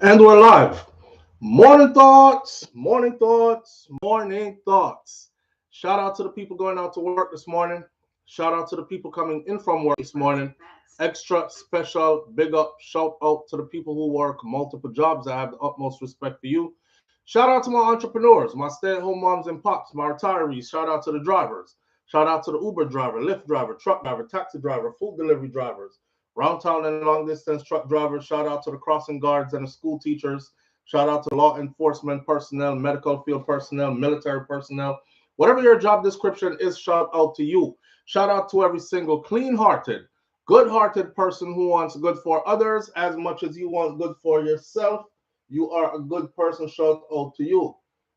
And we're live. Morning thoughts, morning thoughts, morning thoughts. Shout out to the people going out to work this morning. Shout out to the people coming in from work this morning. Extra special big up shout out to the people who work multiple jobs. I have the utmost respect for you. Shout out to my entrepreneurs, my stay at home moms and pops, my retirees. Shout out to the drivers. Shout out to the Uber driver, Lyft driver, truck driver, taxi driver, food delivery drivers, round town and long distance truck drivers. Shout out to the crossing guards and the school teachers. Shout out to law enforcement personnel, medical field personnel, military personnel. Whatever your job description is, shout out to you. Shout out to every single clean hearted, good hearted person who wants good for others as much as you want good for yourself. You are a good person. Shout out to you.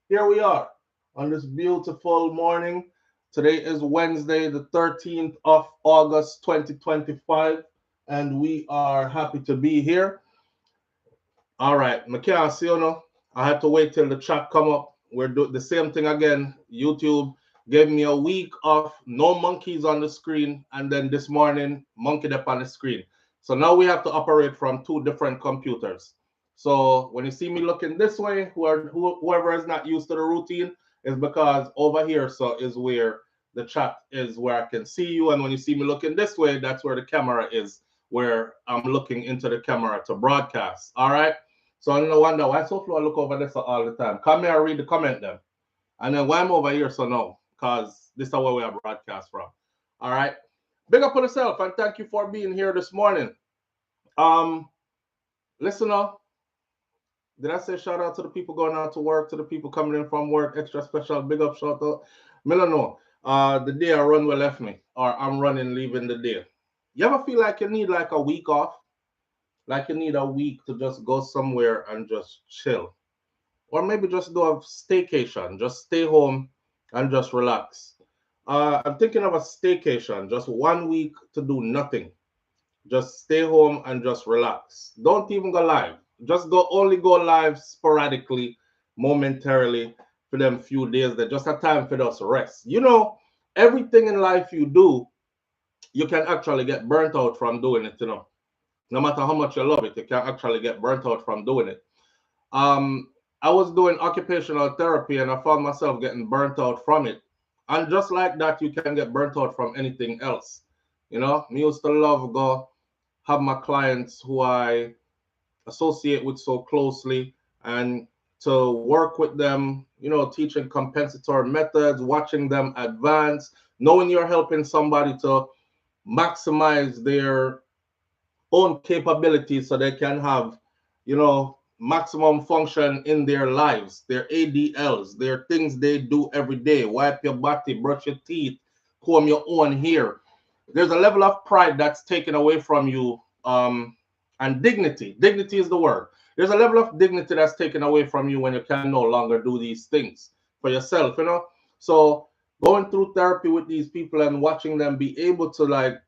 Here we are on this beautiful morning. Today is Wednesday, the 13th of August, 2025, and we are happy to be here. All right, I can't see you know. I had to wait till the chat come up. We're doing the same thing again. YouTube gave me a week of no monkeys on the screen, and then this morning, monkey up on the screen. So now we have to operate from two different computers. So when you see me looking this way, whoever is not used to the routine is because over here so is where the chat is, where I can see you, and when you see me looking this way, that's where the camera is, where I'm looking into the camera to broadcast. All right. So I no wonder why SouFLo look over this all the time. Come here and read the comment then. And then why I'm over here, so no, because this is where we are broadcast from. All right. Big up on yourself and thank you for being here this morning. Listener, did I say shout out to the people going out to work, to the people coming in from work, extra special, big up shout out? Miller no. The day I run will left me, or I'm running leaving the day. You ever feel like you need like a week off? Like you need a week to just go somewhere and just chill. Or maybe just do a staycation, just stay home and just relax. I'm thinking of a staycation, just 1 week to do nothing. Just stay home and just relax. Don't even go live. Just go live sporadically, momentarily for them few days. That just a time for us rest. You know, everything in life you do, you can actually get burnt out from doing it, you know. No matter how much you love it, you can actually get burnt out from doing it. I was doing occupational therapy and I found myself getting burnt out from it. And just like that, you can get burnt out from anything else. You know, me used to love go have my clients who I associate with so closely and to work with them, you know, teaching compensatory methods, watching them advance, knowing you're helping somebody to maximize their own capabilities so they can have, you know, maximum function in their lives, their ADLs, their things they do every day. Wipe your body, brush your teeth, comb your own hair. There's a level of pride that's taken away from you, and dignity. Dignity is the word. There's a level of dignity that's taken away from you when you can no longer do these things for yourself, you know. So going through therapy with these people and watching them be able to like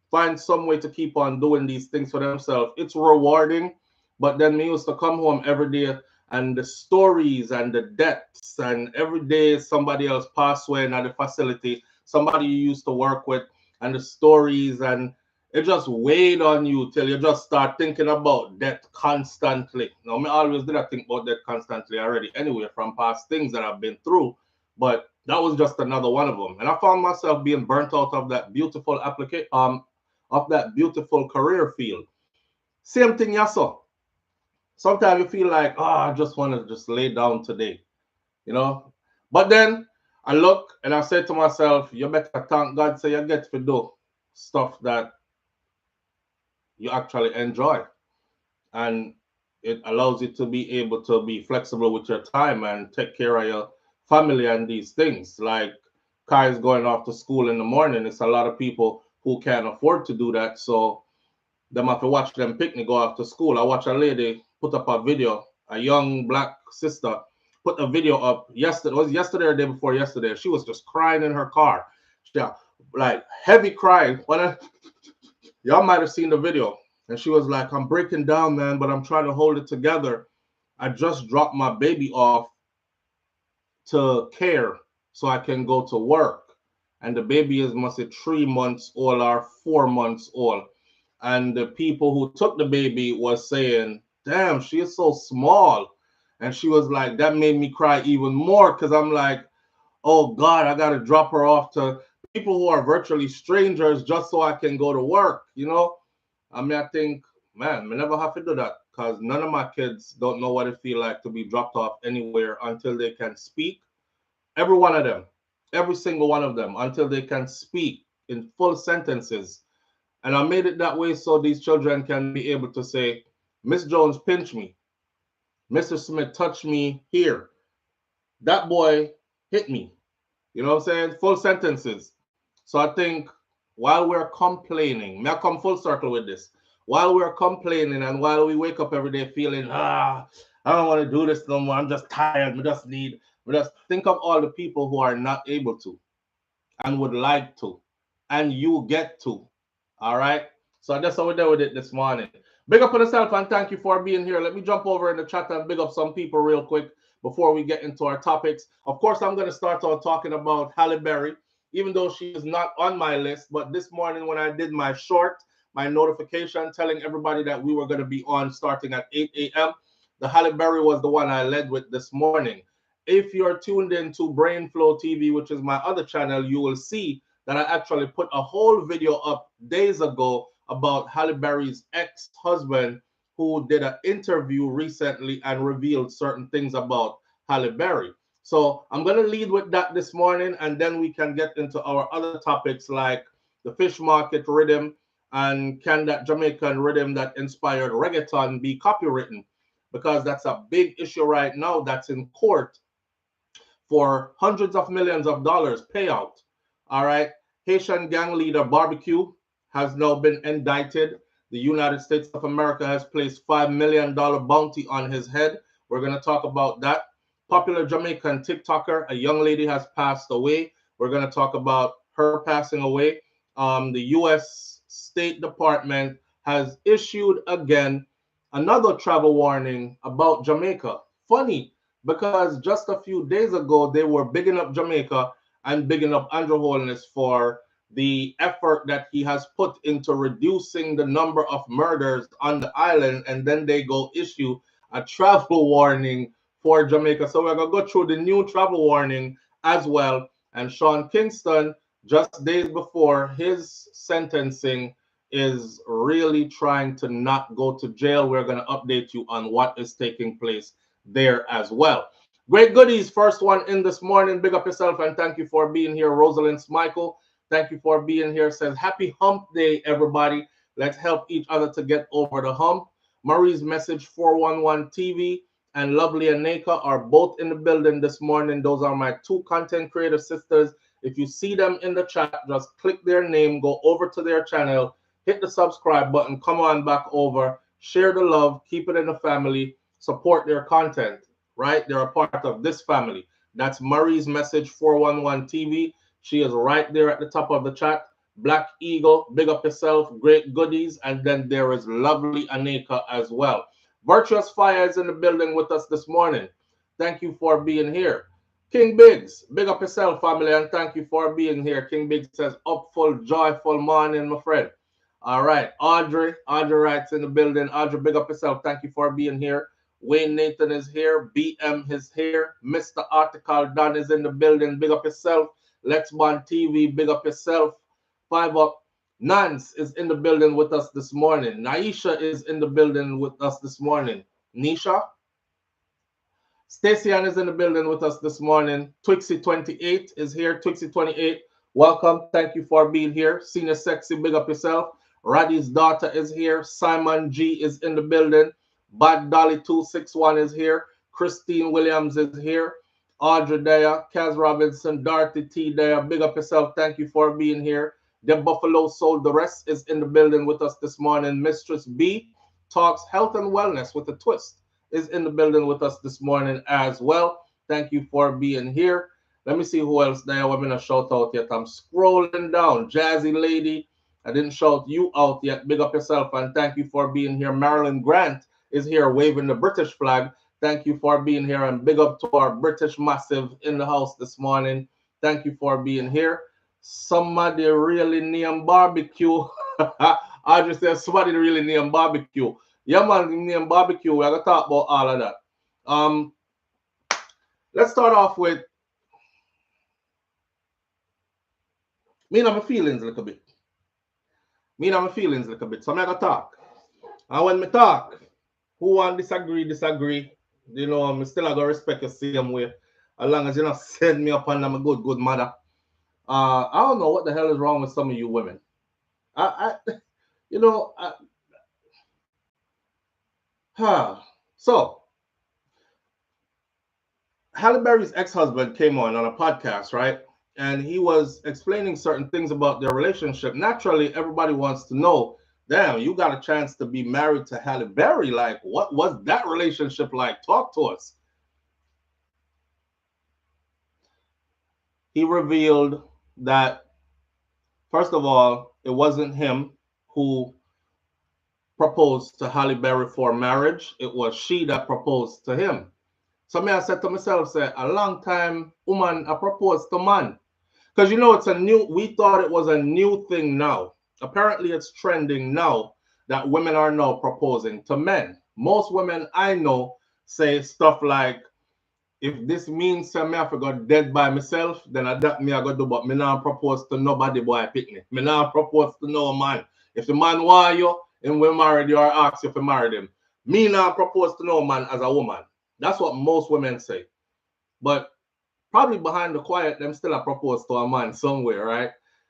find some way to keep on doing these things for themselves. It's rewarding, but then me used to come home every day and the stories and the deaths and every day somebody else passed away in the facility, somebody you used to work with, and the stories, and it just weighed on you till you just start thinking about death constantly. Now, me always did I think about death constantly already anyway from past things that I've been through, but that was just another one of them. And I found myself being burnt out of that beautiful application, of that beautiful career field. Same thing, Yaso. Sometimes you feel like, oh, I just want to just lay down today, you know. But then I look and I say to myself, you better thank God so you get to do stuff that you actually enjoy. And it allows you to be able to be flexible with your time and take care of your family and these things. Like Kai is going off to school in the morning. It's a lot of people who can't afford to do that. So them have to watch them picnic go off to school. I watch a lady put up a video, a young black sister put a video up yesterday. It was yesterday or the day before yesterday. She was just crying in her car. She like heavy crying. Y'all might have seen the video. And she was like, I'm breaking down, man, but I'm trying to hold it together. I just dropped my baby off to care so I can go to work. And the baby is must say 3 months old or 4 months old. And the people who took the baby was saying damn, she is so small. And she was like, that made me cry even more because I'm like, oh God, I got to drop her off to people who are virtually strangers just so I can go to work, you know? I mean, I think, man, I never have to do that because none of my kids don't know what it feels like to be dropped off anywhere until they can speak. Every one of them, every single one of them, until they can speak in full sentences. And I made it that way so these children can be able to say, Miss Jones pinched me. Mr. Smith touched me here. That boy hit me. You know what I'm saying? Full sentences. So I think while we're complaining, may I come full circle with this? While we're complaining and while we wake up every day feeling, I don't want to do this no more. I'm just tired. We just think of all the people who are not able to and would like to, and you get to. All right. So that's how we deal with it this morning. Big up on yourself and thank you for being here. Let me jump over in the chat and big up some people real quick before we get into our topics. Of course, I'm going to start out talking about Halle Berry, even though she is not on my list. But this morning when I did my short, my notification telling everybody that we were going to be on starting at 8 a.m., the Halle Berry was the one I led with this morning. If you're tuned in to Brainflow TV, which is my other channel, you will see that I actually put a whole video up days ago about Halle Berry's ex-husband who did an interview recently and revealed certain things about Halle Berry. So I'm going to lead with that this morning, and then we can get into our other topics like the fish market rhythm and can that Jamaican rhythm that inspired reggaeton be copywritten? Because that's a big issue right now that's in court for hundreds of millions of dollars payout. All right. Haitian gang leader Barbecue has now been indicted. The United States of America has placed $5 million bounty on his head. We're going to talk about that. Popular Jamaican TikToker, a young lady has passed away. We're going to talk about her passing away. The U.S. State Department has issued again another travel warning about Jamaica. Funny, because just a few days ago, they were bigging up Jamaica and bigging up Andrew Holness for the effort that he has put into reducing the number of murders on the island, and then they go issue a travel warning for Jamaica. So we're going to go through the new travel warning as well. And Sean Kingston, just days before his sentencing, is really trying to not go to jail. We're going to update you on what is taking place there as well. Great goodies. First one in this morning. Big up yourself and thank you for being here. Rosalind Smichael, thank you for being here. Says, happy hump day, everybody. Let's help each other to get over the hump. Marie's Message 411 TV and Lovely Aneka are both in the building this morning. Those are my two content creator sisters. If you see them in the chat, just click their name, go over to their channel, hit the subscribe button, come on back over, share the love, keep it in the family, support their content, right? They're a part of this family. That's Marie's Message 411 TV. She is right there at the top of the chat. Black Eagle, big up yourself, great goodies. And then there is Lovely Aneka as well. Virtuous Fire is in the building with us this morning. Thank you for being here. King Biggs, big up yourself, family, and thank you for being here. King Biggs says, upful, joyful morning, my friend. All right, Audrey writes in the building. Audrey, big up yourself. Thank you for being here. Wayne Nathan is here. BM is here. Mr. Article Don is in the building. Big up yourself. Let's Bond TV, big up yourself. 5 up. Nance is in the building with us this morning. Naisha is in the building with us this morning. Nisha. Stacey Ann is in the building with us this morning. Twixie28 is here. Twixie28, welcome. Thank you for being here. Senior Sexy, big up yourself. Raddy's daughter is here. Simon G is in the building. Bad Dolly 261 is here. Christine Williams is here. Audrey Daya, Kaz Robinson, Dorothy T Daya, big up yourself. Thank you for being here. The Buffalo Soul, the rest is in the building with us this morning. Mistress B talks health and wellness with a twist is in the building with us this morning as well. Thank you for being here. Let me see who else there. I'm going to shout out yet. I'm scrolling down. Jazzy Lady, I didn't shout you out yet. Big up yourself and thank you for being here. Marilyn Grant is here waving the British flag. Thank you for being here and big up to our British Massive in the house this morning. Thank you for being here. Somebody really named Barbecue. I just said somebody really named Barbecue. Yeah, man, name barbecue. We're gonna talk about all of that. Let's start off with me and my feelings a little bit. So I'm gonna talk. And when me talk, who want disagree. You know, I'm still gonna respect the same way. As long as you not send me up under my good mother. I don't know what the hell is wrong with some of you women. I you know, so Halle Berry's ex-husband came on a podcast, right? And he was explaining certain things about their relationship. Naturally, everybody wants to know, damn, you got a chance to be married to Halle Berry. Like, what was that relationship like? Talk to us. He revealed that, first of all, it wasn't him who proposed to Halle Berry for marriage. It was she that proposed to him. So me, I said to myself, say, a long time woman I proposed to man. Because you know it's we thought it was a new thing now. Apparently it's trending now that women are now proposing to men. Most women I know say stuff like, if this means me I forgot dead by myself, then that me I go do, but me now propose to nobody boy pick me. Me now propose to no man. If the man want you, and we married you or ask you if you married him. Me now propose to no man as a woman. That's what most women say. But probably behind the quiet, them still a propose to a man somewhere, right?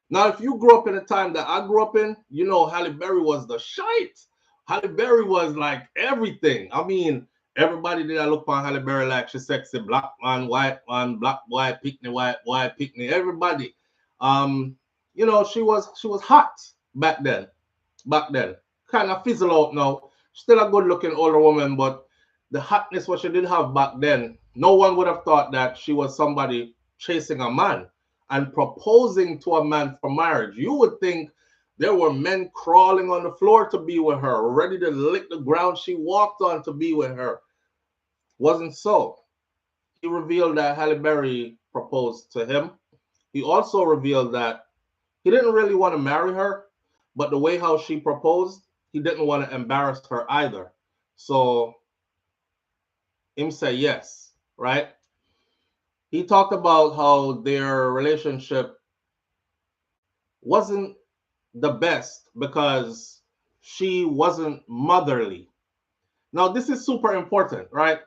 Now, if you grew up in the time that I grew up in, you know Halle Berry was the shite. Halle Berry was like everything. I mean, everybody did I look on Halle Berry like she's sexy, black man, white man, black boy, picnic, white picnic, everybody. You know, she was hot back then. Kind of fizzle out now. Still a good looking older woman, but the hotness what she did have back then, no one would have thought that she was somebody chasing a man and proposing to a man for marriage. You would think there were men crawling on the floor to be with her, ready to lick the ground she walked on to be with her. Wasn't so. He revealed that Halle Berry proposed to him. He also revealed that he didn't really want to marry her, but the way how she proposed, he didn't want to embarrass her either. So him say yes, right? He talked about how their relationship wasn't the best because she wasn't motherly. Now, this is super important, right?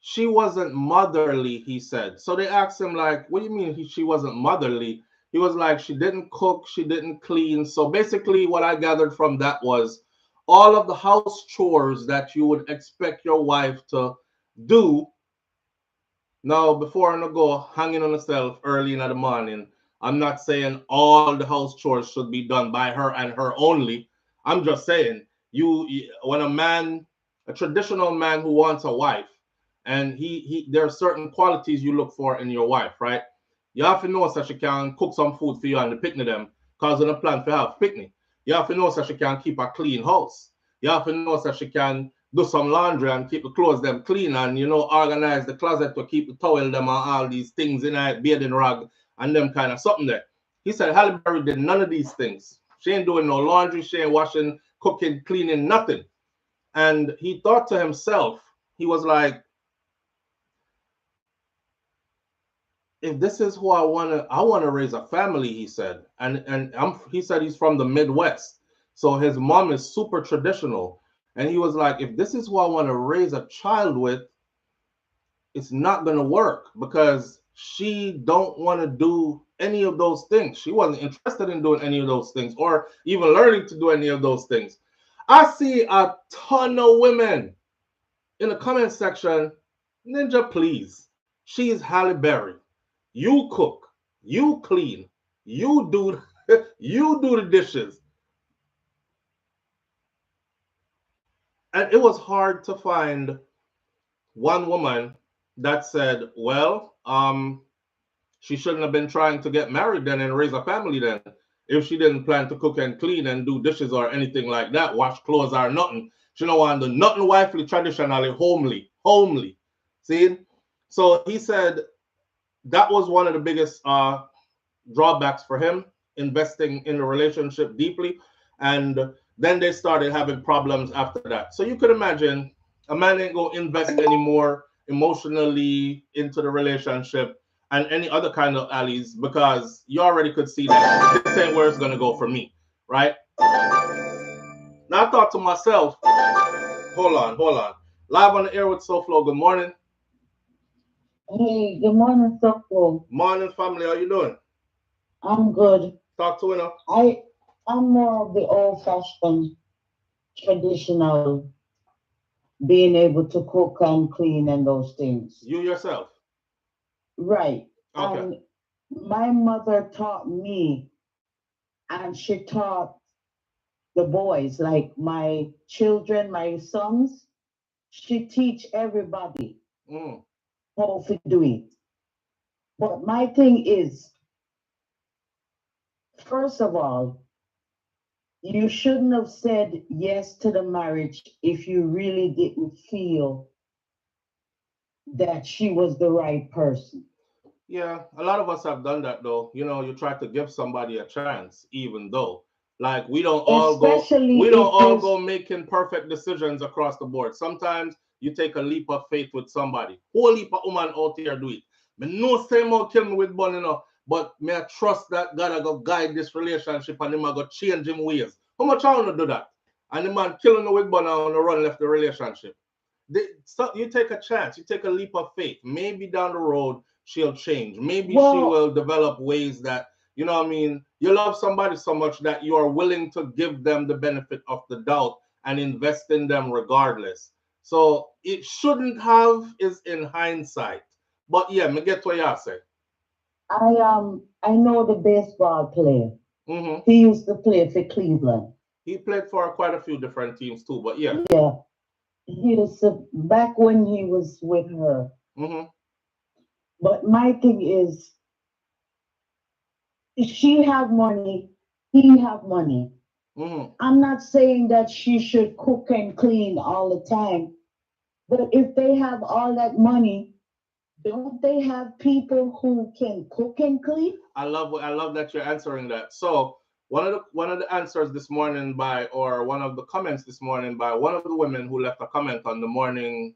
She wasn't motherly, he said. So they asked him, like, what do you mean she wasn't motherly? He was like, she didn't cook, she didn't clean. So basically, what I gathered from that was all of the house chores that you would expect your wife to do. Now, before I go hanging on herself early in the morning, I'm not saying all the house chores should be done by her and her only. I'm just saying, when a traditional man who wants a wife, and there are certain qualities you look for in your wife, right? You have to know so she can cook some food for you and the picnic them, cause on a plan for have picnic. You have to know so she can keep a clean house. You have to know so she can do some laundry and keep the clothes them clean and organize the closet to keep the towel them and all these things in a bathing rag and them kind of something there. He said Halle Berry did none of these things. She ain't doing no laundry, she ain't washing, cooking, cleaning, nothing. And he thought to himself, he was like, if this is who I want to raise a family, he said. He said he's from the Midwest. So his mom is super traditional. And he was like, if this is who I want to raise a child with, it's not going to work because she don't want to do any of those things. She wasn't interested in doing any of those things or even learning to do any of those things. I see a ton of women in the comment section, Ninja, please. She's Halle Berry. You cook, you clean, you do the dishes. And it was hard to find one woman that said, well, she shouldn't have been trying to get married then and raise a family then if she didn't plan to cook and clean and do dishes or anything like that, wash clothes or nothing. She don't want to do nothing wifely, traditionally, homely. See? So he said that was one of the biggest drawbacks for him, investing in the relationship deeply. And Then they started having problems after that. So you could imagine a man ain't gonna invest anymore emotionally into the relationship and any other kind of allies because you already could see that this ain't where it's gonna go for me, right? Now I thought to myself, hold on. Live on the air with SouFLo. Good morning. Hey, good morning, SouFLo. Morning, family. How you doing? I'm good. Talk to enough. I'm more of the old-fashioned, traditional, being able to cook and clean and those things. You yourself. Right. Okay. And my mother taught me, and she taught the boys, like my children, my sons. She teach everybody Mm. how to do it. But my thing is, first of all, you shouldn't have said yes to the marriage if you really didn't feel that she was the right person. Yeah, a lot of us have done that though. You know, you try to give somebody a chance, even though, like, Especially we don't if all go there's making perfect decisions across the board. Sometimes you take a leap of faith with somebody. Whole leap of woman out here do it. Me no same out kill me with bun, you know, but may I trust that God I go guide this relationship and him I go change him ways. How much I wanna do that? And the man killing the with bun and on the run left the relationship. So you take a chance, you take a leap of faith. Maybe down the road she'll change. Maybe she well, will develop ways that, you know what I mean, you love somebody so much that you are willing to give them the benefit of the doubt and invest in them regardless. So it shouldn't have is in hindsight. But yeah, me get what you say. I know the baseball player. Hmm. He used to play for Cleveland. He played for quite a few different teams too, but yeah. Yeah. He used to back when he was with her. Hmm. But my thing is she have money, he have money. Hmm. I'm not saying that she should cook and clean all the time, but if they have all that money, don't they have people who can cook and clean? I love that you're answering that. So one of the answers this morning by or one of the comments this morning by one of the women who left a comment on the morning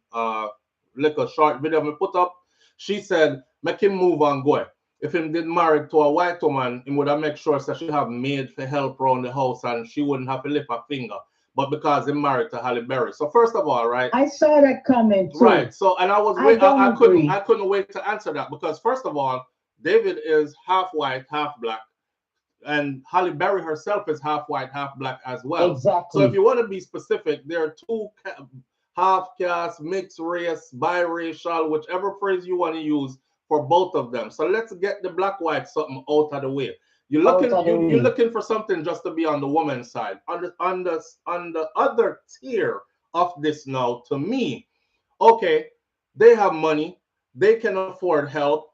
little short video we put up, she said, make him move and go. If him did married to a white woman, he would have make sure that she have maid for help around the house and she wouldn't have to lift a finger. But because he married to Halle Berry. So first of all, right? I saw that comment Right. too. So, and I was I wait. don't I agree. couldn't wait to answer that because first of all, David is half white, half black, and Halle Berry herself is half white, half black as well. So, if Exactly. you want to be specific, there are two half caste, mixed race, biracial, whichever phrase you want to use for both of them. So let's get the black white something out of the way. Out of the You're way. looking for something just to be on the woman's side. On the other tier of this now, to me, okay, they have money, they can afford help.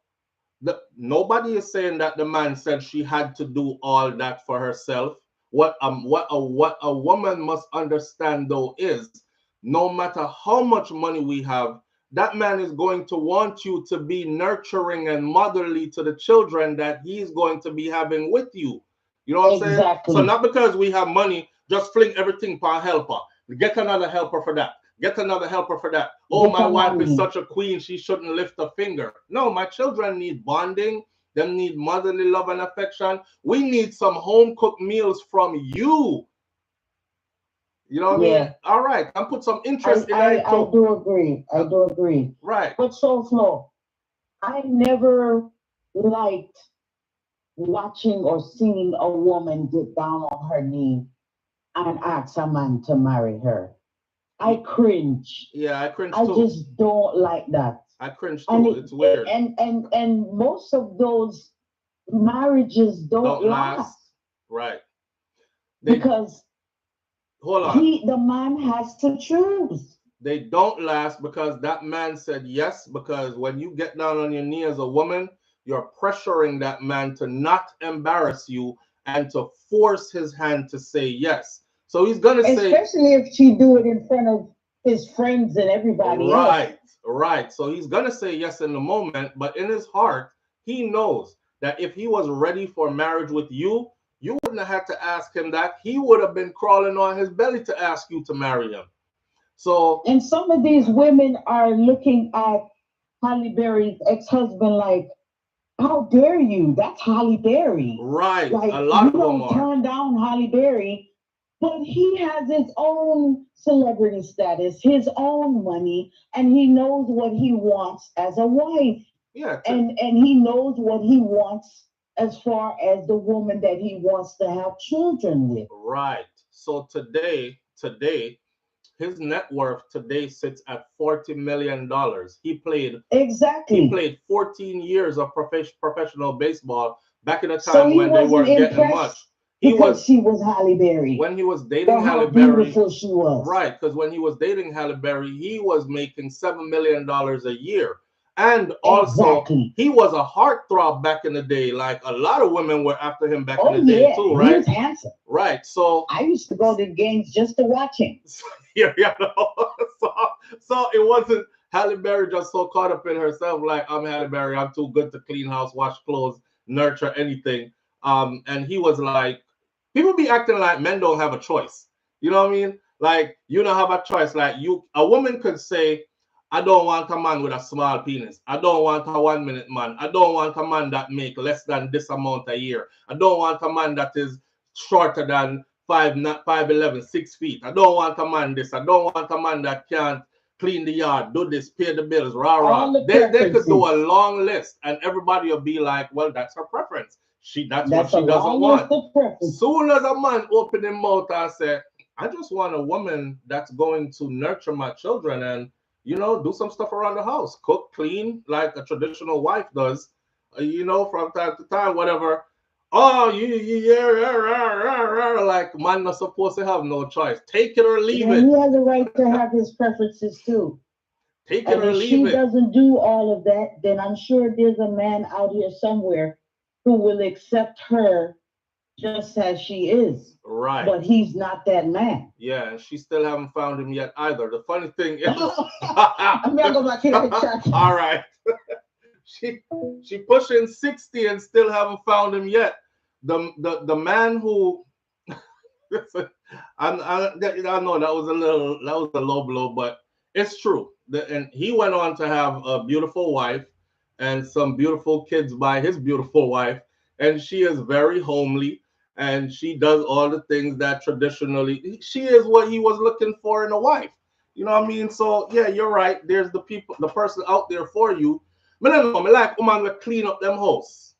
Nobody is saying that the man said she had to do all that for herself. What a woman must understand though is no matter how much money we have, that man is going to want you to be nurturing and motherly to the children that he's going to be having with you. You know what I'm saying? So Exactly. not because we have money, just fling everything for a helper. Get another helper for that. Get another helper for that. Oh, Get my a wife is nanny. such a queen, she shouldn't lift a finger. No, my children need bonding. Them need motherly love and affection. We need some home cooked meals from you. You know what I mean? Yeah. All right, and put some I, interest in I it I too. do agree. I do agree. Right. But so Flo, I never liked watching or seeing a woman get down on her knee and ask a man to marry her. I cringe. Yeah, I cringe I too. just don't like that. I cringe And too. It's weird. and most of those marriages don't Don't last. last Right. They because hold on. the man has to choose. They don't last because that man said yes. Because when you get down on your knee as a woman, you're pressuring that man to not embarrass you and to force his hand to say yes. So he's gonna say, Especially if she do it in front of his friends and everybody else. right, right. So he's gonna say yes in the moment, but in his heart, he knows that if he was ready for marriage with you, you wouldn't have had to ask him that. He would have been crawling on his belly to ask you to marry him. So, and some of these women are looking at Halle Berry's ex-husband like, how dare you? That's Halle Berry. right, Like, a lot you of them don't are. turn down Halle Berry, but he has his own celebrity status, his own money, and he knows what he wants as a wife. Yeah, And he knows what he wants as far as the woman that he wants to have children with. right. So today, his net worth today sits at $40 million. He Exactly. played 14 years of professional baseball back in a So time he when they wasn't weren't getting much. impressed He because was she was Halle Berry when he was dating or Halle how Berry, beautiful she was. right? Because when he was dating Halle Berry, he was making $7 million a year, and also Exactly. he was a heartthrob back in the day. Like a lot of women were after him back in Oh the day yeah, too, he right? was handsome. Right. So I used to go to games just to watch him. yeah, so it wasn't Halle Berry just so caught up in herself, like I'm Halle Berry, I'm too good to clean house, wash clothes, nurture anything. And he was like, people be acting like men don't have a choice. You know what I mean? Like you don't have a choice. Like a woman could say, I don't want a man with a small penis. I don't want a 1 minute man. I don't want a man that make less than this amount a year. I don't want a man that is shorter than 5'11", 6 feet. I don't want a man this. I don't want a man that can't clean the yard, do this, pay the bills, rah rah. They could do a long list, and everybody will be like, well, that's her preference. That's what she doesn't want. Soon as a man open his mouth and say, I just want a woman that's going to nurture my children and do some stuff around the house, cook, clean, like a traditional wife does, from time to time, whatever. Oh, yeah, like man not supposed to have no choice. Take it or leave it. He has a right to have his preferences too. Take it or leave it. And if she doesn't do all of that, then I'm sure there's a man out here somewhere who will accept her just as she is. Right. But he's not that man. Yeah, and she still haven't found him yet either. The funny thing is, I'm gonna go back here and check. All right. She pushing 60 and still haven't found him yet. The man who I know that was a low blow, but it's true. And he went on to have a beautiful wife and some beautiful kids by his beautiful wife, and she is very homely and she does all the things that traditionally she is what he was looking for in a wife. You know what I mean? So yeah, you're right. There's the person out there for you. I don't know. I like woman that clean up them house.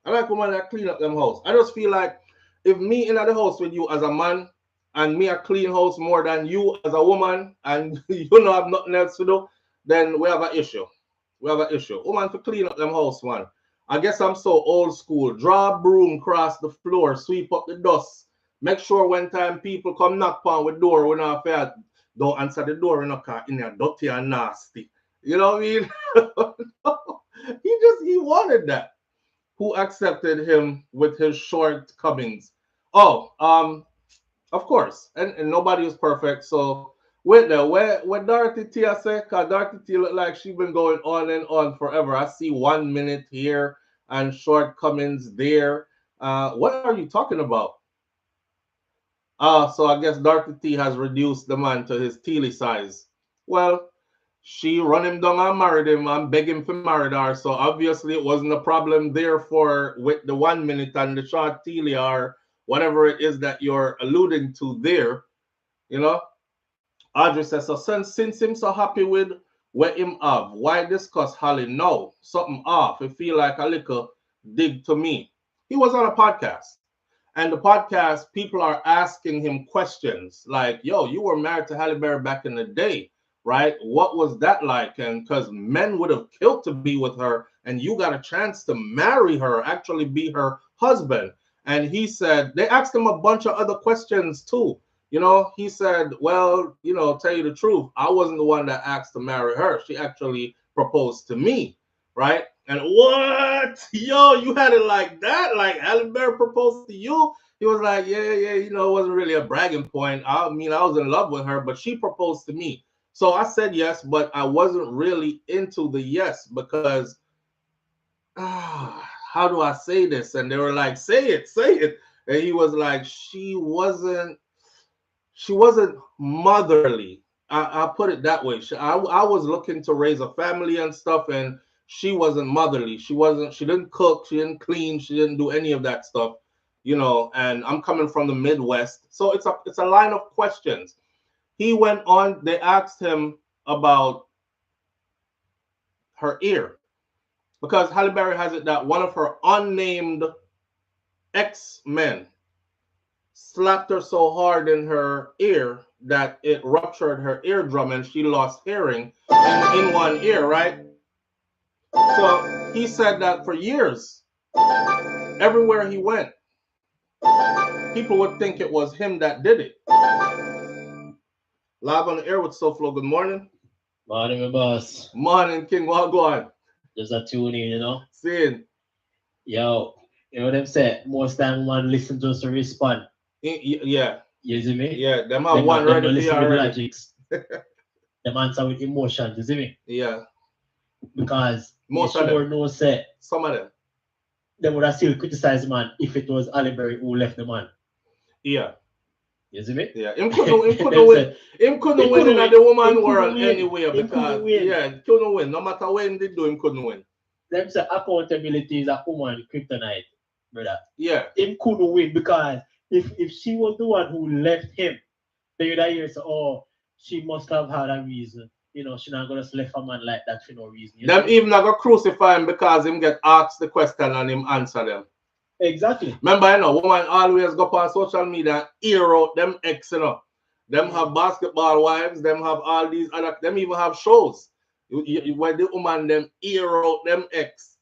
I like woman that clean up them house. I just feel like if me in the house with you as a man and me a clean house more than you as a woman and you don't have nothing else to do, then we have an issue. We have an issue. Woman to clean up them house, man. I guess I'm so old school. Draw a broom across the floor, sweep up the dust. Make sure when time people come knock on with door, we're not fair. Don't answer the door in there dirty and nasty. You know what I mean? He wanted that. Who accepted him with his shortcomings? Oh, of course. And nobody was perfect. So wait there, where Dorothy T I say, cause Dorothy T look like she been going on and on forever. I see 1 minute here and shortcomings there. What are you talking about? So I guess Dorothy T has reduced the man to his teely size. Well, she run him down and married him and beg him for marry her. So obviously it wasn't a problem there for with the 1 minute and the short teely or whatever it is that you're alluding to there. You know? Audrey says, so since him so happy with what him have, why discuss Halle now? Something off. It feel like a little dig to me. He was on a podcast. And the podcast, people are asking him questions like, yo, you were married to Halle Berry back in the day, right? What was that like? And because men would have killed to be with her, and you got a chance to marry her, actually be her husband. And he said, they asked him a bunch of other questions too. He said, well, tell you the truth, I wasn't the one that asked to marry her. She actually proposed to me, right? And what? Yo, you had it like that? Like Halle Berry proposed to you? He was like, yeah, it wasn't really a bragging point. I mean, I was in love with her, but she proposed to me. So I said yes, but I wasn't really into the yes because how do I say this? And they were like, say it. And he was like, she wasn't motherly. I put it that way. I was looking to raise a family and stuff, and she wasn't motherly. She didn't cook, she didn't clean, she didn't do any of that stuff, you know, and I'm coming from the Midwest. So it's a line of questions. He went on, they asked him about her ear. Because Halle Berry has it that one of her unnamed ex-men slapped her so hard in her ear that it ruptured her eardrum and she lost hearing in one ear, right? So he said that for years, everywhere he went, people would think it was him that did it. Live on the air with SouFLo. Good morning. Morning, my boss. Morning, King. What go on? Just a tune in, you know. Seeing. Yo, you know what them say? Most time one listen just to respond. Yeah. You see me? Yeah, them have one ready for you already. Logics. Them answer with emotions, you see me? Yeah. Because most you of sure them. know say Some of them. They would have still criticized the man if it was Halle Berry who left the man. Yeah. You see me? Yeah. Him couldn't win. Him couldn't win in the woman world anyway because couldn't win. No matter when they do, him couldn't win. Them say accountability is a woman kryptonite, brother. Yeah. Him couldn't win because if she was the one who left him, they would hear say, oh, she must have had a reason. You know, she not gonna left a man like that for no reason. Them even not gonna crucify him because him get asked the question and him answer them. Exactly. Remember, you know, woman always go on social media and air out them ex, you know. Them have basketball wives, them have all these other, them even have shows where the woman them air out them ex.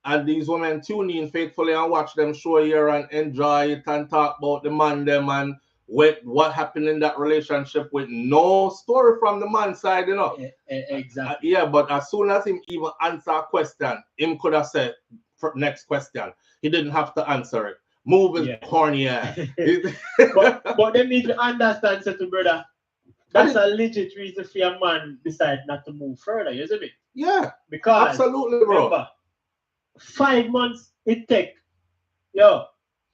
And these women tune in faithfully and watch them show here and enjoy it and talk about the man them and what happened in that relationship with no story from the man's side, you know. Exactly. Yeah, but as soon as him even answer a question, him could have said, next question. He didn't have to answer it. Move his corny ass. but they need to understand, so brother, that's a legit reason for a man decide not to move further, you see me? Yeah. Because absolutely, bro. Remember, 5 months it take. Yo,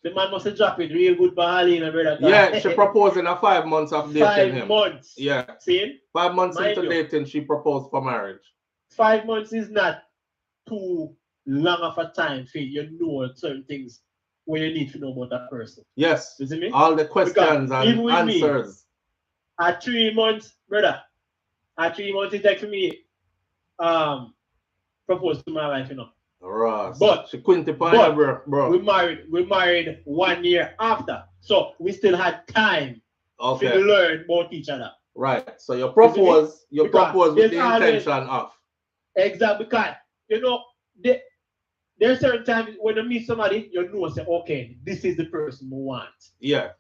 the man must have dropped it real good by Halle, brother. Yeah, she proposed in a 5 months of dating him. 5 months. Yeah. See? 5 months into dating, she proposed for marriage. 5 months is not too long of a time for you know certain things where you need to know about that person. Yes. You see me? All the questions and answers. Me, at 3 months, brother, at 3 months it takes for me propose to my wife, you know. Ross. But she couldn't bro. We married 1 year after. So we still had time to learn about each other. Right. So you propose with the intention of. Exactly, because you know there's certain times when you meet somebody, you know, say, okay, this is the person who wants. Yeah.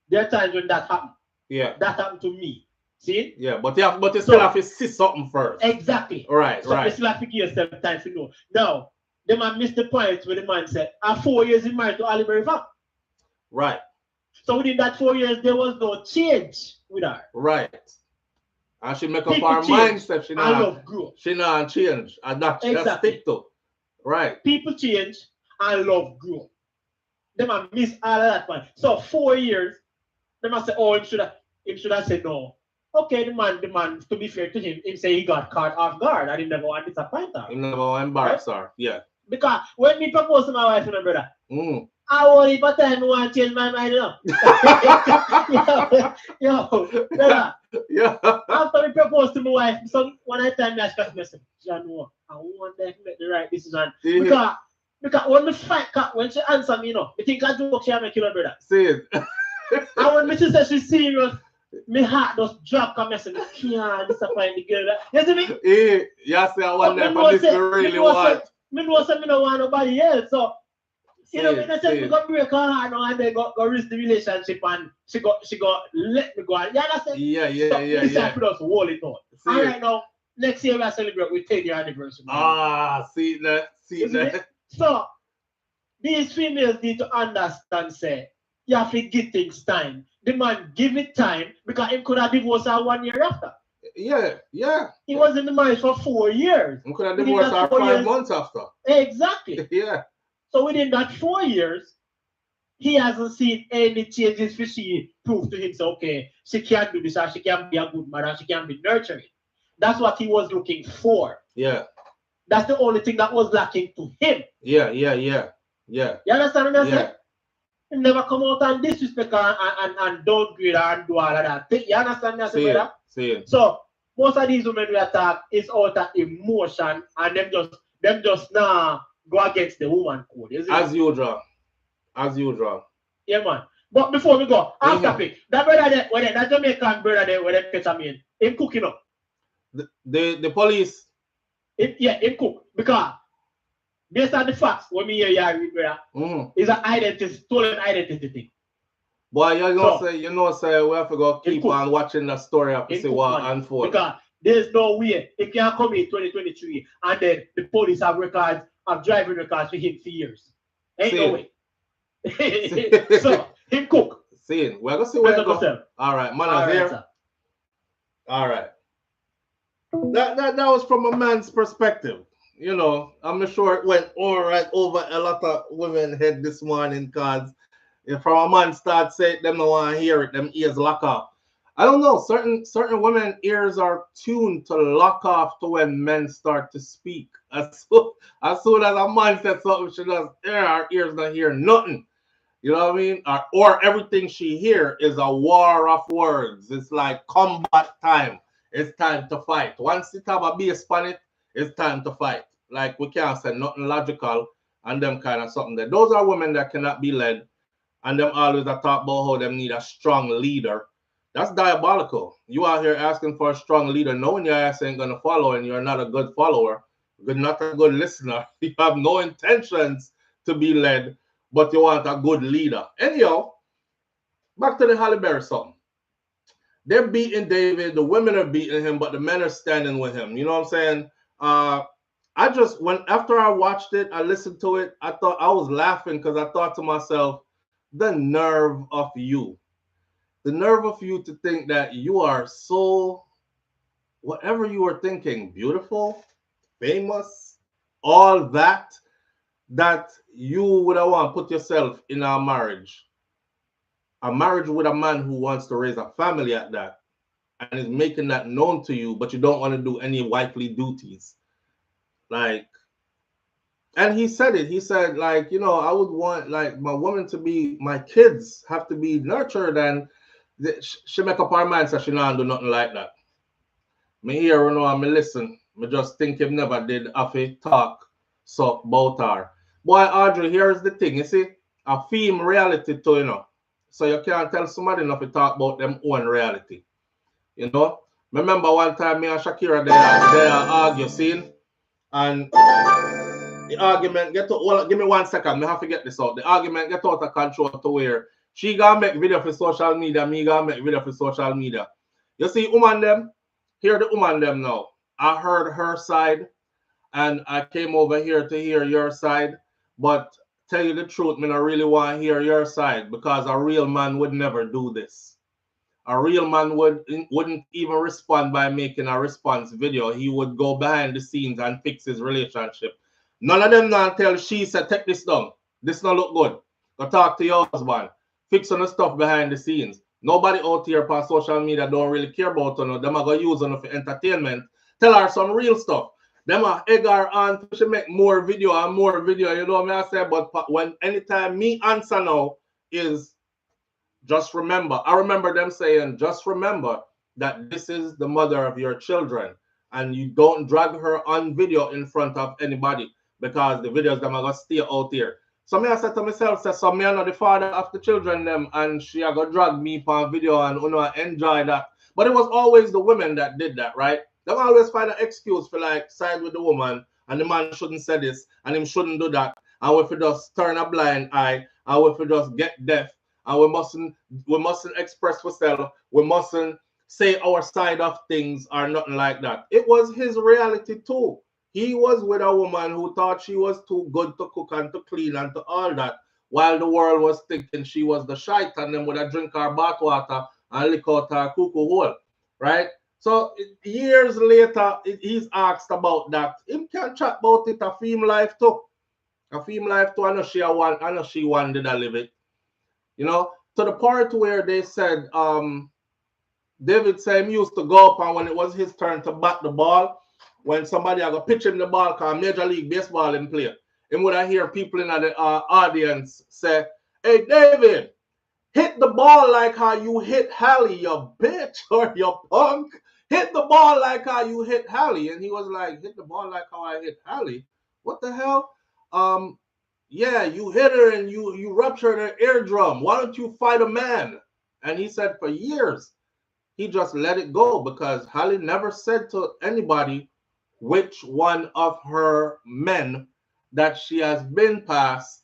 There are times when that happened. Yeah. That happened to me. See? Yeah, but you still have to see something first. Exactly. Right, so you still have to give yourself time to know. Now, the man missed the point where the man said, after 4 years he married to Halle Berry. Right. So within that 4 years, there was no change with her. Right. And she make up her mindset. She not change. And that she stick to. Right. People change and love grow. They might miss all of that man. So 4 years, they must say, oh, him should have said no. Okay, the man, to be fair to him, say he got caught off guard and he never want to disappoint her. He never want to embarrass her. Yeah. Because when me propose to my wife and my brother, I won't even time want to change my mind, you know. yo, brother. Yeah. After we propose to my wife, so one time I ask myself, John, I want them to make the right decision. Because when we fight, when she answer me, you know, I think I joke she make you, my brother. See it. And when she says she's serious, my heart just drop and I say, can't disappoint the girl. You see me? Yeah, you see, I wonder if this really want. Me know say me don't want nobody else. So, you know, when I say me go break her heart now and then go risk the relationship and she go let me go. You understand? Yeah. This time for us hold it on. All right now, next year we celebrate with 10-year anniversary. See that. So, these females need to understand, say, you have to give things time. The man give it time because he could have divorced her 1 year after. Yeah. He was in the marriage for 4 years. We could have divorced her 5 months after. Exactly. Yeah. So within that 4 years, he hasn't seen any changes for she prove to him, so okay, she can do this, and she can be a good mother, she can be nurturing. That's what he was looking for. Yeah. That's the only thing that was lacking to him. Yeah. You understand what I'm saying? He never come out and disrespect her and downgrade her and do all of that. You understand what I'm saying, brother? So most of these women we attack is out of emotion, and them just now go against the woman code. As usual. Yeah, man. But before we go, off topic. That brother there, that Jamaican brother there, where they catch him in, him cooking up. The police. Him cook. Because based on the facts, when me hear you, brother, it's an stolen identity thing. Boy, say we have to go keep on watching the story up to see what unfolds. Because there's no way it can come in 2023 and then the police have records, have driving records for him for years. Ain't no way. So him cook. We're gonna see where it goes. All right, man, here. Sir. All right. That was from a man's perspective. You know, I'm sure it went all right over a lot of women's head this morning, because if from a man start saying them don't want to hear it, them ears lock off. I don't know. Certain women ears are tuned to lock off to when men start to speak. As soon as a man says something, she does. Our ears don't hear nothing. You know what I mean? Or everything she hear is a war of words. It's like combat time. It's time to fight. Once it have a base on it, it's time to fight. Like, we can't say nothing logical and them kind of something there. Those are women that cannot be led, and them always talk about how them need a strong leader. That's diabolical. You out here asking for a strong leader, knowing your ass ain't gonna follow, and you're not a good follower, not a good listener. You have no intentions to be led, but you want a good leader. Anyhow, back to the Halle Berry song. They're beating David, the women are beating him, but the men are standing with him. You know what I'm saying? After I watched it, I listened to it, I was laughing because I thought to myself, the nerve of you. The nerve of you to think that you are so, whatever you were thinking, beautiful, famous, all that you would have want to put yourself in a marriage with a man who wants to raise a family at that, and is making that known to you, but you don't want to do any wifely duties. Like, and he said it. He said, like, you know, I would want, like, my woman to be, my kids have to be nurtured, and she make up her mind, so she not do nothing like that. Me hear, you know, and me listen. Me just think him never did have a talk so about her. Boy, Audrey, here's the thing. You see, a film reality too, you know. So you can't tell somebody enough to talk about them own reality. You know? Remember one time me and Shakira they argue, seen? And the argument give me 1 second, me have to get this out. The argument get out of control to where she gonna make video for social media, me gonna make video for social media. You see, woman them, hear the woman them now. I heard her side, and I came over here to hear your side, but tell you the truth, me not really want to hear your side, because a real man would never do this. A real man wouldn't even respond by making a response video. He would go behind the scenes and fix his relationship. None of them now tell she said, take this down. This not look good. Go talk to your husband. Fix on the stuff behind the scenes. Nobody out here on social media don't really care about her. Them are going to use her for entertainment. Tell her some real stuff. Them are egg her on to make more video and more video. You know what I say? But when anytime me answer now is, just remember, I remember them saying, just remember that this is the mother of your children, and you don't drag her on video in front of anybody, because the videos them are going to stay out here. So me I said to myself, so me I know the father of the children them, and she are going to drag me on video and enjoy that. But it was always the women that did that, right? They always find an excuse for like side with the woman, and the man shouldn't say this, and him shouldn't do that. And if we just turn a blind eye, and if we just get deaf, and we mustn't express ourselves, we mustn't say our side of things or nothing like that. It was his reality too. He was with a woman who thought she was too good to cook and to clean and to all that, while the world was thinking she was the shite, and then would have drink her bath water and lick out her cuckoo hole, right? So years later, he's asked about that. Him can chat about it a film life too. A film life too. I know she wanted to live it. You know, to the part where they said, David said he used to go up and when it was his turn to bat the ball, when somebody had to pitch him the ball, because Major League Baseball in play, and would I hear people in the audience say, "Hey, David, hit the ball like how you hit Halle, you bitch, or you punk. Hit the ball like how you hit Halle." And he was like, "Hit the ball like how I hit Halle? What the hell? Yeah, you hit her and you ruptured her eardrum. Why don't you fight a man?" And he said for years, he just let it go because Halle never said to anybody which one of her men that she has been past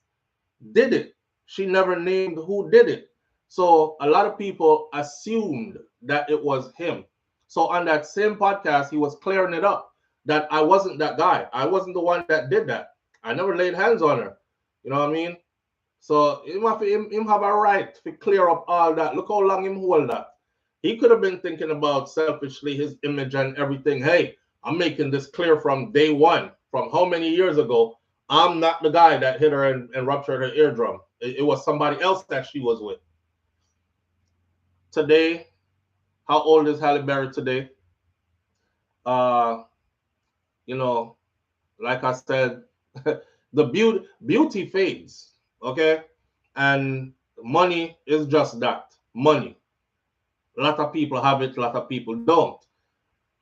did it. She never named who did it. So a lot of people assumed that it was him. So on that same podcast, he was clearing it up that I wasn't that guy. I wasn't the one that did that. I never laid hands on her. You know what I mean? So him have a right to clear up all that. Look how long him hold that. He could have been thinking about selfishly his image and everything. Hey, I'm making this clear from day one, from how many years ago. I'm not the guy that hit her and ruptured her eardrum. It was somebody else that she was with. Today, how old is Halle Berry today? You know, like I said, the beauty fades, okay? And money is just that, money. A lot of people have it, a lot of people don't.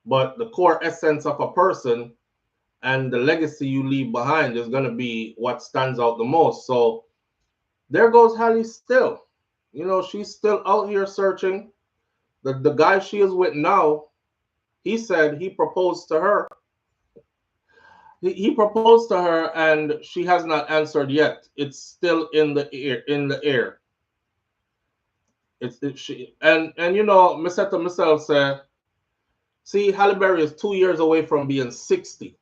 But the core essence of a person and the legacy you leave behind is going to be what stands out the most. So there goes Halle still. You know, she's still out here searching. The guy she is with now, he said he proposed to her. He proposed to her and she has not answered yet. It's still in the air. And you know, me said to myself, say, see, Halle Berry is 2 years away from being 60.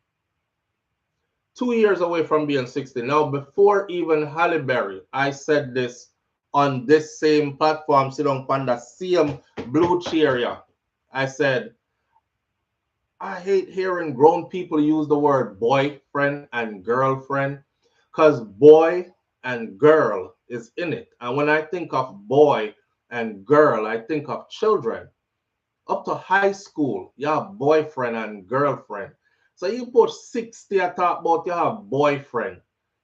2 years away from being 60. Now, before even Halle Berry, I said this on this same platform, sit on the same blue chair. Yeah. I said, I hate hearing grown people use the word boyfriend and girlfriend because boy and girl is in it. And when I think of boy and girl, I think of children. Up to high school, you have boyfriend and girlfriend. So you put 60, I talk about you have boyfriend.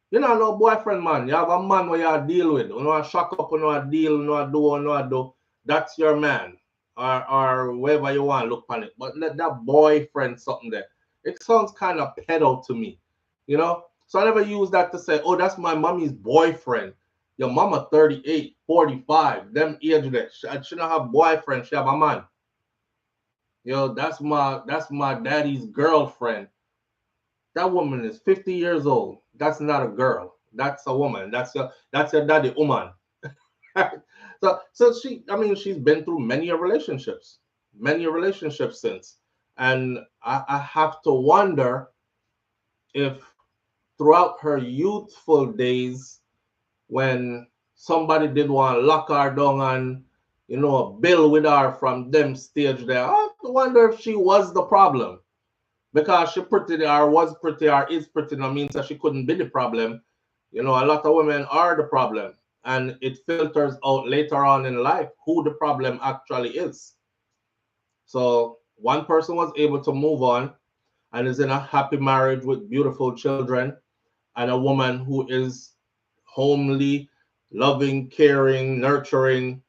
You know, no boyfriend, man. You have a man where you deal with. You know, shock up, you know, deal, you know, do. That's your man. Or wherever you want to look on it. But let that boyfriend something there. It sounds kind of pedo to me. You know? So I never use that to say, oh, that's my mommy's boyfriend. Your mama 38, 45, them age there. She don't have boyfriend, she have a man. Yo, that's my daddy's girlfriend. That woman is 50 years old. That's not a girl. That's a woman. That's your daddy woman. so she's been through many relationships since. And I have to wonder if throughout her youthful days, when somebody did want to lock her down and, you know, a bill with her from them stage there, I have to wonder if she was the problem. Because she pretty or was pretty or is pretty, no means that she couldn't be the problem. You know, a lot of women are the problem. And it filters out later on in life who the problem actually is. So one person was able to move on and is in a happy marriage with beautiful children, and a woman who is homely, loving, caring, nurturing,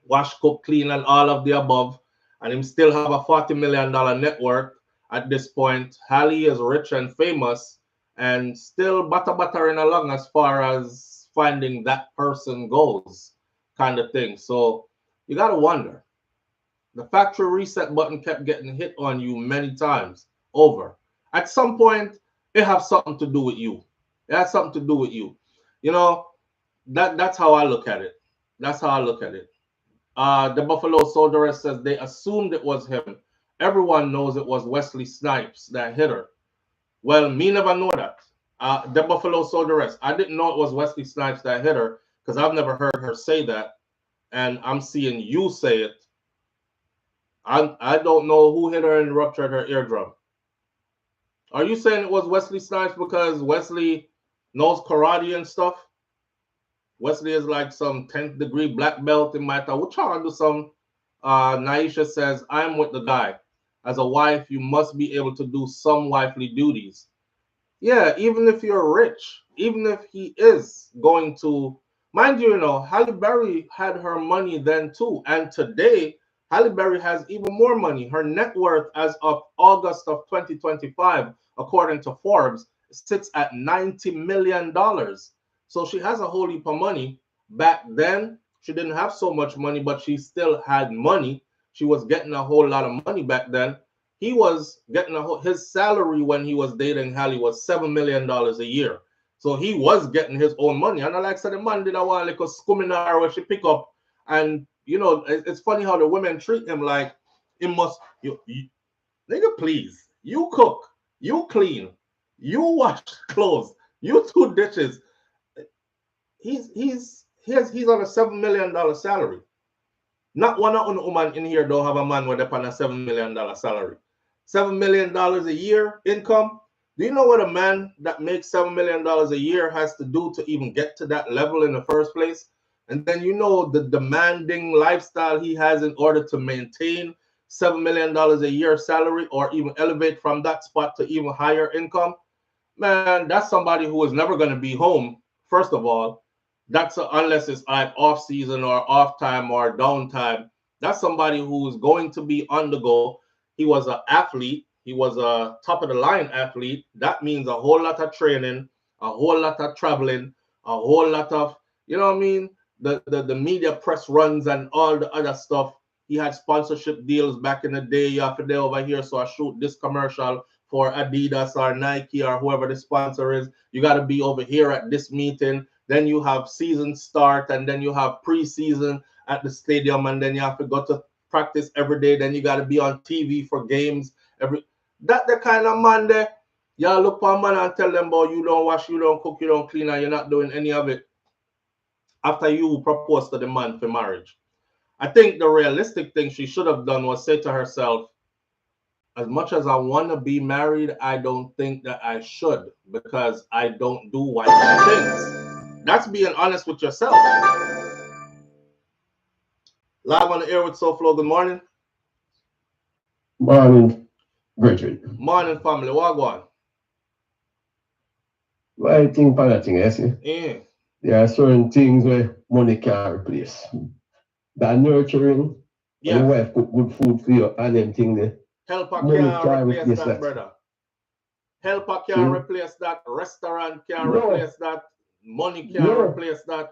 wash, cook, clean, and all of the above. And him still have a $40 million net worth at this point. Halle is rich and famous and still buttering along as far as finding that person goes, kind of thing. So you got to wonder. The factory reset button kept getting hit on you many times over. At some point, it has something to do with you. It has something to do with you. You know, that's how I look at it. That's how I look at it. The Buffalo Soldieress says they assumed it was him. Everyone knows it was Wesley Snipes that hit her. Well, me never know that. The Buffalo Soldieress, I didn't know it was Wesley Snipes that hit her because I've never heard her say that. And I'm seeing you say it. I don't know who hit her and ruptured her eardrum. Are you saying it was Wesley Snipes because Wesley knows karate and stuff? Wesley is like some 10th degree black belt in my town. We're trying to do some. Naisha says, I'm with the guy. As a wife, you must be able to do some wifely duties. Yeah, even if you're rich, even if he is going to, mind you, Halle Berry had her money then too. And today, Halle Berry has even more money. Her net worth as of August of 2025, according to Forbes, sits at $90 million. So she has a whole heap of money. Back then, she didn't have so much money, but she still had money. She was getting a whole lot of money back then. He was getting his salary when he was dating Halle was $7 million a year. So he was getting his own money. And like I said, the man did a one like a scuminar where she pick up. And it's funny how the women treat him like it must nigga, please. You cook, you clean, you wash clothes, you do dishes. He's on a $7 million salary. Not one woman in here don't have a man with a $7 million salary. $7 million a year income. Do you know what a man that makes $7 million a year has to do to even get to that level in the first place? And then the demanding lifestyle he has in order to maintain $7 million a year salary or even elevate from that spot to even higher income. Man, that's somebody who is never going to be home, first of all. Unless it's like off season or off time or downtime. That's somebody who is going to be on the go. He was an athlete. He was a top of the line athlete. That means a whole lot of training, a whole lot of traveling, a whole lot of, you know what I mean? The media press runs and all the other stuff. He had sponsorship deals back in the day. You have to be over here, so I shoot this commercial for Adidas or Nike or whoever the sponsor is. You got to be over here at this meeting. Then you have season start, and then you have preseason at the stadium, and then you have to go to practice every day. Then you got to be on TV for games. That the kind of man there. Y'all look for a man and tell them, boy, you don't wash, you don't cook, you don't clean, and you're not doing any of it. After you propose to the man for marriage, I think the realistic thing she should have done was say to herself, as much as I want to be married, I don't think that I should because I don't do wifely things. That's being honest with yourself. Live on the air with SouFLo. Good morning. Morning, Bridget. Morning, family. What going? Well, I think for that thing, I see. Yeah. There are certain things where money can't replace. That nurturing, yeah. Your wife cook good food for you and them things there. Helper can't replace that, brother. Helper can't replace that. Restaurant can't replace that. Money can't replace that.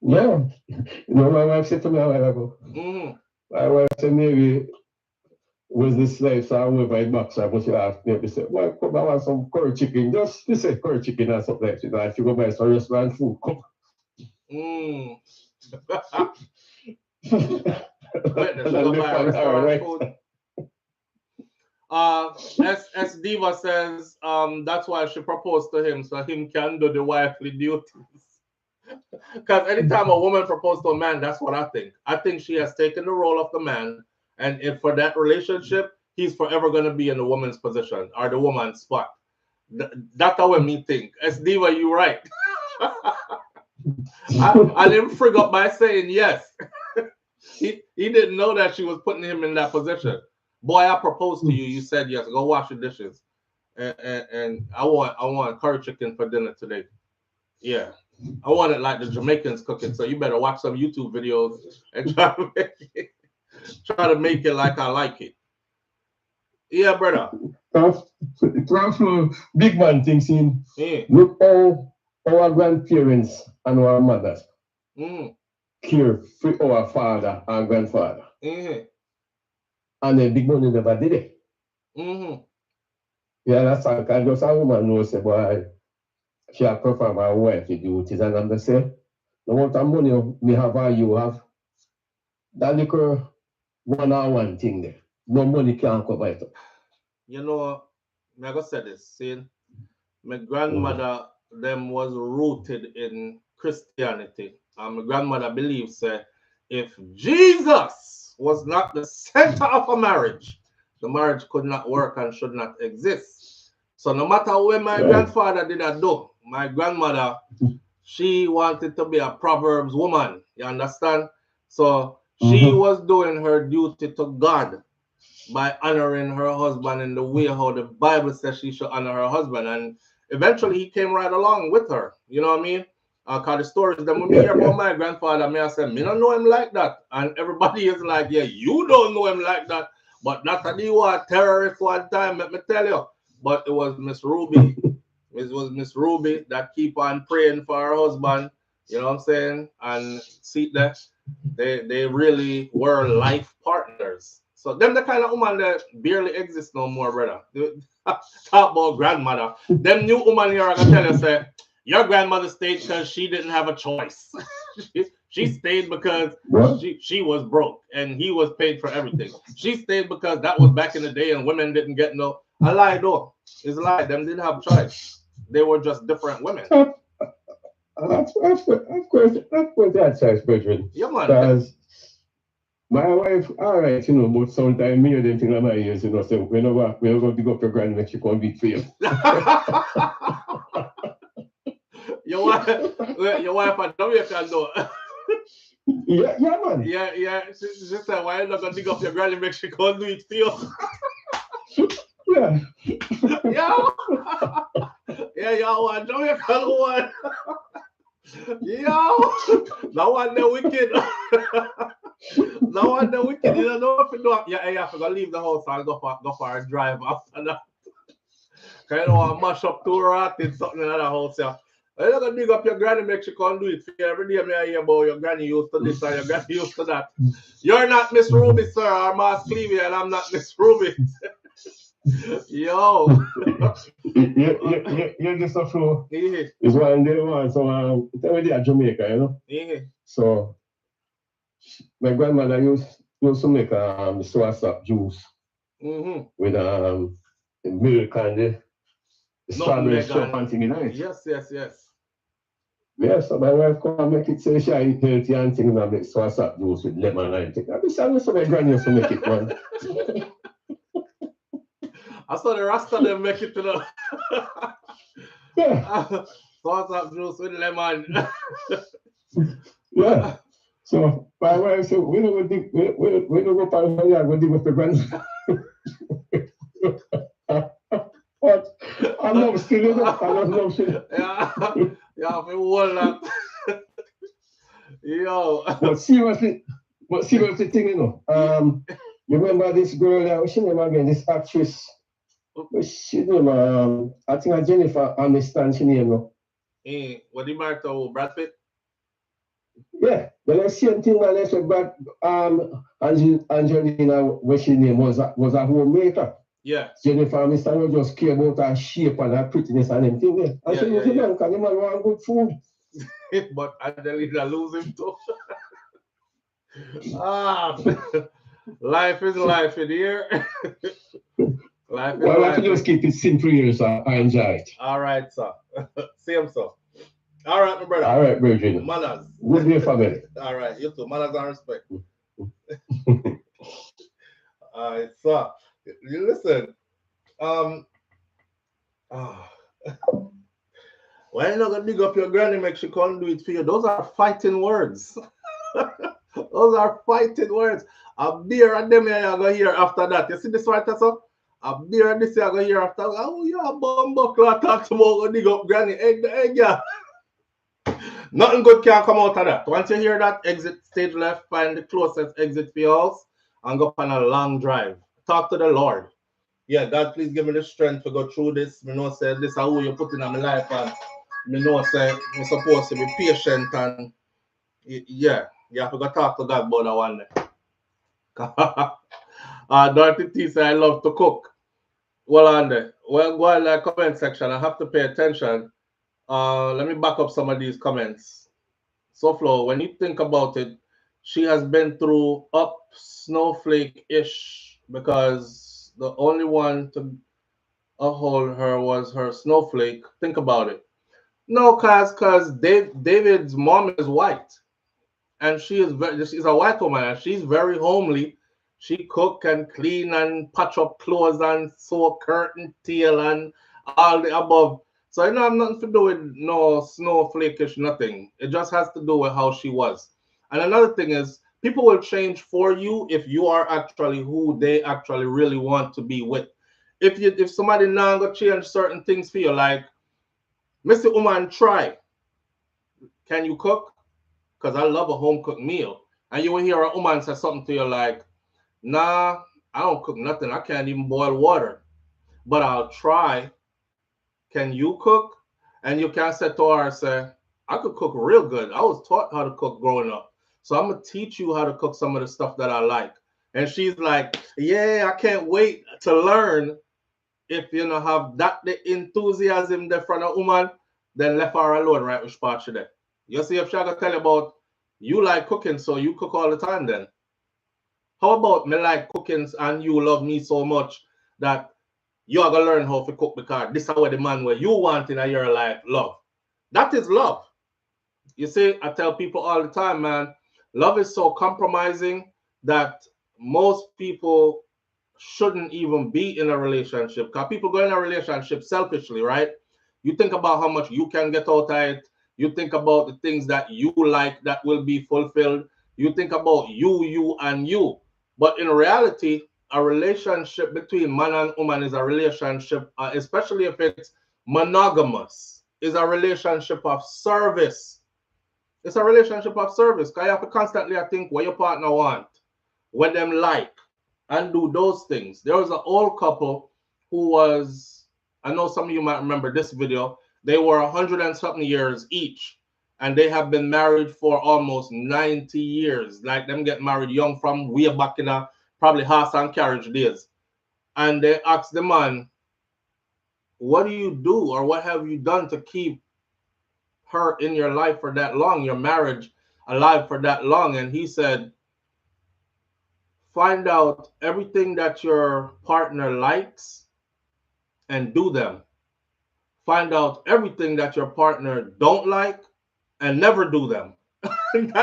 No. My wife said to me a while ago. My wife said maybe was this life, so I went by box. I was asked me, they said, well, come I want some curry chicken. Just they say curry chicken and something like that. If you go buy some restaurant food, come. S Diva says that's why she proposed to him so him can do the wifely duties. Because anytime a woman proposes to a man, that's what I think. I think she has taken the role of the man, and if for that relationship, he's forever going to be in the woman's position or the woman's spot. That's how me think. S Diva, you right. I didn't frig up by saying yes. He didn't know that she was putting him in that position. Boy, I proposed to you. You said yes. Go wash your dishes. And I want curry chicken for dinner today. Yeah. I want it like the Jamaicans cooking. So you better watch some YouTube videos and try to make it like I like it. Yeah, brother. Transfer big man things in. Yeah. Look how our grandparents and our mothers care for our father and grandfather. And then big money never did it. Yeah, that's all. Because just a woman knows, boy, she has performed her wifely duties. And I'm just saying, no matter money we have or you have, that little one-on-one thing there. No money can't cover it. You know, I'm going to say this. See, my grandmother, them was rooted in Christianity. And my grandmother believes if Jesus was not the center of a marriage, the marriage could not work and should not exist. So no matter what my grandfather did do, my grandmother, she wanted to be a Proverbs woman. You understand? So she was doing her duty to God by honoring her husband in the way how the Bible says she should honor her husband. And eventually he came right along with her. You know what I mean? Because the stories that when we hear about my grandfather, me I said, me don't know him like that. And everybody is like, yeah, you don't know him like that. But not that he was a terrorist one time, let me tell you. But it was Miss Ruby. It was Miss Ruby that keep on praying for her husband. You know what I'm saying? And see that they really were life partners. So them the kind of woman that barely exists no more, brother. Talk about grandmother. Them new woman here, I can tell you, say, your grandmother stayed because she didn't have a choice. She stayed because she was broke and he was paid for everything. She stayed because that was back in the day and women didn't get no. I lie though. It's a lie. Them didn't have choice. They were just different women. Of course, that's choice, brethren. Yeah, man. Because my wife, all right, you know, but sometimes me and them thing on my ears, you know, say, we're not going to dig up your grand neck, she can't beat for you. Your wife and Jamaican though. Yeah, man. Yeah. She said, why you not gonna dig up your granny make she can't do it for you? Yeah. Yeah, one Jamaican one. Yo, that one the wicked. That one the wicked. You don't know if you do. Yeah, you have to go leave the house and go for a drive after that. Cause you don't want to mash up two rats something in the house, yeah. You're not gonna dig up your granny, make she can't do it for you. Every day I hear about your granny used to this and your granny used to that. You're not Miss Ruby, sir, or Mass Clevie, and I'm not Miss Ruby. Yo. You're just a flow. It's one day one, so tell me they are Jamaica, you know? So my grandmother used to make soursop juice with milk and the strawberry syrup and thing, you know? Yes. Yeah, so my wife come and make it say she eat healthy and thing and make soursop juice with lemon and thing. I saw my granny used to make it, man. I saw the Rasta them make it to the soursop juice with lemon. Yeah. So my wife said, we don't go for the yard, we dig up the granny. But I love still, you know. I love still. Yeah, we hold that. Yo. But seriously, thing, you know. You remember this girl, what's her name again? This actress. What's her name? I think Jennifer Aniston, she name, no? What do you mark to Brad Pitt? Yeah, the same thing when I said back, Angelina, what she name was a homemaker. Yeah. Jennifer Aniston will just care about her shape and her prettiness and everything there. And she was a man, because the man want good food. But Angelina lose him too. Life is life in here. Life is well, life. I just keep it simple here, so I enjoy it. All right, sir. Same, sir. All right, my brother. All right, Virgin. Manners. Good day, family. All right, you too. Manners and respect. All right, sir. You listen. Why you not gonna dig up your granny make she can't do it for you? Those are fighting words. Those are fighting words. A beer and them here you go hear after that. You see this right, sir? A beer and this you go hear after. Oh, you a bumbuckler talk about go dig up granny. Egg, yeah. Nothing good can come out of that. Once you hear that, exit stage left, find the closest exit for your house and go on a long drive. Talk to the Lord. Yeah, God, please give me the strength to go through this. Me know say this is who you put in my life, and me know say I'm supposed to be patient, and yeah, you have to go talk to God about that one day. Dorothy T said I love to cook. Well on there. Well, go in the comment section. I have to pay attention. Let me back up some of these comments. SouFlo, when you think about it, she has been through up snowflake-ish because the only one to uphold her was her snowflake. Think about it. No, cause David's mom is white. and she's a white woman, and she's very homely. She cook and clean and patch up clothes and sew curtain tail and all the above. So it don't have nothing to do with no snowflakish, nothing. It just has to do with how she was. And another thing is, people will change for you if you are actually who they actually really want to be with. If somebody now go change certain things for you, like Mr. Woman, try. Can you cook? Because I love a home cooked meal. And you will hear a woman say something to you like, nah, I don't cook nothing. I can't even boil water. But I'll try. Can you cook? And you can say to her, say, I could cook real good. I was taught how to cook growing up. So I'm going to teach you how to cook some of the stuff that I like. And she's like, yeah, I can't wait to learn. If you know have that the enthusiasm there from a woman, then left her alone, right? Which part she there? You see, if she gonna tell you about you like cooking, so you cook all the time then. How about me like cooking and you love me so much that you are gonna learn how to cook because this is what the man where you want in your life love. That is love. You see, I tell people all the time, man, love is so compromising that most people shouldn't even be in a relationship, because people go in a relationship selfishly, right? You think about how much you can get out of it. You think about the things that you like that will be fulfilled. You think about you, and you. But in reality, a relationship between man and woman is a relationship, especially if it's monogamous, is a relationship of service. It's a relationship of service, because you have to constantly think what your partner want, what them like, and do those things. There was an old couple who was, I know some of you might remember this video, they were 100 and something years each, and they have been married for almost 90 years. Like them get married young from way back in a probably horse and carriage days. And they asked the man, what do you do, or what have you done to keep her in your life for that long, your marriage alive for that long? And he said, find out everything that your partner likes and do them. Find out everything that your partner don't like and never do them. And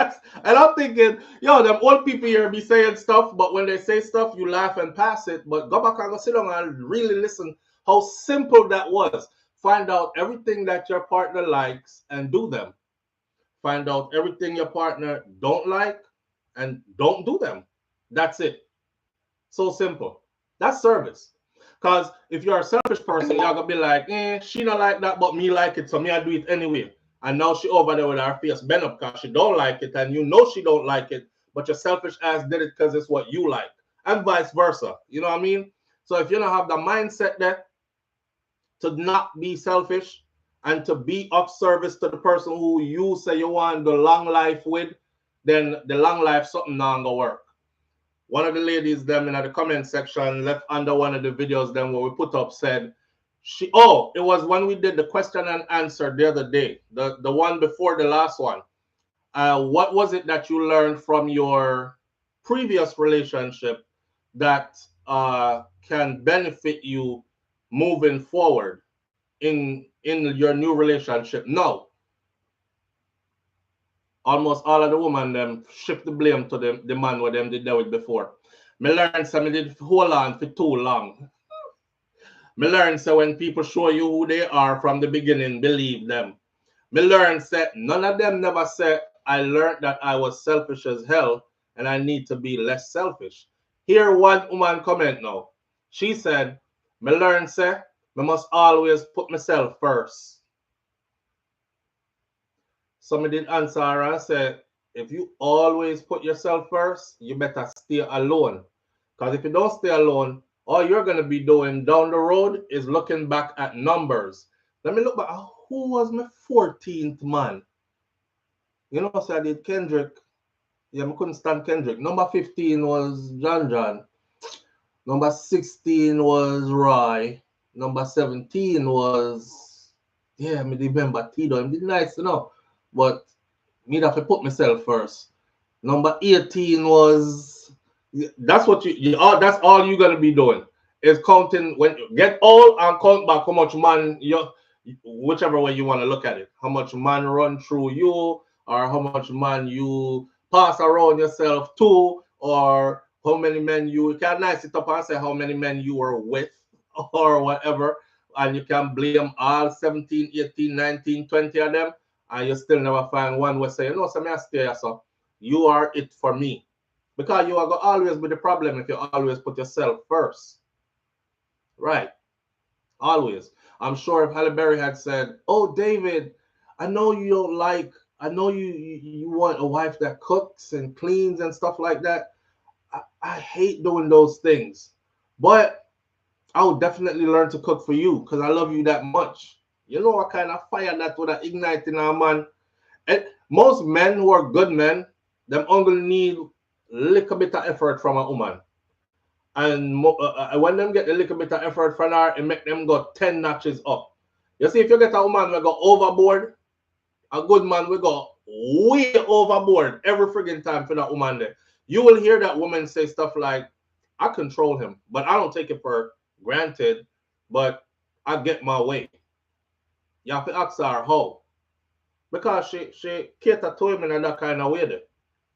I'm thinking, yo, them old people here be saying stuff, but when they say stuff, you laugh and pass it. But go back and go sit down and really listen how simple that was. Find out everything that your partner likes and do them. Find out everything your partner don't like and don't do them. That's it. So simple. That's service. Because if you're a selfish person, you're going to be like, she don't like that, but me like it, so me I do it anyway. And now she over there with her face bent up because she don't like it, and you know she don't like it, but your selfish ass did it because it's what you like. And vice versa. You know what I mean? So if you don't have the mindset there to not be selfish and to be of service to the person who you say you want the long life with, then the long life something not gonna work. One of the ladies them in the comment section left under one of the videos them where we put up said it was when we did the question and answer the other day, the one before the last one. What was it that you learned from your previous relationship that can benefit you moving forward in your new relationship? No. Almost all of the women them shift the blame to the man what them did that with before. Me learned something did hold on for too long. Me learned so when people show you who they are from the beginning, believe them. Me learned that none of them never said I learned that I was selfish as hell and I need to be less selfish. Here one woman comment now. She said, me learned say me must always put myself first. Somebody did answer her and said, if you always put yourself first, you better stay alone. Because if you don't stay alone, all you're going to be doing down the road is looking back at numbers. Let me look back. Who was my 14th man? You know, so I did Kendrick. Yeah, I couldn't stand Kendrick. Number 15 was John. Number 16 was Roy. Number 17 was, yeah, me remember Tito. It'd be nice to know. But me have to put myself first. Number 18 was, that's what that's all you're gonna be doing is counting when you get old and count back how much man whichever way you want to look at it, how much man run through you or how much man you pass around yourself to, or how many men you can nice it up and say how many men you were with or whatever, and you can blame all 17, 18, 19, 20 of them, and you still never find one who say, you know, so me I stay here, so you are it for me. Because you are going to always be the problem if you always put yourself first. Right. Always. I'm sure if Halle Berry had said, oh, David, I know you don't like, I know you want a wife that cooks and cleans and stuff like that. I hate doing those things. But I would definitely learn to cook for you because I love you that much. You know what kind of fire that would have ignited in a man. And most men who are good men, them only need a little bit of effort from a woman. And when them get a little bit of effort from her, it make them go 10 notches up. You see, if you get a woman will go overboard, a good man will go way overboard every friggin' time for that woman there. You will hear that woman say stuff like, I control him, but I don't take it for granted, but I get my way. You have to ask her how. Because she cater to him in that kind of way there.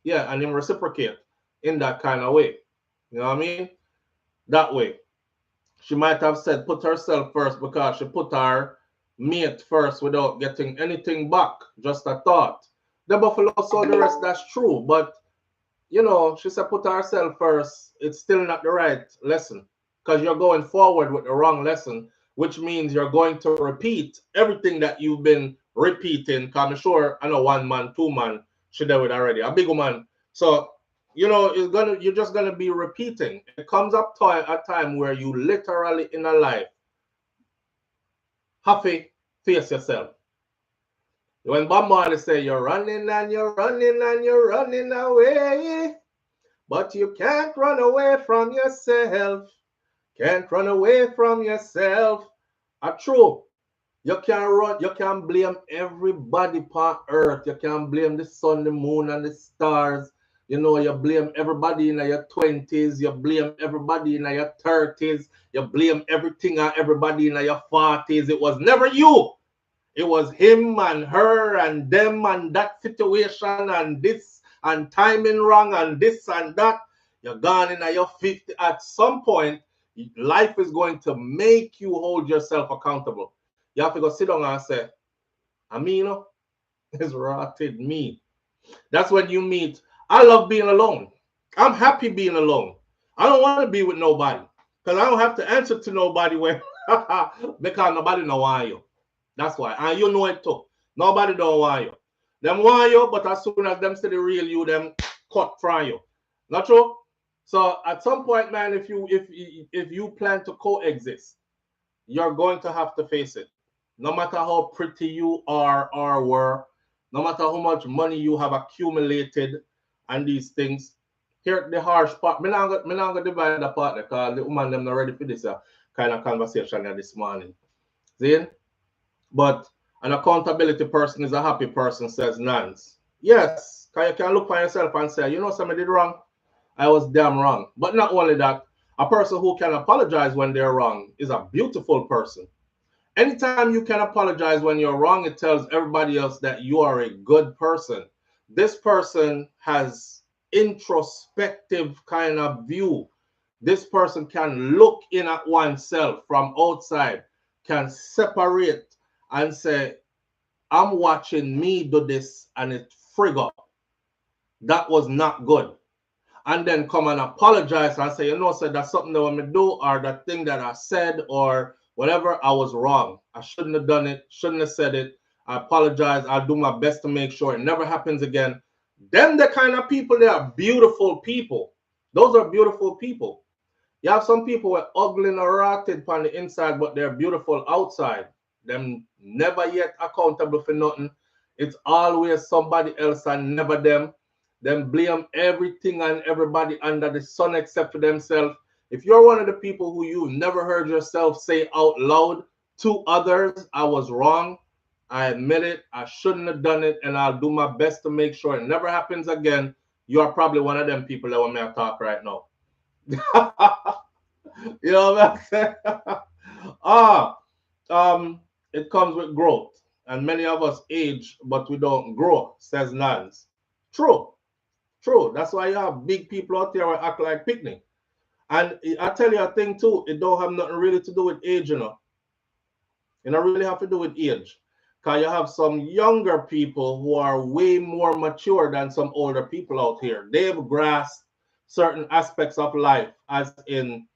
Yeah, and him reciprocate in that kind of way. You know what I mean? That way. She might have said put herself first because she put her mate first without getting anything back. Just a thought. The buffalo saw the rest, that's true. But, you know, she said put herself first. It's still not the right lesson. Because you're going forward with the wrong lesson, which means you're going to repeat everything that you've been repeating. Because I'm sure I know 1 man, 2 man, she did it already. A big woman. So, you know, you're just gonna be repeating. It comes up to a time where you literally in a life have to face yourself. When Bob Marley say you're running and you're running and you're running away, but you can't run away from yourself. Can't run away from yourself. True. You can't run, you can't blame everybody on earth. You can't blame the sun, the moon, and the stars. You know, you blame everybody in your 20s. You blame everybody in your 30s. You blame everything and everybody in your 40s. It was never you. It was him and her and them and that situation and this and timing wrong and this and that. You're gone in your 50s. At some point, life is going to make you hold yourself accountable. You have to go sit down and say, Amino is rotted me. That's when you meet. I love being alone. I'm happy being alone. I don't want to be with nobody because I don't have to answer to nobody when because nobody don't want you. That's why. And you know it too. Nobody don't want you. Them want you, but as soon as them see the real you, them cut from you. Not true? So at some point, man, if you plan to coexist, you're going to have to face it. No matter how pretty you are or were, no matter how much money you have accumulated and these things, here the harsh part. Me not gonna divide the part because the woman them not ready for this kind of conversation this morning. See? But an accountability person is a happy person, says Nance. Yes, because you can look for yourself and say, you know, somebody did wrong. I was damn wrong. But not only that, a person who can apologize when they're wrong is a beautiful person. Anytime you can apologize when you're wrong, it tells everybody else that you are a good person. This person has introspective kind of view. This person can look in at oneself from outside, can separate and say, I'm watching me do this and it frig up. That was not good. And then come and apologize and say, you know, so that's something that I want me do, or that thing that I said, or whatever, I was wrong. I shouldn't have done it, shouldn't have said it. I apologize. I'll do my best to make sure it never happens again. Them the kind of people, they are beautiful people. Those are beautiful people. You have some people who are ugly and rotted on the inside, but they're beautiful outside. Them never yet accountable for nothing. It's always somebody else and never them. Them blame everything and everybody under the sun except for themselves. If you're one of the people who you never heard yourself say out loud to others, I was wrong, I admit it, I shouldn't have done it, and I'll do my best to make sure it never happens again, you are probably one of them people that want me to talk right now. You know what I'm saying? It comes with growth, and many of us age, but we don't grow, says Nance. True. True. That's why you have big people out there who act like picnic. And I tell you a thing too, it don't have nothing really to do with age, you know. It don't really have to do with age. Because you have some younger people who are way more mature than some older people out here. They've grasped certain aspects of life, as in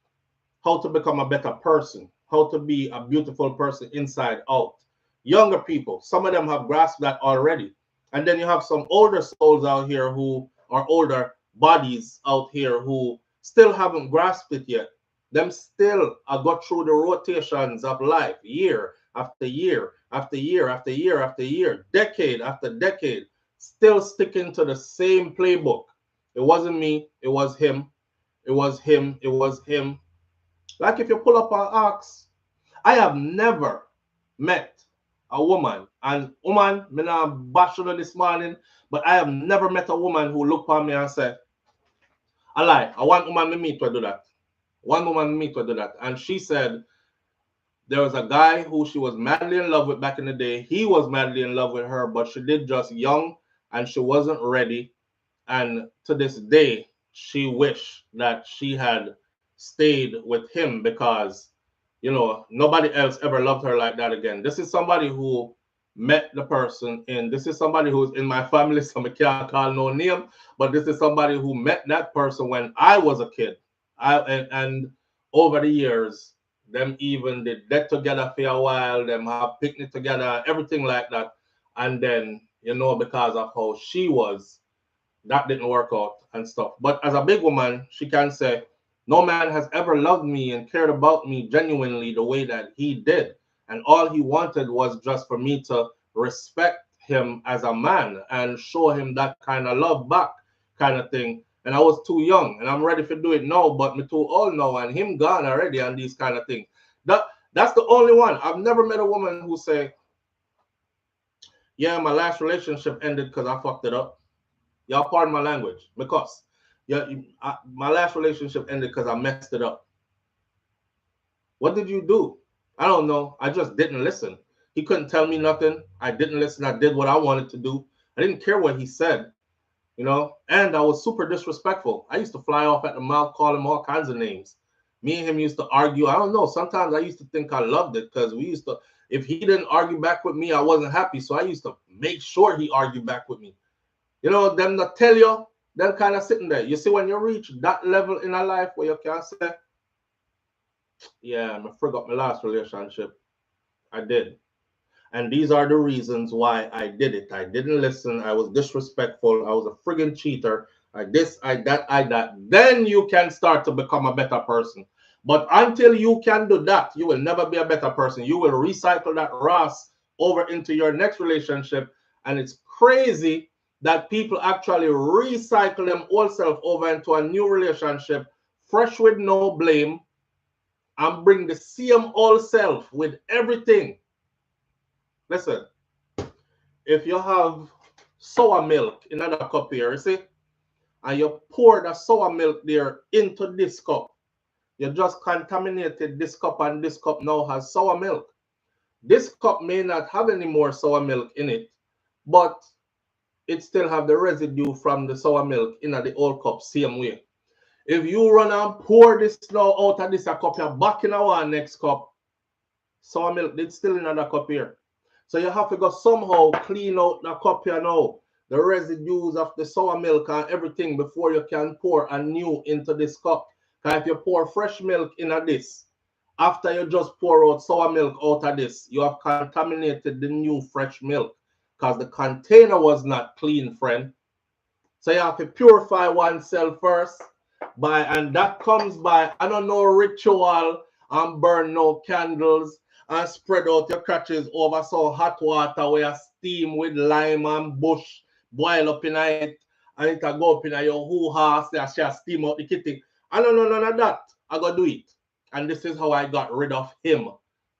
how to become a better person, how to be a beautiful person inside out. Younger people, some of them have grasped that already. And then you have some older souls out here who are older bodies out here who still haven't grasped it yet. Them still got through the rotations of life, year after year after year after year after year, decade after decade, still sticking to the same playbook. It wasn't me, it was him, it was him, it was him. Like if you pull up an ox, I have never met a woman, and woman, me not bash on her this morning, but I have never met a woman who looked at me and said, I lie, I want woman to meet to do that. One woman meet to do that. And she said there was a guy who she was madly in love with back in the day. He was madly in love with her, but she did just young and she wasn't ready. And to this day, she wished that she had stayed with him because, you know, nobody else ever loved her like that again. This is somebody who met the person, and this is somebody who's in my family, so I can't call no name, but this is somebody who met that person when I was a kid. And over the years, them even did get together for a while, them have picnic together, everything like that. And then, you know, because of how she was, that didn't work out and stuff. But as a big woman, she can say, no man has ever loved me and cared about me genuinely the way that he did. And all he wanted was just for me to respect him as a man and show him that kind of love back, kind of thing. And I was too young and I'm ready to do it now, but me too old now and him gone already and these kind of things. That's the only one. I've never met a woman who say, yeah, my last relationship ended because I fucked it up. Y'all pardon my language, because yeah, my last relationship ended because I messed it up. What did you do? I don't know. I just didn't listen. He couldn't tell me nothing. I didn't listen. I did what I wanted to do. I didn't care what he said, you know, and I was super disrespectful. I used to fly off at the mouth, call him all kinds of names. Me and him used to argue. I don't know. Sometimes I used to think I loved it because we used to, if he didn't argue back with me, I wasn't happy. So I used to make sure he argued back with me. You know, them not tell you, them kind of sitting there. You see, when you reach that level in a life where you can say, yeah, I forgot my last relationship. I did. And these are the reasons why I did it. I didn't listen. I was disrespectful. I was a friggin' cheater. I this, I that. Then you can start to become a better person. But until you can do that, you will never be a better person. You will recycle that Ross over into your next relationship. And it's crazy that people actually recycle them old self over into a new relationship, fresh with no blame, and bring the same old self with everything. Listen, if you have sour milk in another cup here, you see, and you pour the sour milk there into this cup, you just contaminated this cup, and this cup now has sour milk. This cup may not have any more sour milk in it, but it still have the residue from the sour milk in the old cup, same way. If you run and pour this now out of this cup, you're back in our next cup, sour milk, it's still in another cup here. So you have to go somehow clean out the cup here now, the residues of the sour milk and everything before you can pour a new into this cup. Because if you pour fresh milk into this, after you just pour out sour milk out of this, you have contaminated the new fresh milk because the container was not clean, friend. So you have to purify oneself first, and that comes by, I don't know, ritual and burn no candles and spread out your crutches over some hot water where you steam with lime and bush, boil up in it, and it go up in your hoo-ha, so steam out the kitty. I don't know none of that. I go do it. And this is how I got rid of him.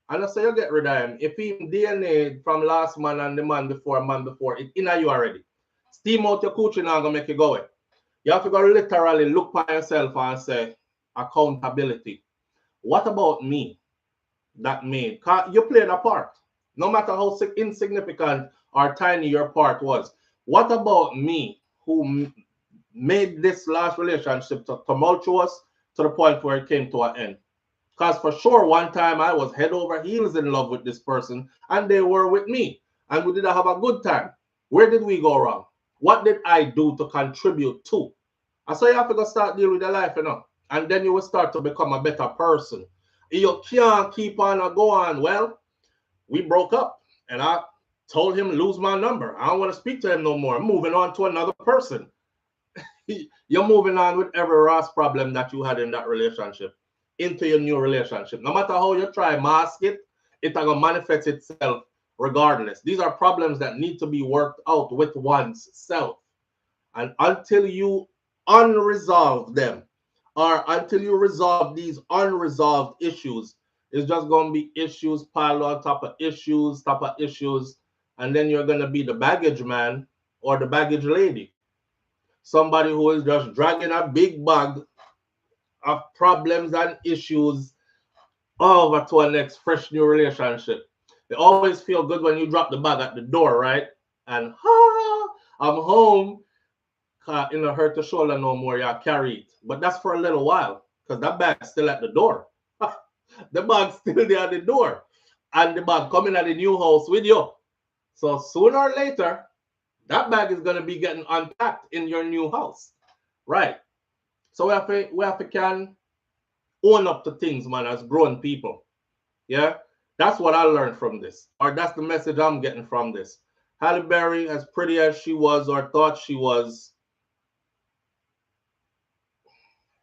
And I say you get rid of him. If him DNA from last man and the man before, it in you already. Steam out your coochie now gonna make you go away. You have to go literally look by yourself and say, accountability. What about me that made? You played a part. No matter how insignificant or tiny your part was. What about me who made this last relationship tumultuous to the point where it came to an end. Because for sure, one time I was head over heels in love with this person, and they were with me, and we didn't have a good time. Where did we go wrong? What did I do to contribute to? I saw you have to go start dealing with your life, you know, and then you will start to become a better person. You can't keep on and go on. Well, we broke up, and I told him lose my number. I don't want to speak to him no more. I'm moving on to another person. You're moving on with every last problem that you had in that relationship into your new relationship. No matter how you try mask it, it's going to manifest itself regardless. These are problems that need to be worked out with one's self. And until you unresolve them, or until you resolve these unresolved issues, it's just going to be issues piled on top of issues, and then you're going to be the baggage man or the baggage lady. Somebody who is just dragging a big bag of problems and issues over to a next fresh new relationship. It always feel good when you drop the bag at the door, right? And I'm home. It don't hurt the shoulder no more. You carry it, but that's for a little while because that bag's still at the door. The bag's still there at the door, and the bag coming at the new house with you. So sooner or later, that bag is gonna be getting unpacked in your new house, right? So we have to can own up to things, man, as grown people. Yeah, that's what I learned from this, or that's the message I'm getting from this. Halle Berry, as pretty as she was or thought she was,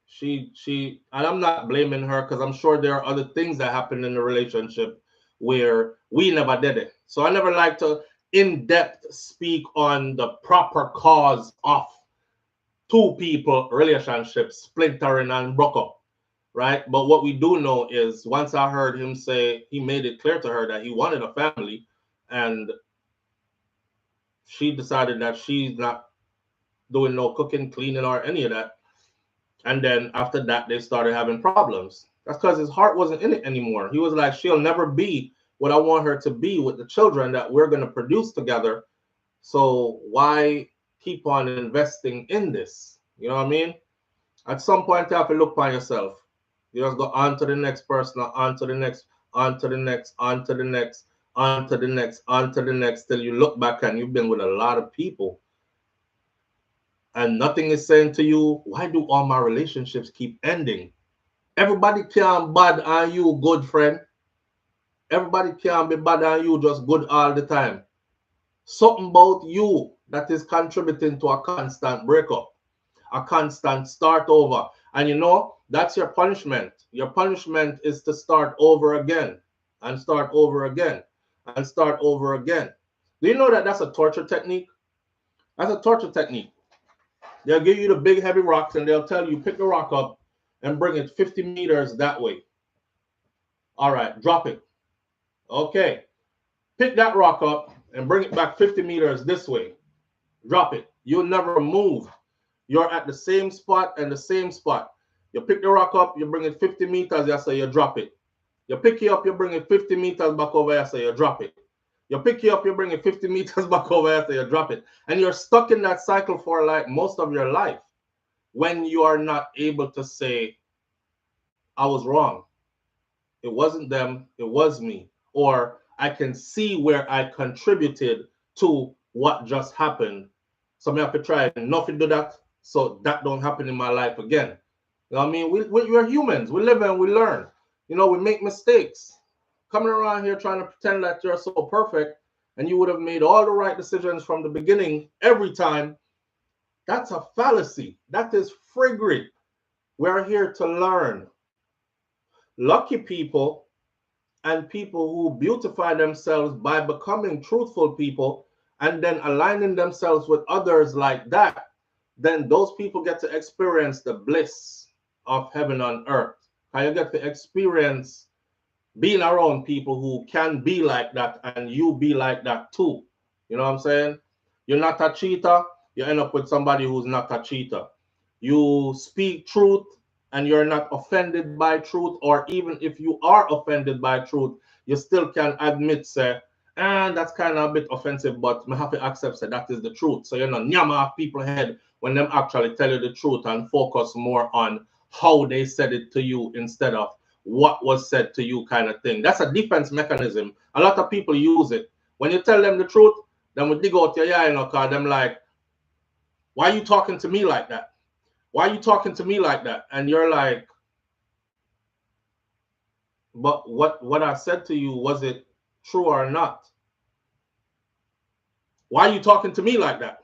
she and I'm not blaming her because I'm sure there are other things that happened in the relationship where we never did it. So I never like to in-depth speak on the proper cause of two people relationships splintering and broke up, right? But what we do know is once I heard him say, he made it clear to her that he wanted a family, and she decided that she's not doing no cooking, cleaning, or any of that. And then after that, they started having problems. That's because his heart wasn't in it anymore. He was like, she'll never be what I want her to be with the children that we're going to produce together. So why keep on investing in this? You know what I mean? At some point, you have to look by yourself. You just go on to the next person, on to the next, on to the next, on to the next, on to the next, on to the next, till you look back and you've been with a lot of people. And nothing is saying to you, why do all my relationships keep ending? Everybody can't bad on you, good friend. Everybody can't be bad on you, just good all the time. Something about you that is contributing to a constant breakup, a constant start over. And you know, that's your punishment. Your punishment is to start over again and start over again and start over again. Do you know that that's a torture technique? That's a torture technique. They'll give you the big heavy rocks and they'll tell you pick the rock up and bring it 50 meters that way. All right, drop it. Okay, pick that rock up and bring it back 50 meters this way. Drop it. You'll never move. You're at the same spot and the same spot. You pick the rock up, you bring it 50 meters, you say you drop it. You pick it up, you bring it 50 meters back over, you say you drop it. You pick it up, you bring it 50 meters back over after you drop it. And you're stuck in that cycle for like most of your life when you are not able to say, I was wrong. It wasn't them, it was me. Or I can see where I contributed to what just happened. So I have to try not to do that so that don't happen in my life again. You know what I mean? We're humans. We live and we learn. You know, we make mistakes. Coming around here trying to pretend that you're so perfect and you would have made all the right decisions from the beginning every time, that's a fallacy. That is frigid. We're here to learn. Lucky people and people who beautify themselves by becoming truthful people and then aligning themselves with others like that, then those people get to experience the bliss of heaven on earth. And you get to experience being around people who can be like that and you be like that too. You know what I'm saying? You're not a cheater, you end up with somebody who's not a cheater. You speak truth and you're not offended by truth, or even if you are offended by truth, you still can admit, say, and that's kind of a bit offensive, but I have to accept that is the truth. So, you know, nyam off people's head when them actually tell you the truth and focus more on how they said it to you instead of what was said to you kind of thing. That's a defense mechanism. A lot of people use it. When you tell them the truth, then we dig out your eye, you know, because them like, why are you talking to me like that? Why are you talking to me like that? And you're like, but what I said to you, was it true or not? Why are you talking to me like that?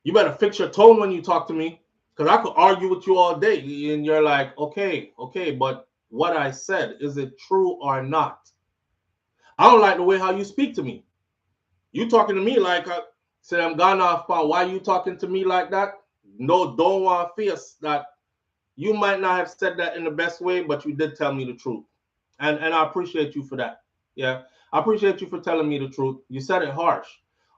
You better fix your tone when you talk to me, because I could argue with you all day. And you're like, okay, but what I said, is it true or not? I don't like the way how you speak to me. You talking to me like, say I'm gone off, why you talking to me like that? No, don't want to face that. You might not have said that in the best way, but you did tell me the truth. And I appreciate you for that. Yeah, I appreciate you for telling me the truth. You said it harsh.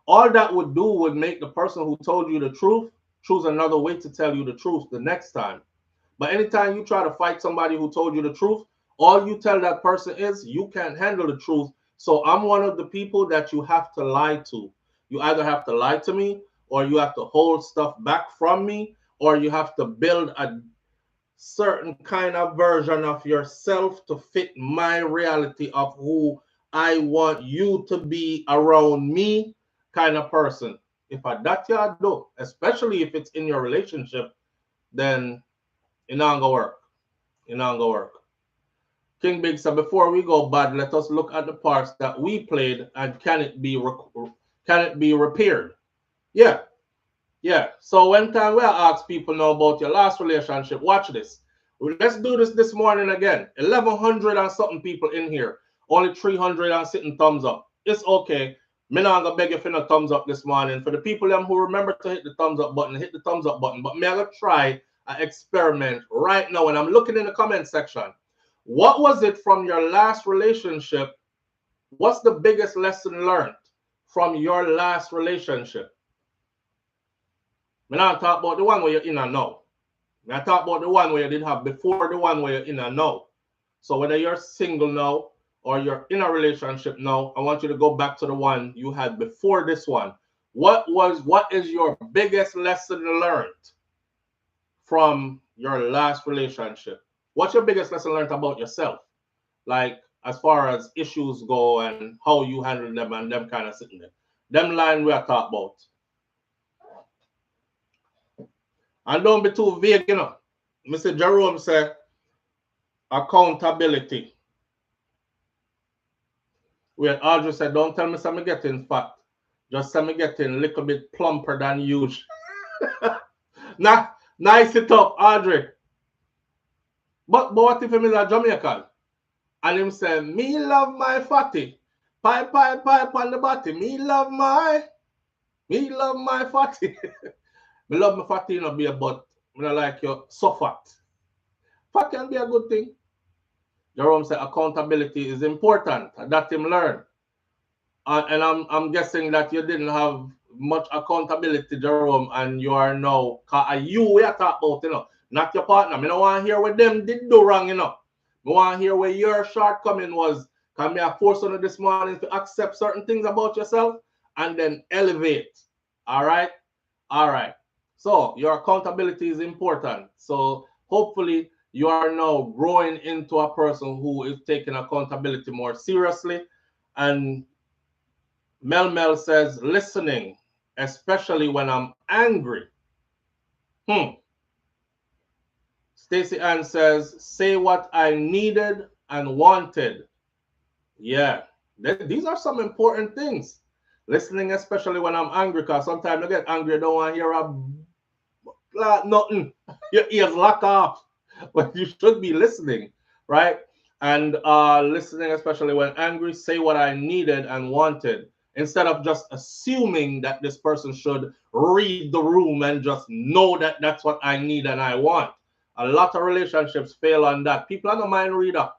All that would do would make the person who told you the truth choose another way to tell you the truth the next time. But anytime you try to fight somebody who told you the truth, all you tell that person is you can't handle the truth. So I'm one of the people that you have to lie to. You either have to lie to me, or you have to hold stuff back from me, or you have to build a certain kind of version of yourself to fit my reality of who I want you to be around me kind of person. If I that you do, especially if it's in your relationship, then it not gonna work. It not gonna work. King Big said, before we go bad, let us look at the parts that we played and can it be repaired? Yeah. So when time we ask people now about your last relationship, watch this. Let's do this morning again. 1,100 and something people in here. Only 300 and sitting thumbs up. It's okay. Me not gonna beg you for no thumbs up this morning. For the people them who remember to hit the thumbs up button, hit the thumbs up button. But me I gonna try an experiment right now. And I'm looking in the comment section. What was it from your last relationship? What's the biggest lesson learned from your last relationship? Me not talk about the one where you're in and now. Me I talk about the one where you did have before the one where you're in and now. So whether you're single now or you're in a relationship now, I want you to go back to the one you had before this one. What is your biggest lesson learned from your last relationship? What's your biggest lesson learned about yourself? Like as far as issues go and how you handle them and them kind of sitting there. Them line we are talking about. And don't be too vague, you know. Mr. Jerome said accountability. Where Audrey said, don't tell me I'm getting fat. Just say I'm getting a little bit plumper than usual. Nah, nice it up, Audrey. But what if him is a Jamaican? And him say, me love my fatty. Pipe on the body. Me love my fatty. Me love my fatty, you know, be a but I don't like you so fat. Fat can be a good thing. Jerome said accountability is important. That him learn. And I'm guessing that you didn't have much accountability, Jerome, and you are now, you we are talking about, you know, not your partner. I don't want to hear what them did do wrong, you know. I want to hear where your shortcoming was. Can I force on this morning to accept certain things about yourself and then elevate? All right? All right. So your accountability is important. So hopefully you are now growing into a person who is taking accountability more seriously. And Mel says, listening, especially when I'm angry. Stacey Ann says, say what I needed and wanted. Yeah, these are some important things. Listening, especially when I'm angry, because sometimes I get angry, I don't want to hear nothing. Your ears lock off. But you should be listening, right? And listening, especially when angry, say what I needed and wanted, instead of just assuming that this person should read the room and just know that that's what I need and I want. A lot of relationships fail on that. People are not mind reader.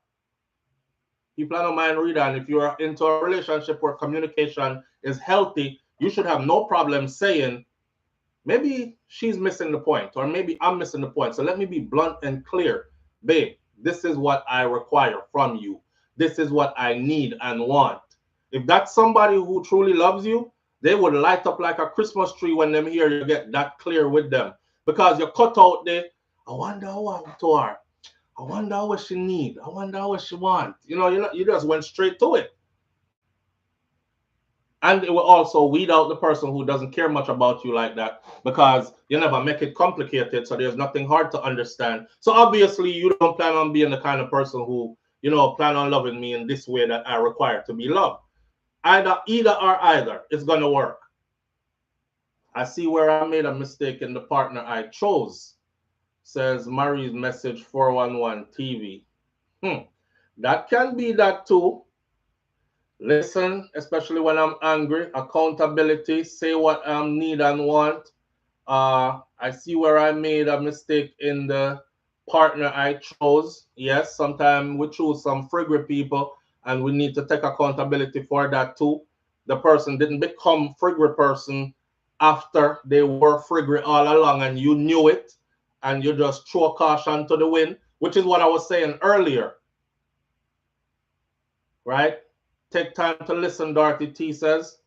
People are not mind reader. And if you're into a relationship where communication is healthy, you should have no problem saying, maybe she's missing the point, or maybe I'm missing the point. So let me be blunt and clear. Babe, this is what I require from you. This is what I need and want. If that's somebody who truly loves you, they would light up like a Christmas tree when them hear you get that clear with them. Because you cut out the, I wonder what to her. I wonder what she need. I wonder what she want. You know, you just went straight to it. And it will also weed out the person who doesn't care much about you like that, because you never make it complicated, so there's nothing hard to understand. So obviously you don't plan on being the kind of person who, you know, plan on loving me in this way that I require to be loved. Either or either, it's going to work. I see where I made a mistake in the partner I chose, says Marie's message 411 TV. That can be that too. Listen, especially when I'm angry. Accountability, say what I need and want. I see where I made a mistake in the partner I chose. Yes, sometimes we choose some frigid people, and we need to take accountability for that too. The person didn't become frigid person after they were frigid all along, and you knew it, and you just throw caution to the wind, which is what I was saying earlier. Right? Take time to listen, Dorothy T says.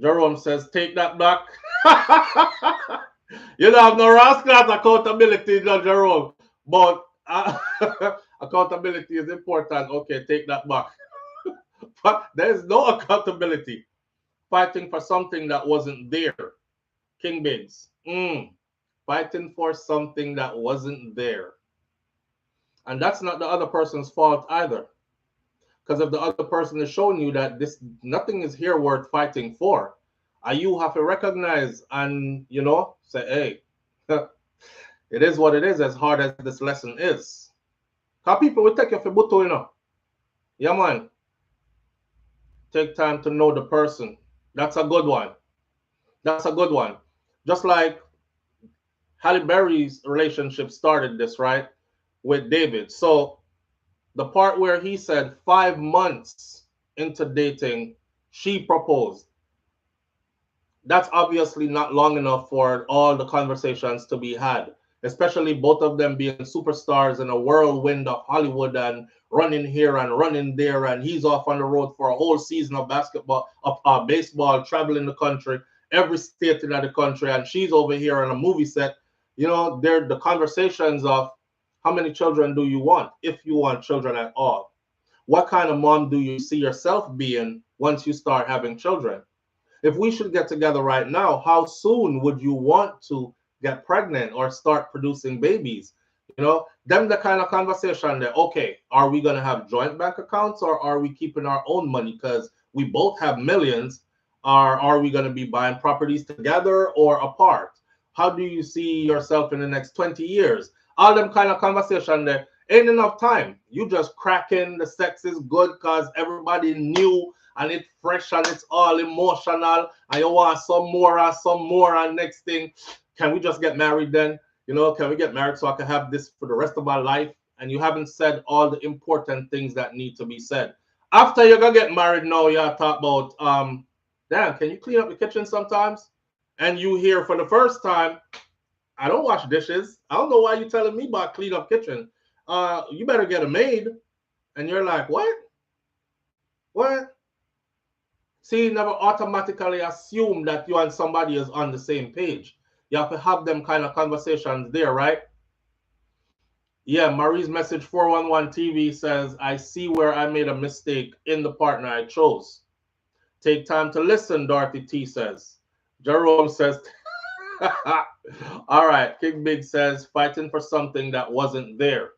Jerome says, take that back. You don't have no rascal accountability, no, Jerome. But accountability is important. Okay, take that back. But there's no accountability. Fighting for something that wasn't there. King Biggs. Fighting for something that wasn't there. And that's not the other person's fault either. Because if the other person is showing you that nothing is here worth fighting for, you have to recognize and, you know, say, hey, it is what it is, as hard as this lesson is. Because people will take you for buto, you know. Yeah, man. Take time to know the person. That's a good one. That's a good one. Just like Halle Berry's relationship started this, right? With David. So the part where he said 5 months into dating, she proposed. That's obviously not long enough for all the conversations to be had, especially both of them being superstars in a whirlwind of Hollywood and running here and running there. And he's off on the road for a whole season of basketball, of baseball, traveling the country, every state in the country. And she's over here on a movie set. You know, they're the conversations of, how many children do you want, if you want children at all? What kind of mom do you see yourself being once you start having children? If we should get together right now, how soon would you want to get pregnant or start producing babies? You know, them the kind of conversation that, okay, are we going to have joint bank accounts, or are we keeping our own money because we both have millions? Or are we going to be buying properties together or apart? How do you see yourself in the next 20 years? All them kind of conversation there. Ain't enough time. You just cracking, the sex is good because everybody new and it's fresh and it's all emotional and you want some more, and next thing, can we just get married then? You know, can we get married so I can have this for the rest of my life? And you haven't said all the important things that need to be said. After you're gonna get married now, you talk about, damn, can you clean up the kitchen sometimes? And you hear for the first time, I don't wash dishes. I don't know why you're telling me about clean up kitchen. You better get a maid. And you're like, what? What? See, never automatically assume that you and somebody is on the same page. You have to have them kind of conversations there, right? Yeah, Marie's message 411 TV says, I see where I made a mistake in the partner I chose. Take time to listen, Dorothy T says. Jerome says, all right. King Big says, fighting for something that wasn't there.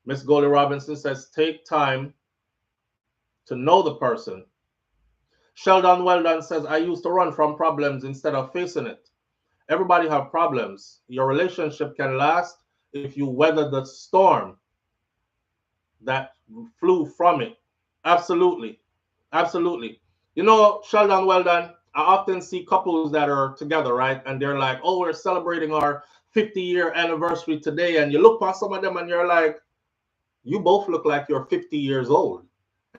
Miss Goldie Robinson says, take time to know the person. Sheldon Weldon says, I used to run from problems instead of facing it. Everybody have problems. Your relationship can last if you weather the storm that flew from it. Absolutely. Absolutely. You know, Sheldon Weldon, I often see couples that are together, right? And they're like, oh, we're celebrating our 50-year anniversary today. And you look past some of them and you're like, you both look like you're 50 years old.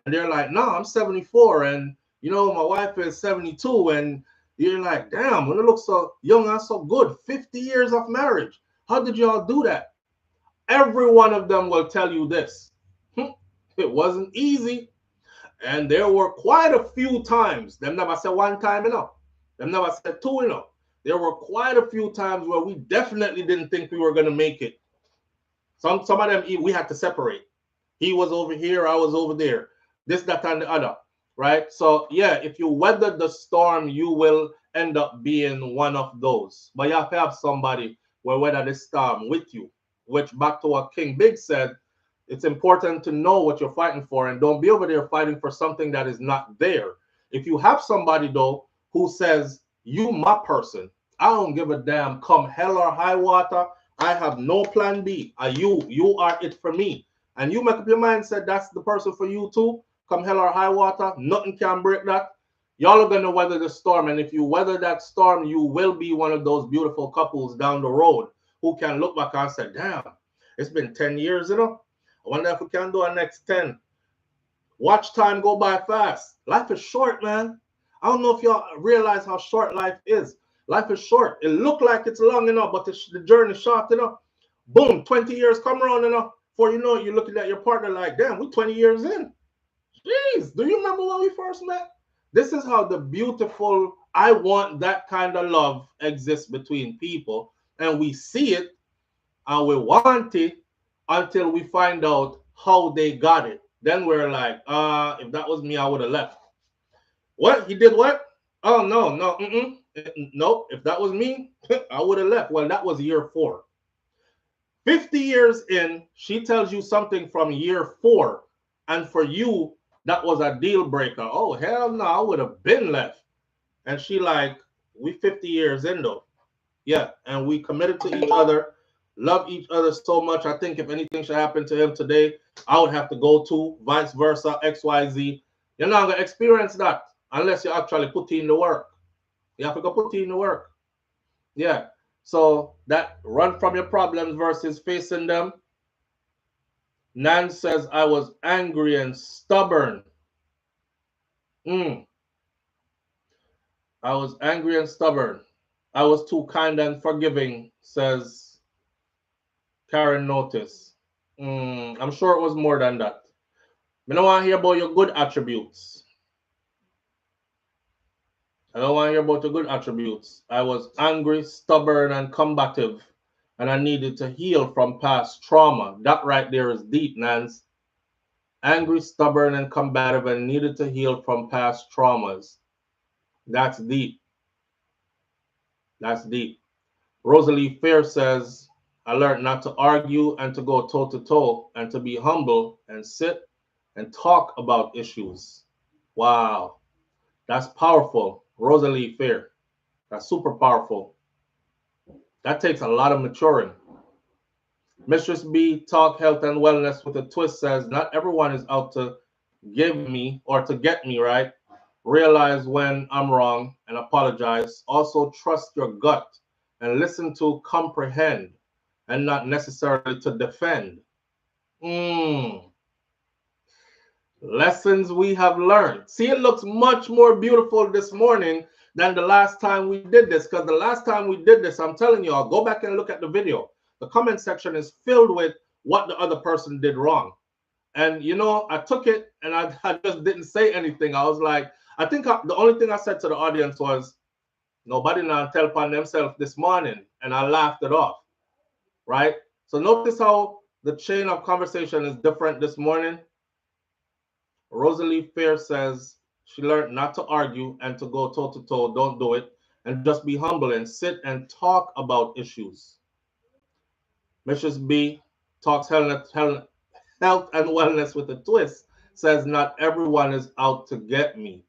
And they're like, no, I'm 74. And, you know, my wife is 72. And you're like, damn, when it looks so young and so good, 50 years of marriage. How did y'all do that? Every one of them will tell you this. It wasn't easy. And there were quite a few times, them never said one time enough. Them never said two enough. There were quite a few times where we definitely didn't think we were going to make it. Some of them, we had to separate. He was over here, I was over there. This, that, and the other, right? So, yeah, if you weather the storm, you will end up being one of those. But you have to have somebody will weather the storm with you, which back to what King Big said, it's important to know what you're fighting for and don't be over there fighting for something that is not there. If you have somebody, though, who says, you my person, I don't give a damn, come hell or high water, I have no plan B. You are it for me. And you make up your mind, said that's the person for you too, come hell or high water, nothing can break that. Y'all are going to weather the storm. And if you weather that storm, you will be one of those beautiful couples down the road who can look back and say, damn, it's been 10 years, you know. I wonder if we can do our next 10. Watch time go by fast. Life is short, man. I don't know if y'all realize how short life is. Life is short. It look like it's long enough, but the journey is short enough. Boom, 20 years come around enough. Before you know it, you're looking at your partner like, damn, we're 20 years in. Jeez, do you remember when we first met? This is how the beautiful, I want that kind of love exists between people. And we see it and we want it until we find out how they got it. Then we're like, if that was me, I would have left. What? He did what? Oh, no. Nope. If that was me, I would have left. Well, that was year 4. 50 years in, she tells you something from year 4. And for you, that was a deal breaker. Oh, hell no, I would have been left. And she like, we 50 years in though. Yeah, and we committed to each other, love each other so much. I think if anything should happen to him today, I would have to go to, vice versa, XYZ. You're not going to experience that unless you actually put in the work. You have to go put in the work. Yeah. So that run from your problems versus facing them. Nan says, I was angry and stubborn. I was angry and stubborn. I was too kind and forgiving, says Karen Notice. I'm sure it was more than that. I don't want to hear about your good attributes. I don't want to hear about your good attributes. I was angry, stubborn, and combative, and I needed to heal from past trauma. That right there is deep, Nance. Angry, stubborn, and combative, and needed to heal from past traumas. That's deep. That's deep. Rosalie Fair says, I learned not to argue and to go toe-to-toe and to be humble and sit and talk about issues. Wow. That's powerful. Rosalie Fair. That's super powerful. That takes a lot of maturing. Mistress B, Talk Health and Wellness with a Twist says, not everyone is out to give me or to get me, right? Realize when I'm wrong and apologize. Also trust your gut and listen to comprehend and not necessarily to defend. Lessons we have learned. See, it looks much more beautiful this morning than the last time we did this, because the last time we did this, I'm telling you, I'll go back and look at the video. The comment section is filled with what the other person did wrong. And, you know, I took it and I just didn't say anything. I was like, I think the only thing I said to the audience was, nobody now tell upon themselves this morning. And I laughed it off, right? So notice how the chain of conversation is different this morning. Rosalie Fair says she learned not to argue and to go toe-to-toe. Don't do it. And just be humble and sit and talk about issues. Mrs. B talks health and wellness with a twist, says not everyone is out to get me.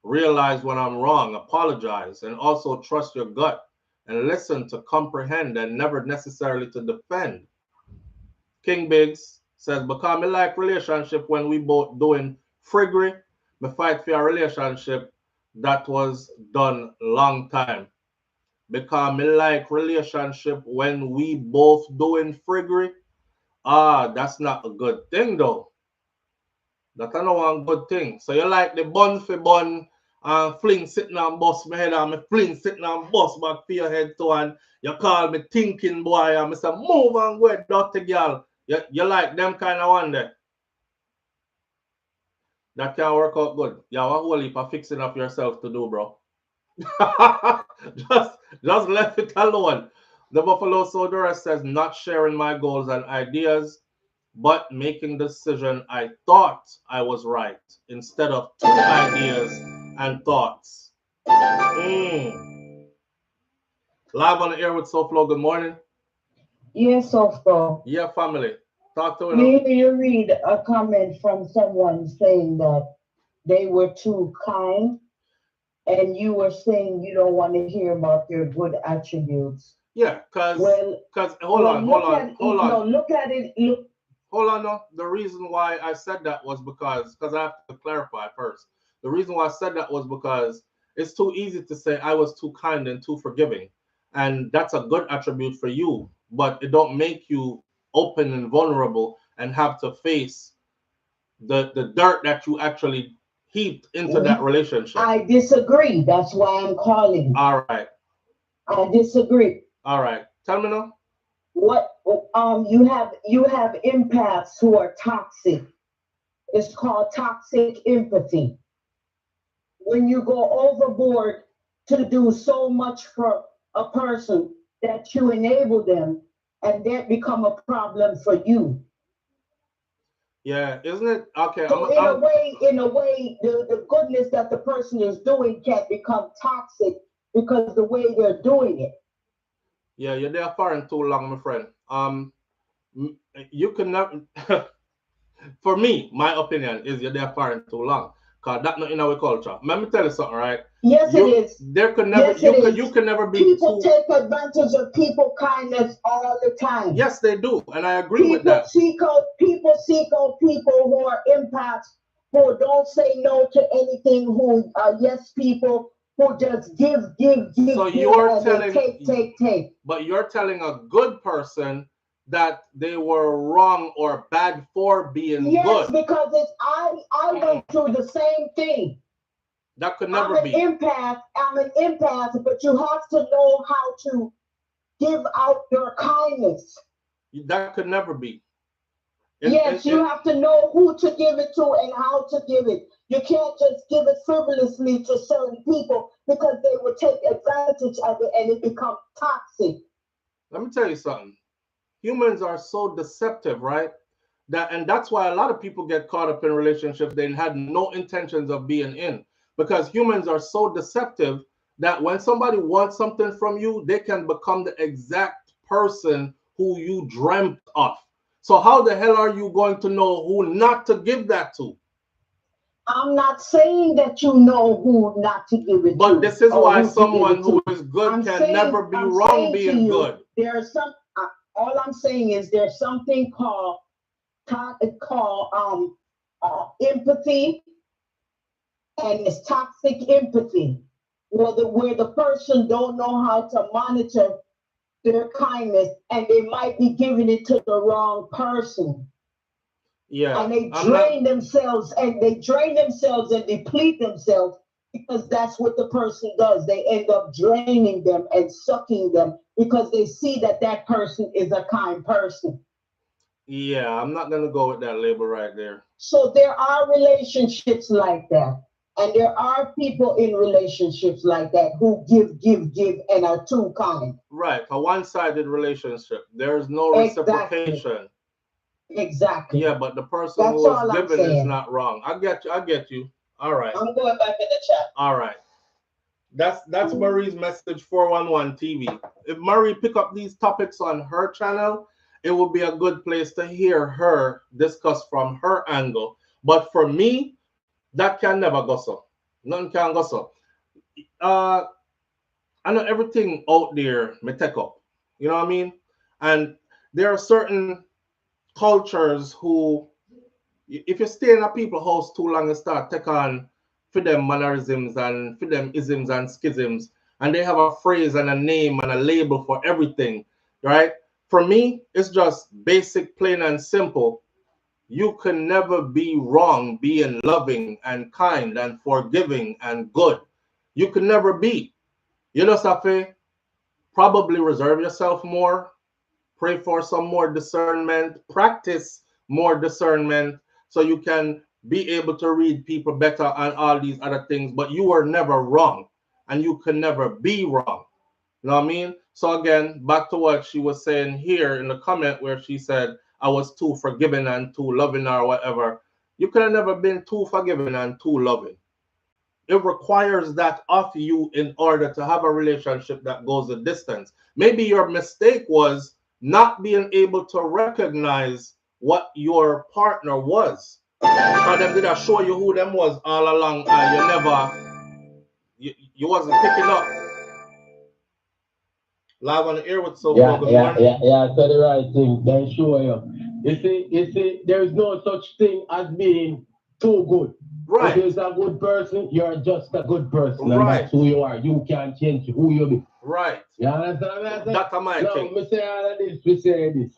Realize when I'm wrong, apologize, and also trust your gut and listen to comprehend and never necessarily to defend. King Biggs says, because me like relationship when we both doing friggery, me fight for a relationship that was done long time. Because me like relationship when we both doing friggery, that's not a good thing though. That's not one good thing. So you like the bun for bun and fling sitting on bust my head and me fling sitting on bust back for your head too, and you call me thinking boy and me say move and go dirty girl. You like them kind of one there. That can work out good. You have a whole heap of fixing up yourself to do, bro. just left it alone. The Buffalo Soldier says, not sharing my goals and ideas, but making the decision I thought I was right instead of two ideas and thoughts. Live on the air with SouFLo. Good morning. Yes, SouFLo. Yeah, family. Talk to me. Maybe you read a comment from someone saying that they were too kind, and you were saying you don't want to hear about their good attributes. Yeah, because hold on. Look at it. Hold on, no. The reason why I said that was because I have to clarify first. The reason why I said that was because it's too easy to say I was too kind and too forgiving, and that's a good attribute for you, but it don't make you open and vulnerable and have to face the dirt that you actually heaped into that relationship. I disagree. That's why I'm calling. All right. I disagree. All right. Tell me now. What you have empaths who are toxic. It's called toxic empathy. When you go overboard to do so much for a person that you enable them, and that become a problem for you. Yeah, isn't it? Okay. So in a way, the goodness that the person is doing can become toxic because the way they're doing it. Yeah, you're there foreign too long, my friend. You can never. For me, my opinion is you're there foreign too long, cause that's not in our culture. Let me tell you something, right? Yes, it is. There could never. Yes, you can never be. People take advantage of people kindness all the time. Yes, they do, and I agree with that. People seek out people who are empaths, who don't say no to anything, who are yes people, who just give. So you're telling take. But you're telling a good person that they were wrong or bad for being good. Yes, because I went through the same thing. That could never be. I'm an empath, but you have to know how to give out your kindness. That could never be. You have to know who to give it to and how to give it. You can't just give it frivolously to certain people because they will take advantage of it and it becomes toxic. Let me tell you something. Humans are so deceptive, right? And that's why a lot of people get caught up in relationships they had no intentions of being in. Because humans are so deceptive that when somebody wants something from you, they can become the exact person who you dreamt of. So how the hell are you going to know who not to give that to? I'm not saying that you know who not to give it to. But this is why someone who is good can never be wrong being good. There's some. All I'm saying is there's something called empathy, and it's toxic empathy, where the person don't know how to monitor their kindness, and they might be giving it to the wrong person. Yeah, and they drain themselves and deplete themselves because that's what the person does. They end up draining them and sucking them because they see that person is a kind person. Yeah, I'm not going to go with that label right there. So there are relationships like that. And there are people in relationships like that who give and are too kind. Right. A one-sided relationship. There's no reciprocation. Exactly. Yeah, but the person who was given is not wrong. I get you. All right. I'm going back in the chat. All right. That's Marie's message 411 TV. If Marie pick up these topics on her channel, it will be a good place to hear her discuss from her angle. But for me, that can never go so. Nothing can go so. I know everything out there may take up. You know what I mean? And there are certain cultures who, if you stay in a people's house too long and start take on for them mannerisms and for them isms and schisms, and they have a phrase and a name and a label for everything, right? For me, it's just basic, plain and simple. You can never be wrong being loving and kind and forgiving and good. You can never be. You know, Safi, probably reserve yourself more, pray for some more discernment, practice more discernment so you can be able to read people better and all these other things, but you were never wrong and you can never be wrong. You know what I mean? So again, back to what she was saying here in the comment where she said, I was too forgiving and too loving or whatever. You could have never been too forgiving and too loving. It requires that of you in order to have a relationship that goes a distance. Maybe your mistake was not being able to recognize what your partner was. Because them did show you who them was all along and you never, you wasn't picking up. Live on the air with so yeah, said the right thing. Then show you. You see, there is no such thing as being too good. Right. If you're a good person, you're just a good person. And Right. that's who you are. You can't change who you be. Right. You understand what I say? That's my thing. We say all of this, we say this.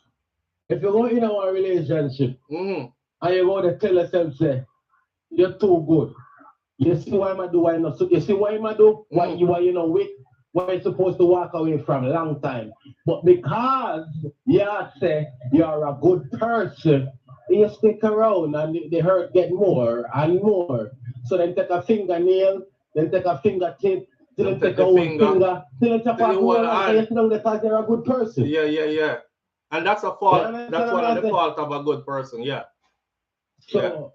If you go in a relationship and you go to tell yourself, say, you're too good. You see why I do, why not? So you see why I do, why you know with, why you're supposed to walk away from a long time. But because you say you're a good person, you stick around and the hurt get more and more. So then take a fingernail, then take a fingertip, then take a whole finger, then take a whole hand, and you know because they're a good person. Yeah. And that's a fault. That's one of the fault of a good person, yeah. So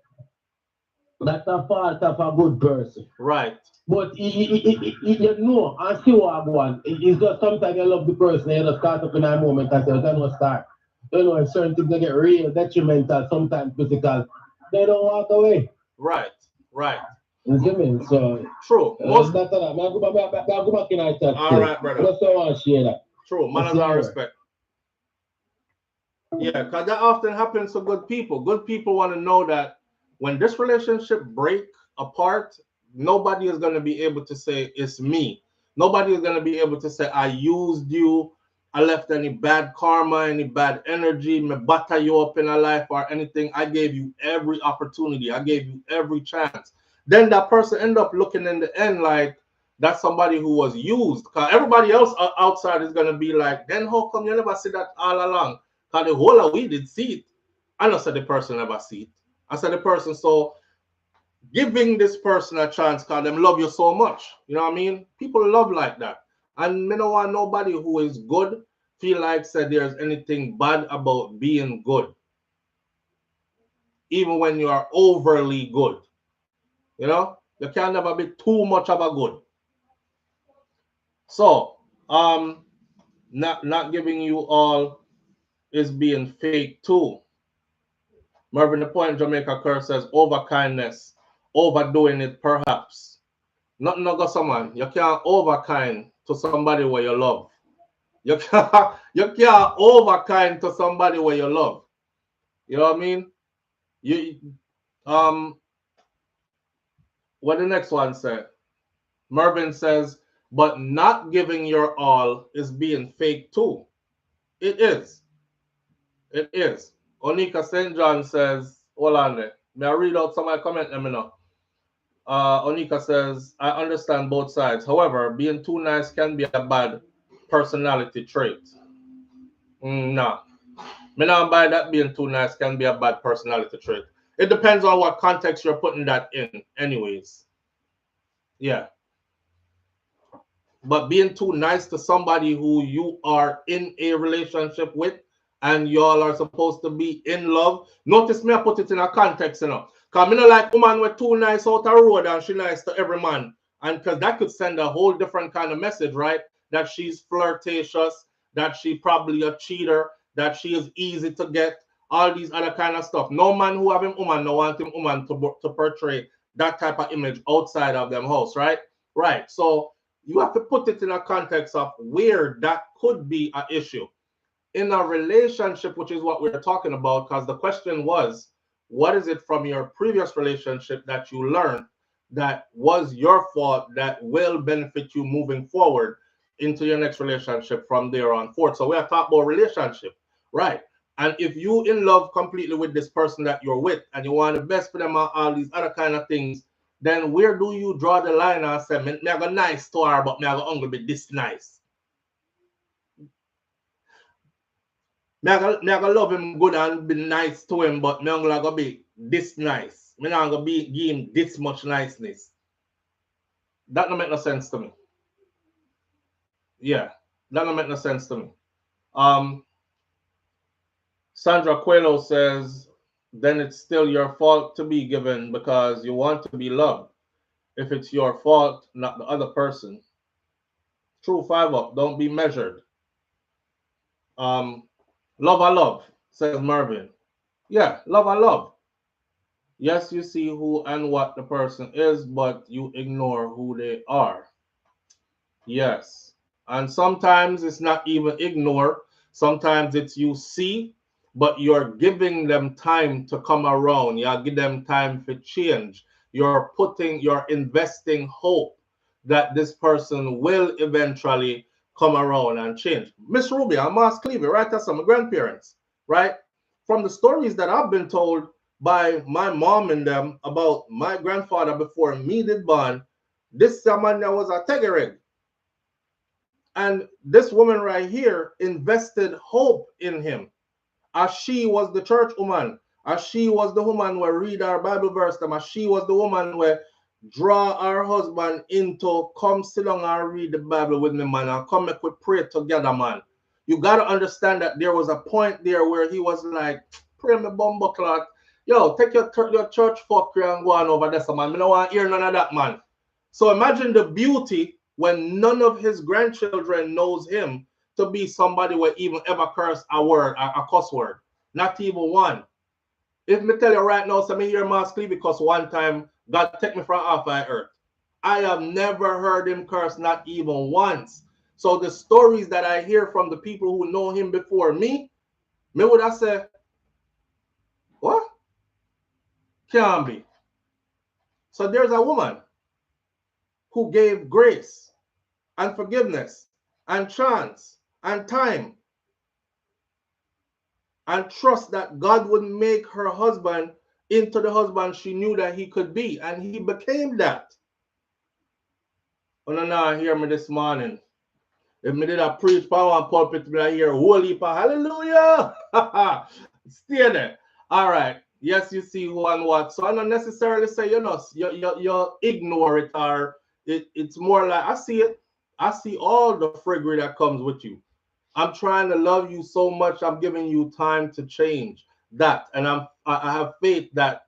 that's a fault of a good person. Right. But you know, and see what I want. It's just sometimes you love the person, you just start up in that moment and say, I don't start. You know, certain things they get real detrimental, sometimes physical. They don't walk away. Right. You see me? So true. Most that's that. I go back in our chat. All right, brother. That's what I want to share that. True. Manners and respect. Yeah, because that often happens to good people. Good people want to know that when this relationship break apart, nobody is going to be able to say it's me. Nobody is going to be able to say I used you, I left any bad karma, any bad energy, me butter you up in a life or anything. I gave you every opportunity. I gave you every chance. Then that person end up looking in the end like that's somebody who was used. Because everybody else outside is going to be like, then how come you never see that all along? Because the whole of we did see it. I don't say the person never see it. I said the person, so giving this person a chance because them love you so much. You know what I mean? People love like that. And me don't want nobody who is good feel like said there's anything bad about being good. Even when you are overly good. You know? You can never be too much of a good. So, not giving you all is being fake too. Mervyn the Point Jamaica Curse says over kindness, overdoing it perhaps. Nothing no go someone. You can't over kind to somebody where you love. You can't over kind to somebody where you love. You know what I mean? What the next one said? Mervyn says, but not giving your all is being fake too. It is. It is. Onika St. John says, hold on there. May I read out some of my comment? Let me know. Onika says, I understand both sides. However, being too nice can be a bad personality trait. No. Me not buy that being too nice can be a bad personality trait. It depends on what context you're putting that in anyways. Yeah. But being too nice to somebody who you are in a relationship with and y'all are supposed to be in love. Notice me I put it in a context, you know. Because I don't like woman with too nice out the road and she nice to every man. And because that could send a whole different kind of message, right? That she's flirtatious, that she probably a cheater, that she is easy to get, all these other kind of stuff. No man who have him woman, no want him woman to portray that type of image outside of them house, right? Right. So you have to put it in a context of where that could be an issue. In a relationship, which is what we're talking about, because the question was, what is it from your previous relationship that you learned that was your fault that will benefit you moving forward into your next relationship from there on forth? So we are talking about relationship, right? And if you in love completely with this person that you're with and you want the best for them and all these other kind of things, then where do you draw the line and say, me I go nice to her, but me I go only be this nice? Me I go love him good and be nice to him, but me only go be this nice. Me not gonna give him this much niceness. That don't make no sense to me. Yeah, that don't make no sense to me. Sandra Coelho says, then it's still your fault to be given because you want to be loved. If it's your fault, not the other person. True 5 up, don't be measured. Love I love, says Marvin. Yeah, love I love. Yes, you see who and what the person is, but you ignore who they are. Yes. And sometimes it's not even ignore. Sometimes it's you see, but you're giving them time to come around. You give them time for change. You're investing hope that this person will eventually come around and change. Miss Ruby, I'm Mas Clevey, right? That's my grandparents, right? From the stories that I've been told by my mom and them about my grandfather before me did born, this man that was a tegereg. And this woman right here invested hope in him, as she was the church woman, as she was the woman where read our Bible verse, as she was the woman where draw our husband into come sit down and read the Bible with me, man, and come make we pray together, man. You got to understand that there was a point there where he was like, pray me bumbo clot. Yo, take your church fuck and go on over there, man. I don't want to hear none of that, man. So imagine the beauty when none of his grandchildren knows him to be somebody who even ever curse a word, a cuss word. Not even one. If me tell you right now, so me hear Mas Clevey because one time God take me from off my earth. I have never heard him curse, not even once. So the stories that I hear from the people who know him before me would I say, what? Can't be. So there's a woman who gave grace and forgiveness and chance and time and trust that God would make her husband into the husband she knew that he could be, and he became that. Oh, no, no, hear me this morning. If me did a preach power and pulpit, me I hear holy hallelujah. Stay there. All right. Yes, you see who and what. So I don't necessarily say you ignore it, or it's more like I see it. I see all the friggery that comes with you. I'm trying to love you so much. I'm giving you time to change that, and I have faith that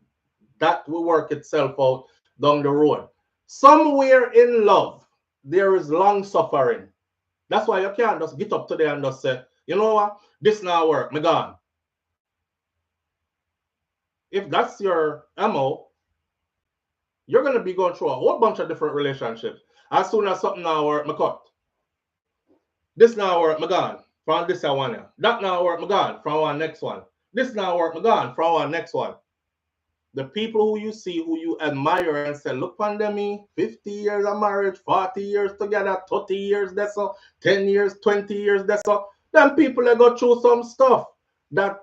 that will work itself out down the road. Somewhere in love, there is long suffering. That's why you can't just get up today and just say, you know what, this now work, me gone. If that's your MO, you're going to be going through a whole bunch of different relationships. As soon as something now work, me cut. This now work, me gone. From this one here. That now work, me gone. From one next one. This now work, me gone. From one next one. The people who you see, who you admire and say, look, pandemic, 50 years of marriage, 40 years together, 30 years, that's all, 10 years, 20 years, that's all. Then people that go through some stuff that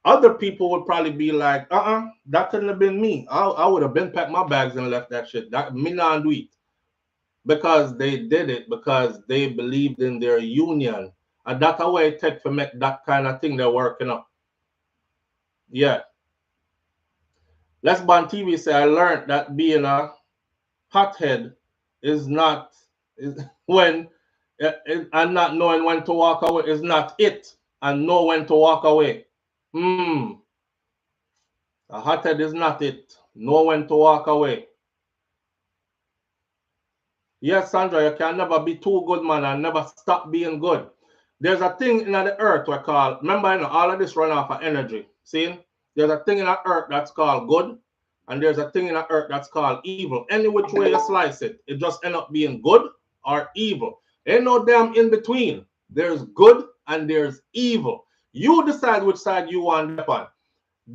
other people would probably be like, that couldn't have been me. I would have been packed my bags and left that shit. That me not do it. Because they did it, because they believed in their union. And that's how it takes to make that kind of thing they're working up. Yeah. Lesbian TV say, I learned that being a hothead is not, when, and not knowing when to walk away is not it, and know when to walk away. A hothead is not it. Know when to walk away. Yes, Sandra, you can never be too good, man, and never stop being good. There's a thing in the earth we call, remember, all of this run off of energy. See? There's a thing in the earth that's called good, and there's a thing in the earth that's called evil. Any which way you slice it, it just end up being good or evil. Ain't no damn in between. There's good and there's evil. You decide which side you want to on.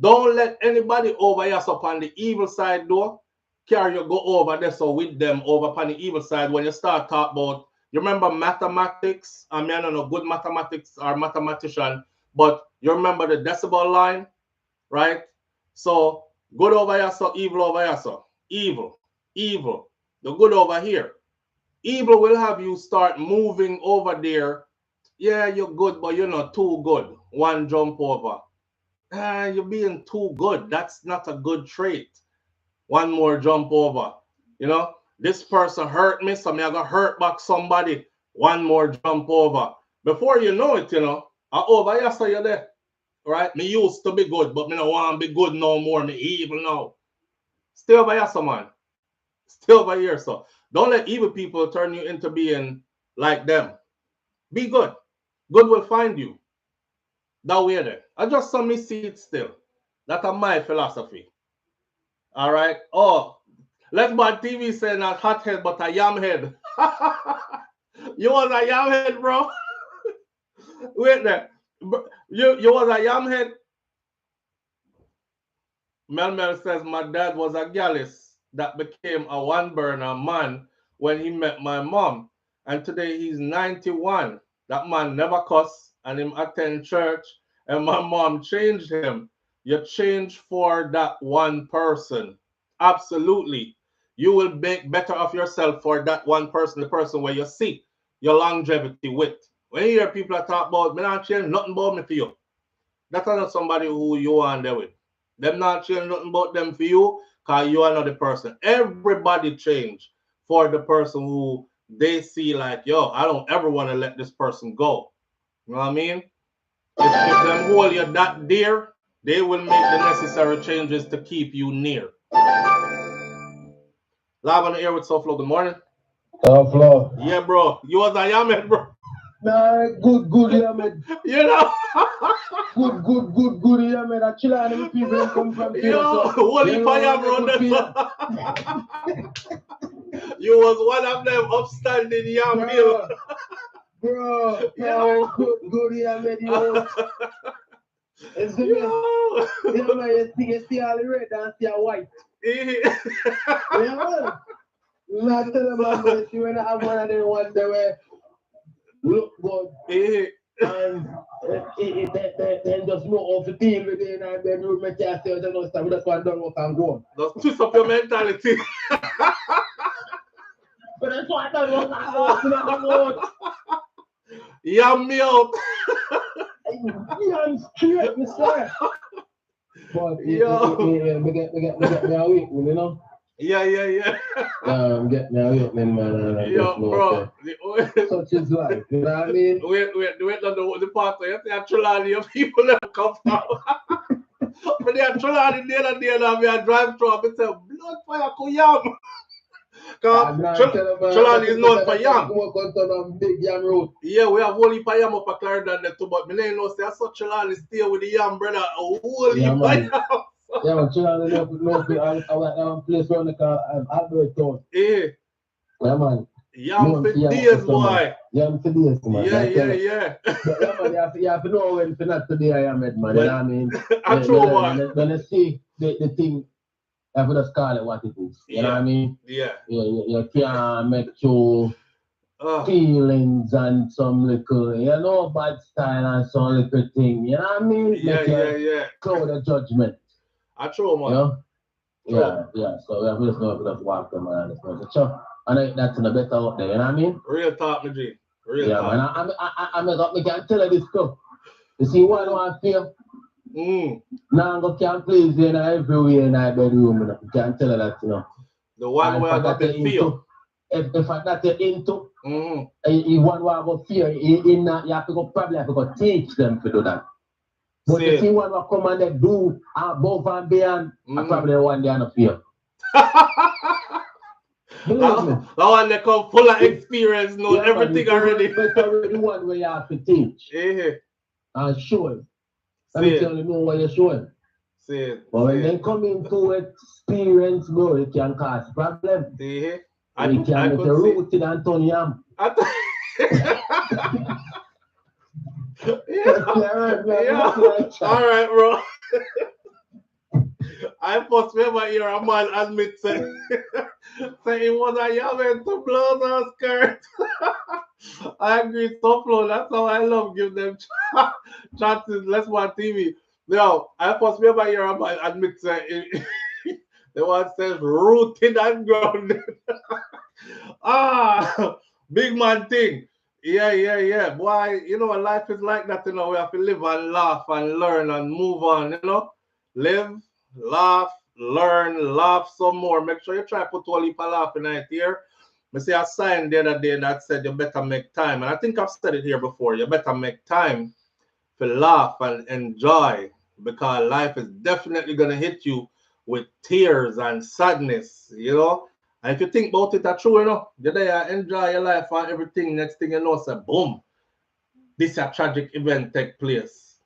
Don't let anybody over here up on the evil side, though. Carry you go over there so with them over on the evil side when you start talk about, you remember mathematics? I mean, I don't know good mathematics or mathematician, but you remember the decibel line, right? So good over here, so evil over here, so evil, evil. The good over here. Evil will have you start moving over there. Yeah, you're good, but you're not too good. One jump over. You're being too good. That's not a good trait. one more jump over. You know, this person hurt me, so me I got hurt back somebody, one more jump over. Before you know it, you know, I over here, so you're there. Right? Me used to be good, but me don't want to be good no more. Me evil now. Stay over here, so man. Stay over here, so. Don't let evil people turn you into being like them. Be good. Good will find you. That way there. I just saw me see it still. That's my philosophy. All right. Oh, let's buy TV saying not hot head, but a yam head. You was a yam head, bro. Wait there. You was a yam head. Mel says my dad was a gallus that became a one burner man when he met my mom. And today he's 91. That man never cuss and him attend church. And my mom changed him. You change for that one person. Absolutely. You will make better of yourself for that one person, the person where you see your longevity with. When you hear people that talk about, me not change nothing about me for you. That's not somebody who you are there with. Them not change nothing about them for you, because you are not the person. Everybody change for the person who they see like, yo, I don't ever want to let this person go. You know what I mean? If them hold you that dear, they will make the necessary changes to keep you near. Live on the air with SouFLo. Good morning. SouFLo. Yeah, bro. You was a yaman, bro. Nah, good, yeah, man. You know? good, yeah, man. I chill out and people come from here. Yo, holy fire, bro. You was one of them upstanding yam hill. Bro, good, yeah, man. Yo. It's the best. Yeah, man, you see all the red and see all white. Yeah, man. Not tell them about you when I have one of them one day where look good. And then just know how to deal with it, and then you make yourself just know that's why I don't know if I'm going. Just twist up your mentality. But that's why I don't know if I'm going. Yam me out. I'm straight, Mr. But yeah, we get me awake, you know? Yeah. Get me awake, man. Yo, bro. Such is life, you know what I mean? Wait, on the part where you say actually your people that come from. But they are trying the other day and I drive through and say, blood fire ko yam. Cholani is known for yam. Big yam road. Yeah, we have whole heap of yam up a Clarendon there too, but me don't know say I saw Cholani stay with the yam, brother. A whole heap of yam. Yeah, man, Cholani no place around the Albert Town. Yeah. Yeah, man. Yam for days, boy. Yam for days, man. Yeah. But yeah, man, you have to know when for not today I am, man. You know what I mean? I true, boy. When you see the thing, you have to just call it what it is. You know what I mean? Yeah. You can't make your feelings and some little, you know, bad style and some little thing. You know what I mean? Yeah. Cloud the judgment. I true, man. You know? Yeah. So we have to just walk them around this much. And that's in a better out there, you know what I mean? Real talk, my G. Real talk. Man, I can't tell you this stuff. You see, one feel. Now I can't please you everywhere in my bedroom. You can't tell her that, you know. The one where I got the feel. If I got you into, you want to have a fear, you have to probably have to go teach them to do that. But you see one will come and they do above and beyond, I probably one day on a fear. That one they come full of experience, know everything already. But the one where you have to teach and show it. And you only know what you're showing. But when they come into experience, bro, it can cause problems. You can make a rooted and turn yam. All right, bro. I first remember hear a man admit say he was a yam to blows and skirt. I agree, SouFLo. That's how I love give them chances. Let's watch TV. Now, I first remember hear a man admit say the one says rooted and grounded. Big man thing. Yeah. Boy, you know, life is like that, you know. We have to live and laugh and learn and move on, you know. Live, laugh, learn, laugh some more. Make sure you try to put a heap of laugh in it here. I see a sign the other day that said you better make time. And I think I've said it here before. You better make time to laugh and enjoy, because life is definitely going to hit you with tears and sadness, you know. And if you think about it, that's true, you know. You're there, enjoy your life and everything. Next thing you know, say, boom, this a tragic event take place.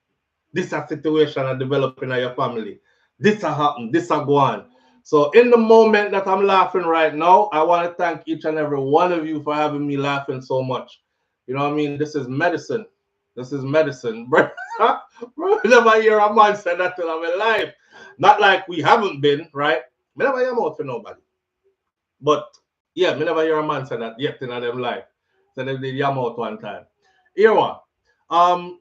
This a situation a developing in your family. This a happen. This a go on. So in the moment that I'm laughing right now, I want to thank each and every one of you for having me laughing so much. You know what I mean? This is medicine. This is medicine. Bro, never hear a man say that till I'm alive. Not like we haven't been, right? Me never hear out for nobody. But yeah, me never hear a man say that yet in them life. So they did yam out one time. Here one. I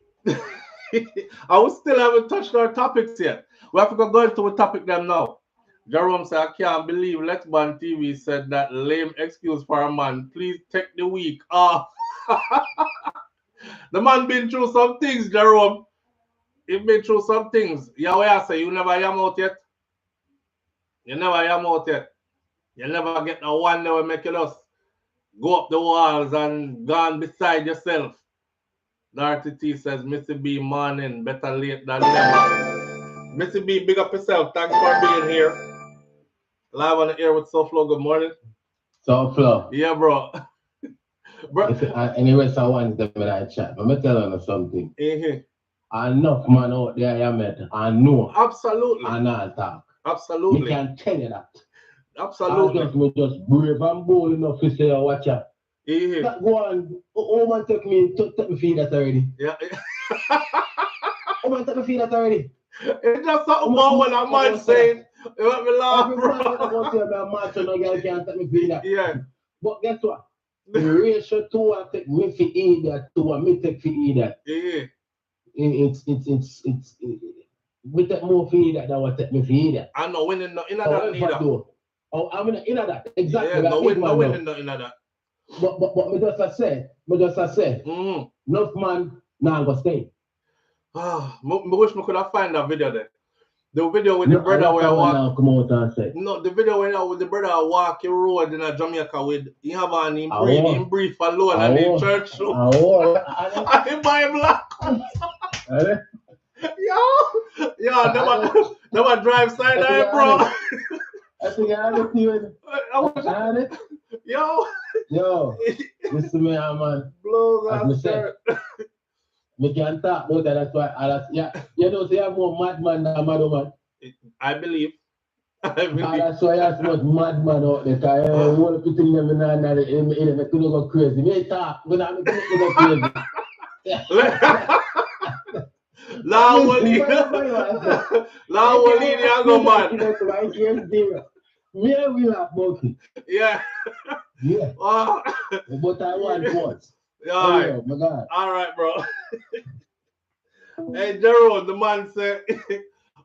will still haven't touched our topics yet. We have to go into a topic them now. Jerome said, I can't believe Let's Ban TV said that lame excuse for a man. Please take the week off. The man been through some things, Jerome. He been through some things. Yahweh, I say, you never yam out yet. You never yam out yet. You never get the one that will make you just go up the walls and go on beside yourself. Dorothy T says, Missy B, morning, better late than never. Missy B, big up yourself. Thanks for being here. Live on the air with SouFLo. Good morning. SouFLo. Yeah, bro. Bro. Anyway, so I want them in that chat. But I'm telling you something. Enough man out there, I met. I know. Absolutely. And I talk. Absolutely. You can tell you that. Absolutely. I just brave and bold enough to say, watch out. That go on. Oh man, take me feed that already. Yeah. Oh man, take me feed that already. It's just something about what a man saying. You want me laugh, bro? Yeah. But guess what? The ratio to I take me for either to me take for either. Yeah. It's we take more for either than what take me for either. I know winning in that neither. Oh, I'm in that. Exactly. Yeah, no winning in that. But me just say, enough man now go stay. Ah, I wish we could have find that video there. The video with the brother where I walk. Come out and say. No, the video where the brother walk the road in Jamaica with he have on him brief alone and in church shoe. And him buy black. Yo, never drive side eye, bro. I think I had it. Yo, listen me, man. Blows out shirt. We can talk about that. That's why. You know, say I'm more madman than madman. I believe. That's why I was madman out there. I want to put them in the couldn't go crazy. Me talk, but I'm going to go crazy. La Wally, you go mad. Yeah, we laugh about it. Yeah. Yeah. But I want what? Yeah. My God. All right, bro. Hey, Gerald, the man said,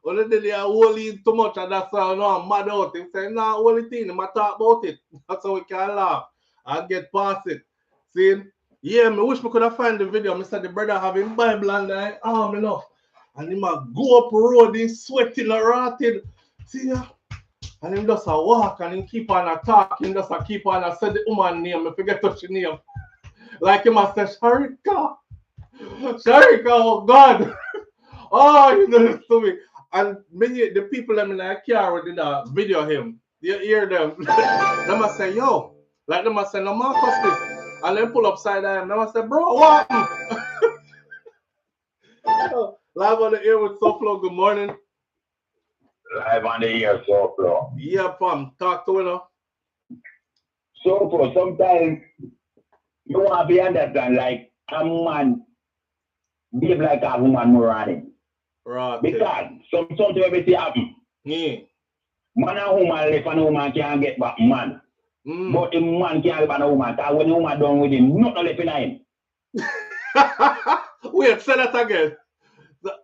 only did you Wally too much and that's how I'm mad out. He said, nah, Wally thing, I talk about it. That's how we can laugh and get past it. See? Yeah, I wish we could have found the video. I said the brother having Bible and the arm enough. And he might go up road, he's sweating and rotted. See ya? And him just a walk and he keep on a talk. He just a keep on a say the woman name. I forget touch the name. Like him a say, Sharika. Sharika, oh God. Oh, you do this to me. And many the people them in the car did a video him. You hear them. Them a say, yo. Like them a say, no Marcus this. And then pull upside down. Them a say, bro, what? Live on the air with SouFLo. Good morning. Live on the air, SouFLo. Yeah, fam. Talk to you. SouFLo, sometimes you want to be understand like a man behave like a woman more running. Right. Because something everything happen. Yeah. Man and woman left and woman can't get back man. But the man can't live on a woman. Because when the woman done with him, nothing left in him. Wait, say that again.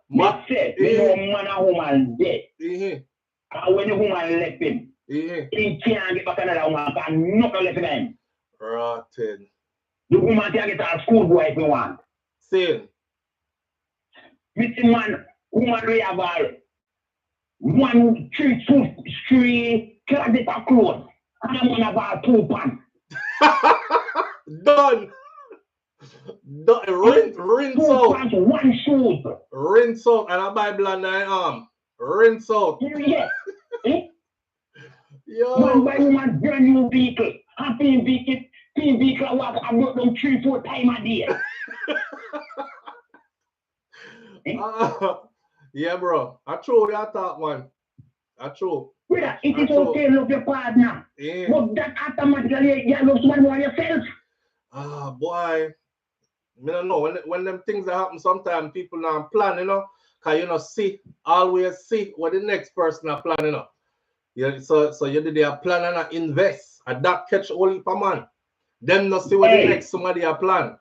Man and woman dead. And when the woman left him, he can't get back another woman because nothing left in him. Rotten. The woman can't get a schoolboy if you want. Same. Mr. Man, woman we have all 1 3 closet of clothes. And I'm gonna buy 2 pants. Done. Rinse 2 out. pants, 1 shoe. Rinse out. And a Bible on thy arm. Rinse out. Yeah. Yo. Man buy woman brand new vehicle. And vehicle walk and work them 3-4 times a day. Yeah, bro. I true that thought, man. I true. Brother, it is okay to love your partner. Yeah. But that automatically you love someone more yourself. Boy. I don't know. When them things that happen, sometimes people not plan, you know. Cause you know, always see what the next person are planning, you know. Yeah, so you did a plan and invest. And that catch all heap of man. Them not see what the next somebody a plan.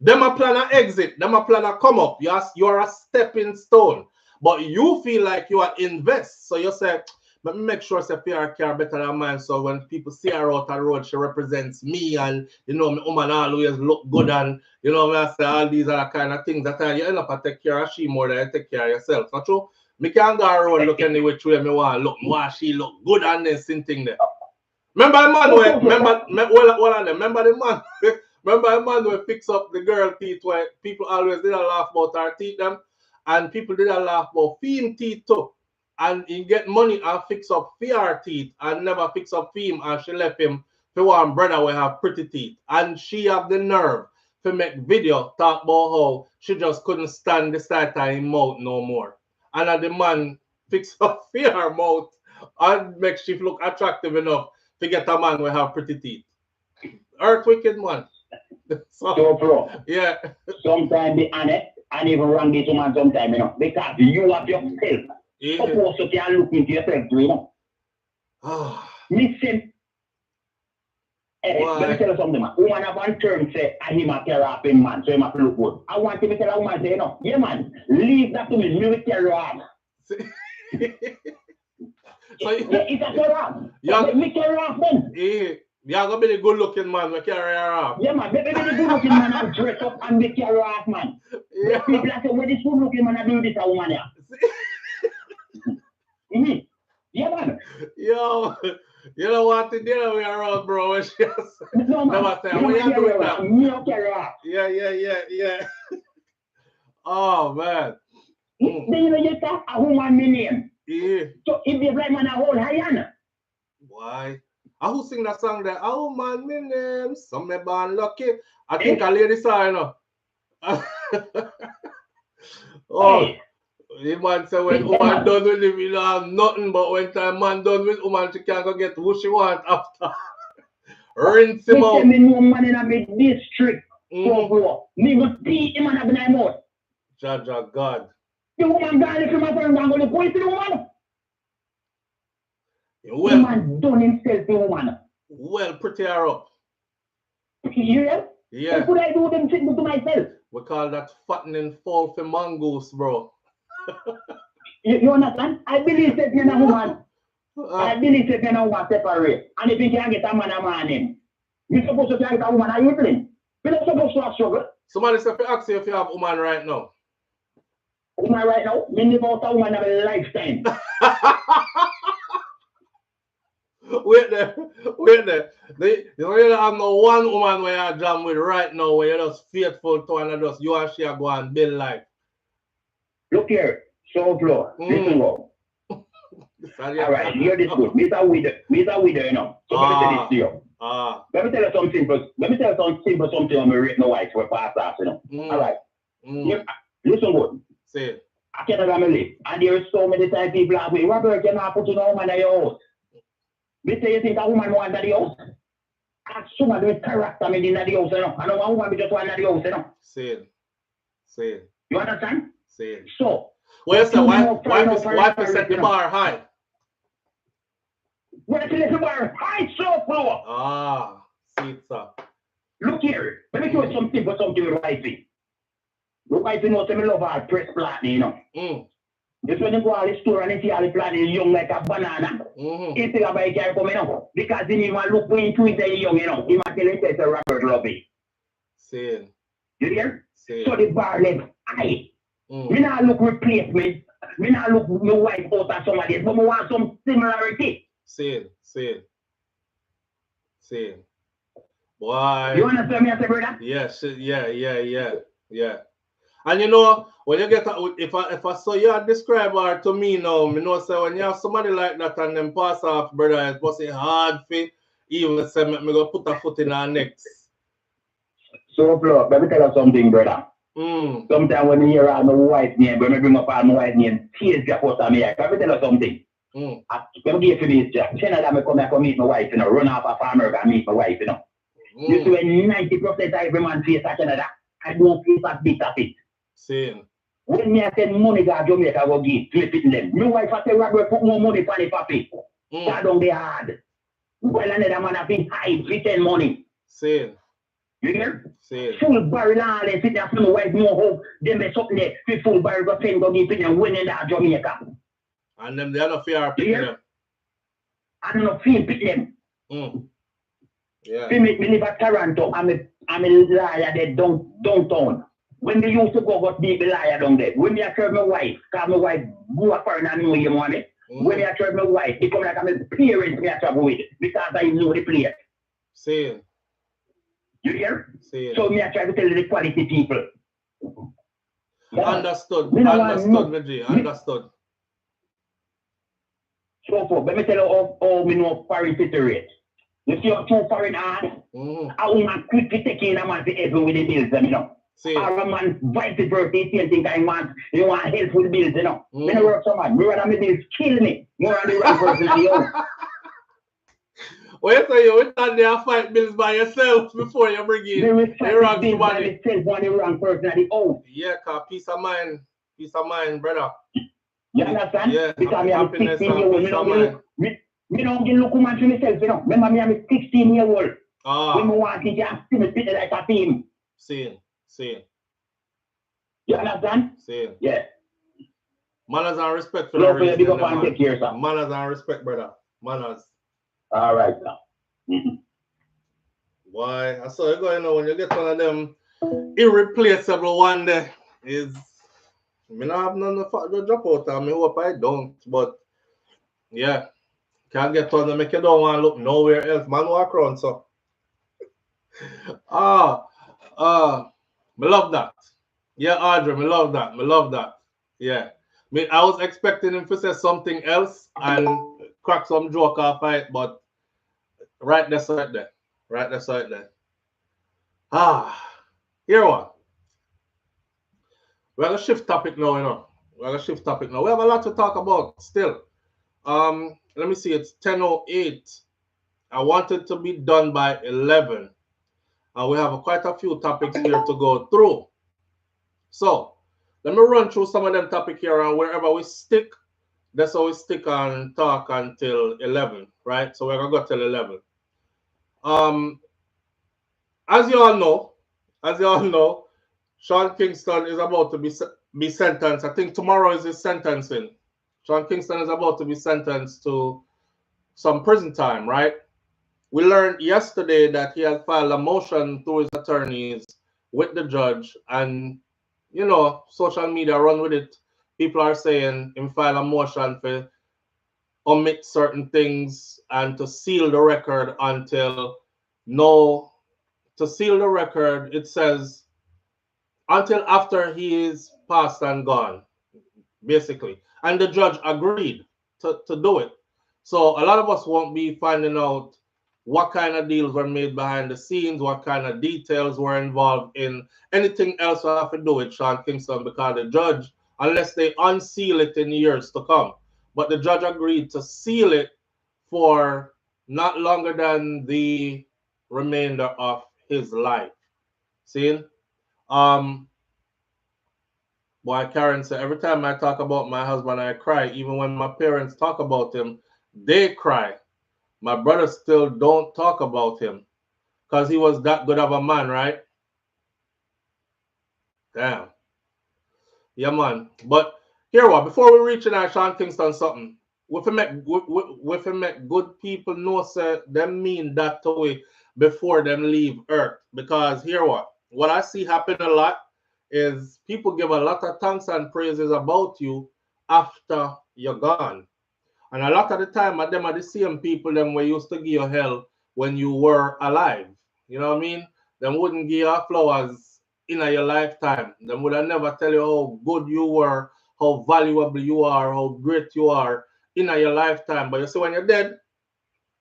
Them a plan a exit. Them a plan a come up. You are a stepping stone. But you feel like you are invest. So you say, let me make sure say PR car better than mine. So when people see her out the road, she represents me, and you know, my woman always look good, and you know, I say all these are the kind of things that you end up to take care of she more than you take care of yourself. Not true? Me can't go around look any which way me want look. Why she look good and then same thing there. Remember the man where remember the man remember the man where fix up the girl teeth where people always did a laugh about her teeth them, and people did a laugh about femme teeth too. And he get money and fix up her teeth and never fix up femme, and she left him for one brother will have pretty teeth. And she have the nerve to make video talk about how she just couldn't stand the sight of him mouth no more. And the man fix up her mouth and make she look attractive enough to get a man will have pretty teeth. Earth wicked man. So bro. Yeah. Sometimes be honest and even wrong this woman sometimes, you know. Because you have yourself. Yeah. Supposed to can look into yourself too, you know. Listen. Let me tell you something, man. Woman have one term say, I him a therapy man, so he must look good. I want him to tell a woman, say, you know, yeah, man, leave that to me will tell you off. So it's a therapy. Yeah. Me tell you off then. Yeah. You're going to be the good looking man, we carry her off. Yeah, man, maybe the good looking man and dress up and make you off, man. Yeah. People say, where this good looking man do this a woman here? Yeah, man. Yo, you know what to do we around, bro. She just no, man. Never say, what you doing now? Me don't carry off. Yeah. Oh, man. Then you know you talk a woman name. Yeah. So if the black man a whole Haitian. Why? I who sing that song there? Oh man, my name, some me born lucky. I think a lady saw, you know. Hey. The man say when woman done with him, you don't have nothing, but when time man done with woman, she can't go get who she want after. Rinse him out. Me no man in a district. So bro, me go see him and have my mouth. Jaja God. The woman gone if my friend gone go to police the woman. Well, the man done himself the woman. Well, pretty her up. You hear? Yeah. What could I do them things to myself? We call that fattening fall for mongoose, bro. You understand? I believe that you're a woman. I believe that you're a woman separate. And if you can't get a man in, you're supposed to get a woman, are you playing? You're not supposed to have struggle. Somebody said, ask you if you have a woman right now. Woman right now? Me live out a woman of a lifetime. Wait there. You don't have no one woman where you jam with right now where you're just faithful to and just you and she are going and build life. Look here, SouFLo, listen up. Alright, hear this good. Mr. Widow, you know. So let me tell this to you. Let me tell you something simple something on my rate no white for past us, you know. Alright. Listen good. Say it. I can't have live. And there is so many times people ask me, Robert, can I put in a woman in your house? Me say you think a woman wants the house? Ask somebody with character in the house, you know. I don't want a woman just want the house, you know. Say it. You understand? Say it. So, well, yes, why to set the bar high? Why to set the bar high, SouFLo? See it, sir. Look here, let me show you something with wifey. Look, wifey knows me love her press platinum, you know. This when you go to the store and you see all the platinum young like a banana. He still have a guy coming up. Because he even look into it young, you know. He might tell you it's a Robert Lovey. See it. You hear? See it. So the bar left high. Me now look replacement. me not look my wife out of somebody, but I want some similarity. Same. Boy. You understand me, brother? Yes, yeah. And you know, when you get if I saw you describe her to me now, me know say when you have somebody like that and them pass off, brother, it was hard for even say me go put a foot in her next. So, bro, let me tell you something, brother. Sometimes when you hear my wife's name, when I bring up my wife's name, tears get out of me. Let me tell you something. Let me give you this, Jack. Canada, I come here to meet my wife, you know, run off a farmer and meet my wife, you know. You see, when 90% of every man face at Canada, I don't face a bit of it. Same. When me I send money to Jamaica, I go give, flip it in them. My wife I say, Robert, put more money for the papi. That don't be hard. Well, another man have been high, pretend money. Same. You hear? Same. Full barrel all and sit there for my wife, no hope. Them be something there. We full barrel go send go give it and win in that Jamaica. And them, they are not fear picking them. I don't know, feel pick them. Yeah. Me live at Toronto. I'm a liar there downtown. When they used to go be the liar down there. When I serve my wife, because my wife go up and I know you money. When I serve my wife, it come like I'm a parent me I travel with because I know the place. Same. You hear? Same. So me I try to tell the quality people. Understood. Understood. So let me tell you how me know foreign situation. You see how two foreign ass? I will not quick to take in a man to help with the bills, you know. Or a man vice versa, same thing I want. You want help with the bills, you know. Me no work so much. Me rather my bills kill me. More than the wrong person at the home. Well, so you went down there and fight bills by yourself before you bring in the wrong bills by somebody. myself, one the wrong person at the home. Yeah, cause peace of mind, brother. You understand? Yeah, because me I'm 16 years old. Me don't get look man to myself, you know. Remember me I'm 16 years old. When me want to see me fit like a team. Same. You understand? Same. Yeah. Manners and respect for the reason. Manners and respect, brother. Manners. All right, now. Why? I saw you going when you get one of them irreplaceable one day is me not have none of the drop out and me hope I don't, but yeah. Can't get one to make you don't want to look nowhere else. Man walk around so. Me love that. Yeah, Audrey, me love that. Yeah. I was expecting him to say something else and crack some joke off it, but right there. Here one. We're gonna shift topic now, you know. We have a lot to talk about still. Let me see, it's 10:08. I wanted to be done by 11. And we have quite a few topics here to go through. So let me run through some of them topics here, and wherever we stick, that's how we stick and talk until 11, right? So we're gonna go till 11. As you all know, Sean Kingston is about to be sentenced. I think tomorrow is his sentencing. Sean Kingston is about to be sentenced to some prison time, right? We learned yesterday that he had filed a motion through his attorneys with the judge, and you know, social media run with it. People are saying him file a motion for omit certain things and to seal the record until it says until after he is passed and gone, basically. And the judge agreed to do it. So a lot of us won't be finding out what kind of deals were made behind the scenes, what kind of details were involved in anything else we have to do with Sean Kingston, because the judge, unless they unseal it in years to come, but the judge agreed to seal it for not longer than the remainder of his life. See? Boy, Karen said, every time I talk about my husband, I cry. Even when my parents talk about him, they cry. My brother still don't talk about him because he was that good of a man, right? Damn. Yeah, man. But here what, before we reach in Sean Kingston something, we make good people know say them mean that to way before them leave Earth. Because here what I see happen a lot is people give a lot of thanks and praises about you, after you're gone. And a lot of the time, them are the same people them we used to give you hell when you were alive. You know what I mean? Them wouldn't give you flowers in your lifetime. Them would have never tell you how good you were, how valuable you are, how great you are in your lifetime. But you see, when you're dead,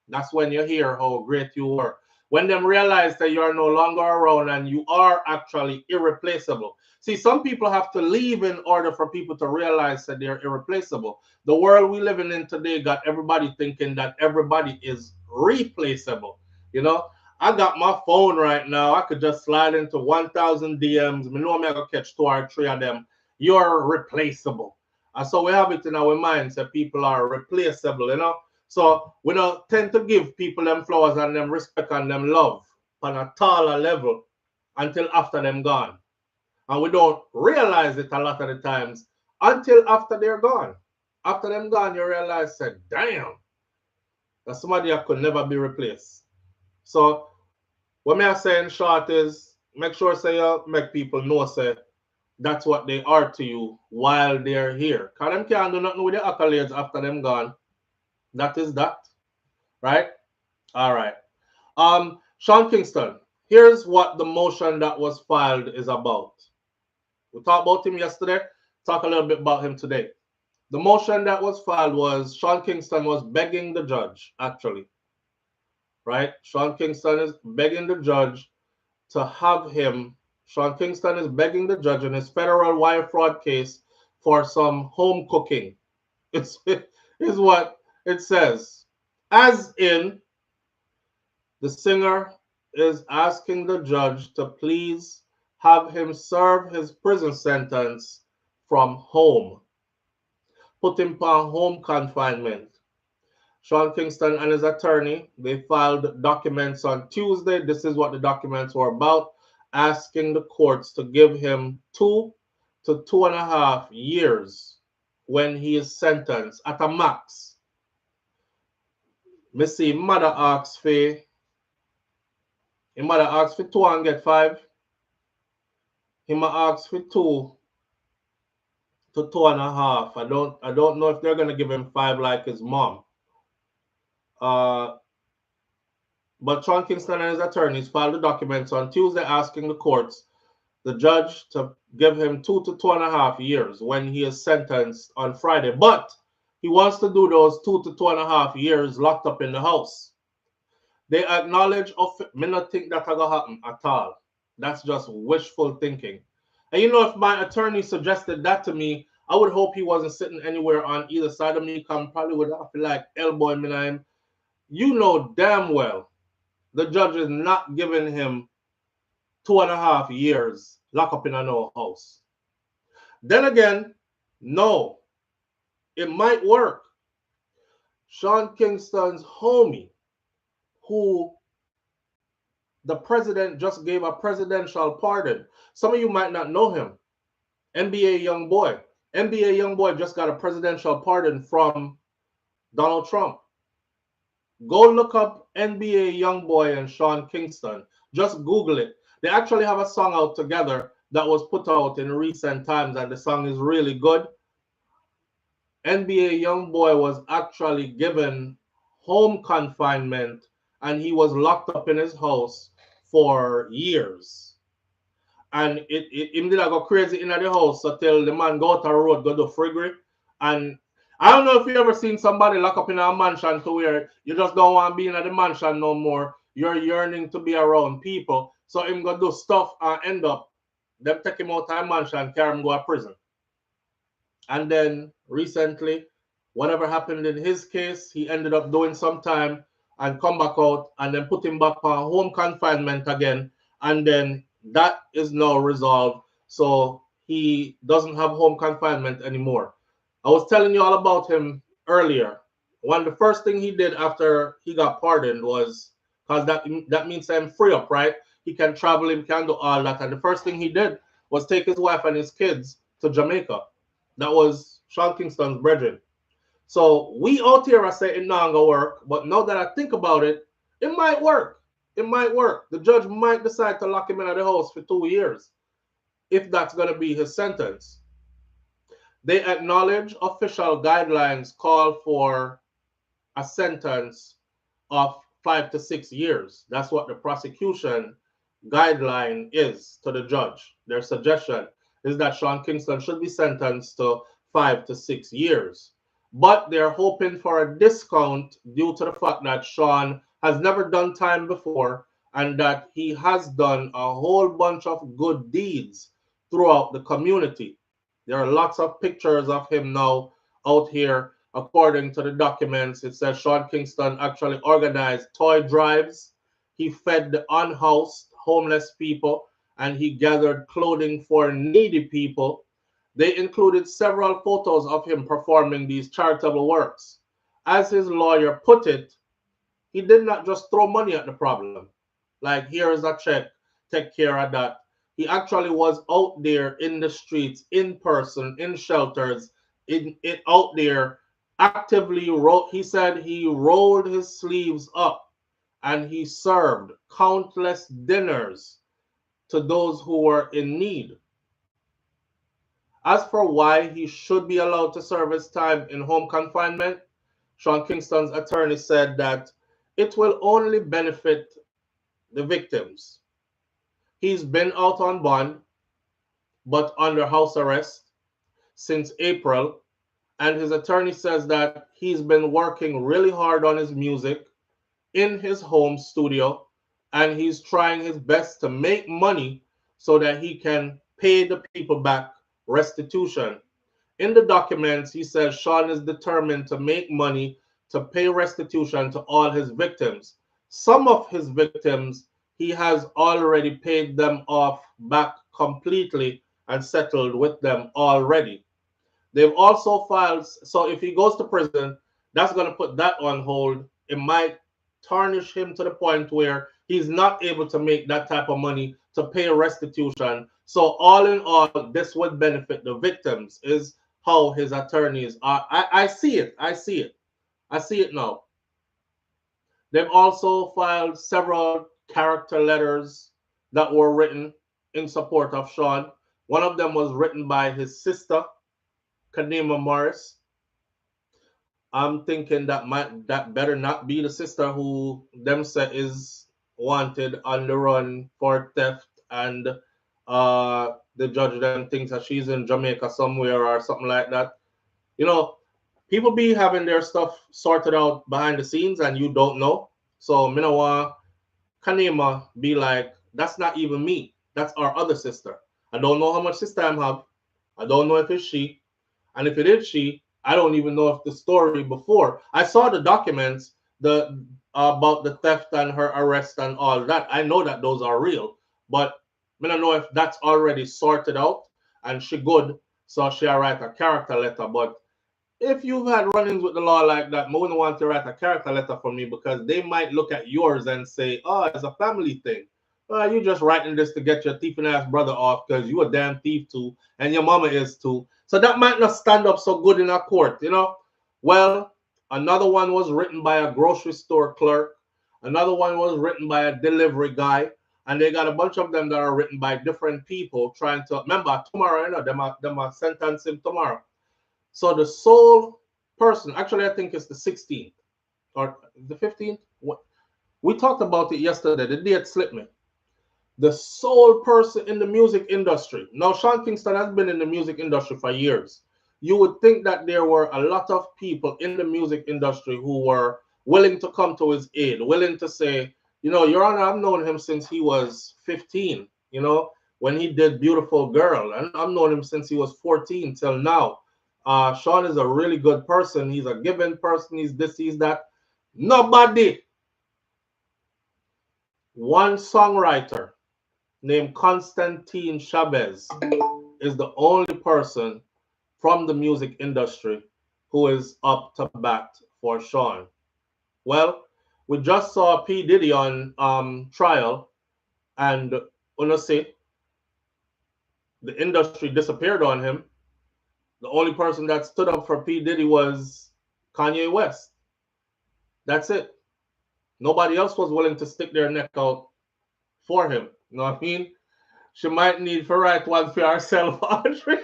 that's when you hear how great you were. When them realize that you are no longer around and you are actually irreplaceable. See, some people have to leave in order for people to realize that they're irreplaceable. The world we living in today got everybody thinking that everybody is replaceable. You know, I got my phone right now. I could just slide into 1,000 DMs. Me know I'm going to catch 2 or 3 of them. You're replaceable. And so we have it in our minds that people are replaceable, you know. So we don't tend to give people them flowers and them respect and them love on a taller level until after them gone. And we don't realize it a lot of the times until after they're gone. After them gone, you realize that, damn, that somebody that could never be replaced. So what me I say in short is make sure say you make people know say that's what they are to you while they're here. Because them can't do nothing with the accolades after them gone. That is that. Right? All right. Sean Kingston, here's what the motion that was filed is about. We talked about him yesterday. Talk a little bit about him today. The motion that was filed was Sean Kingston was begging the judge, actually. Right? Sean Kingston is begging the judge to have him. Sean Kingston is begging the judge in his federal wire fraud case for some home cooking. It's what it says. As in, the singer is asking the judge to please have him serve his prison sentence from home. Put him on home confinement. Sean Kingston and his attorney, they filed documents on Tuesday. This is what the documents were about, asking the courts to give him 2 to 2.5 years when he is sentenced at a max. Me see mother asks for, mother asks for 2 and get 5. He asks for 2 to 2.5. I don't know if they're gonna give him 5 like his mom. But Sean Kingston and his attorneys filed the documents on Tuesday asking the courts, the judge, to give him 2 to 2.5 years when he is sentenced on Friday. But he wants to do those 2 to 2.5 years locked up in the house. They acknowledge me not think that gonna happen at all. That's just wishful thinking. And you know, if my attorney suggested that to me, I would hope he wasn't sitting anywhere on either side of me. Come probably would have to like elbow him in him. You know damn well the judge is not giving him 2.5 years locked up in a no house. Then again, no, it might work. Sean Kingston's homie, who the president just gave a presidential pardon. Some of you might not know him. NBA young boy. NBA young boy just got a presidential pardon from Donald Trump. Go look up NBA young boy and Sean Kingston. Just Google it. They actually have a song out together that was put out in recent times, and the song is really good. NBA young boy was actually given home confinement, and he was locked up in his house for years. And him did go crazy in the house until the man go out the road, go to friggery. And I don't know if you ever seen somebody lock up in a mansion to where you just don't want to be in the mansion no more. You're yearning to be around people. So him go do stuff and end up, them take him out of the mansion, carry him go to prison. And then recently, whatever happened in his case, he ended up doing some time and come back out and then put him back on home confinement again. And then that is now resolved. So he doesn't have home confinement anymore. I was telling you all about him earlier. One of the first thing he did after he got pardoned was, because that means I'm free up, right? He can travel, he can do all that. And the first thing he did was take his wife and his kids to Jamaica. That was Sean Kingston's brethren. So we out here are saying it's not gonna work, but now that I think about it, it might work. It might work. The judge might decide to lock him in the house for 2 years, if that's gonna be his sentence. They acknowledge official guidelines call for a sentence of 5 to 6 years. That's what the prosecution guideline is to the judge. Their suggestion is that Sean Kingston should be sentenced to 5 to 6 years. But they're hoping for a discount due to the fact that Sean has never done time before and that he has done a whole bunch of good deeds throughout the community. There are lots of pictures of him now out here. According to the documents, it says Sean Kingston actually organized toy drives. He fed the unhoused, homeless people, and he gathered clothing for needy people. They included several photos of him performing these charitable works. As his lawyer put it, he did not just throw money at the problem. Like, here is a check, take care of that. He actually was out there in the streets, in person, in shelters, out there actively. He said he rolled his sleeves up and he served countless dinners to those who were in need. As for why he should be allowed to serve his time in home confinement, Sean Kingston's attorney said that it will only benefit the victims. He's been out on bond, but under house arrest since April, and his attorney says that he's been working really hard on his music in his home studio, and he's trying his best to make money so that he can pay the people back restitution. In the documents, he says Sean is determined to make money to pay restitution to all his victims. Some of his victims, he has already paid them off back completely and settled with them already. They've also filed, so if he goes to prison, that's going to put that on hold. It might tarnish him to the point where he's not able to make that type of money to pay restitution. So all in all, this would benefit the victims, is how his attorneys are. I see it. I see it. I see it now. They've also filed several character letters that were written in support of Sean. One of them was written by his sister, Kanema Morris. I'm thinking that better not be the sister who them say is wanted on the run for theft, and the judge then thinks that she's in Jamaica somewhere or something like that. You know, people be having their stuff sorted out behind the scenes and you don't know. So Minawa Kanema be like, that's not even me. That's our other sister. I don't know how much sister I have. I don't know if it's she. And if it is she, I don't even know if the story before. I saw the documents about the theft and her arrest and all that. I know that those are real. But I don't know if that's already sorted out and she good. So she'll write a character letter. But if you've had run-ins with the law like that, I wouldn't want to write a character letter for me, because they might look at yours and say, oh, it's a family thing. You're just writing this to get your thieving ass brother off because you a damn thief too, and your mama is too. So that might not stand up so good in a court, you know? Well, another one was written by a grocery store clerk. Another one was written by a delivery guy. And they got a bunch of them that are written by different people trying to, remember, tomorrow, you know, them are sentence him tomorrow. So the sole person, actually, I think it's the 16th or the 15th. We talked about it yesterday. The date slipped me. The sole person in the music industry. Now, Sean Kingston has been in the music industry for years. You would think that there were a lot of people in the music industry who were willing to come to his aid, willing to say, you know, Your Honor, I've known him since he was 15, you know, when he did Beautiful Girl. And I've known him since he was 14 till now. Sean is a really good person. He's a giving person. He's this, he's that. Nobody. One songwriter named Constantine Chavez is the only person from the music industry who is up to bat for Sean. Well, we just saw P. Diddy on trial, and honestly, the industry disappeared on him. The only person that stood up for P. Diddy was Kanye West. That's it. Nobody else was willing to stick their neck out for him. You know what I mean? She might need to write one for herself, Audrey.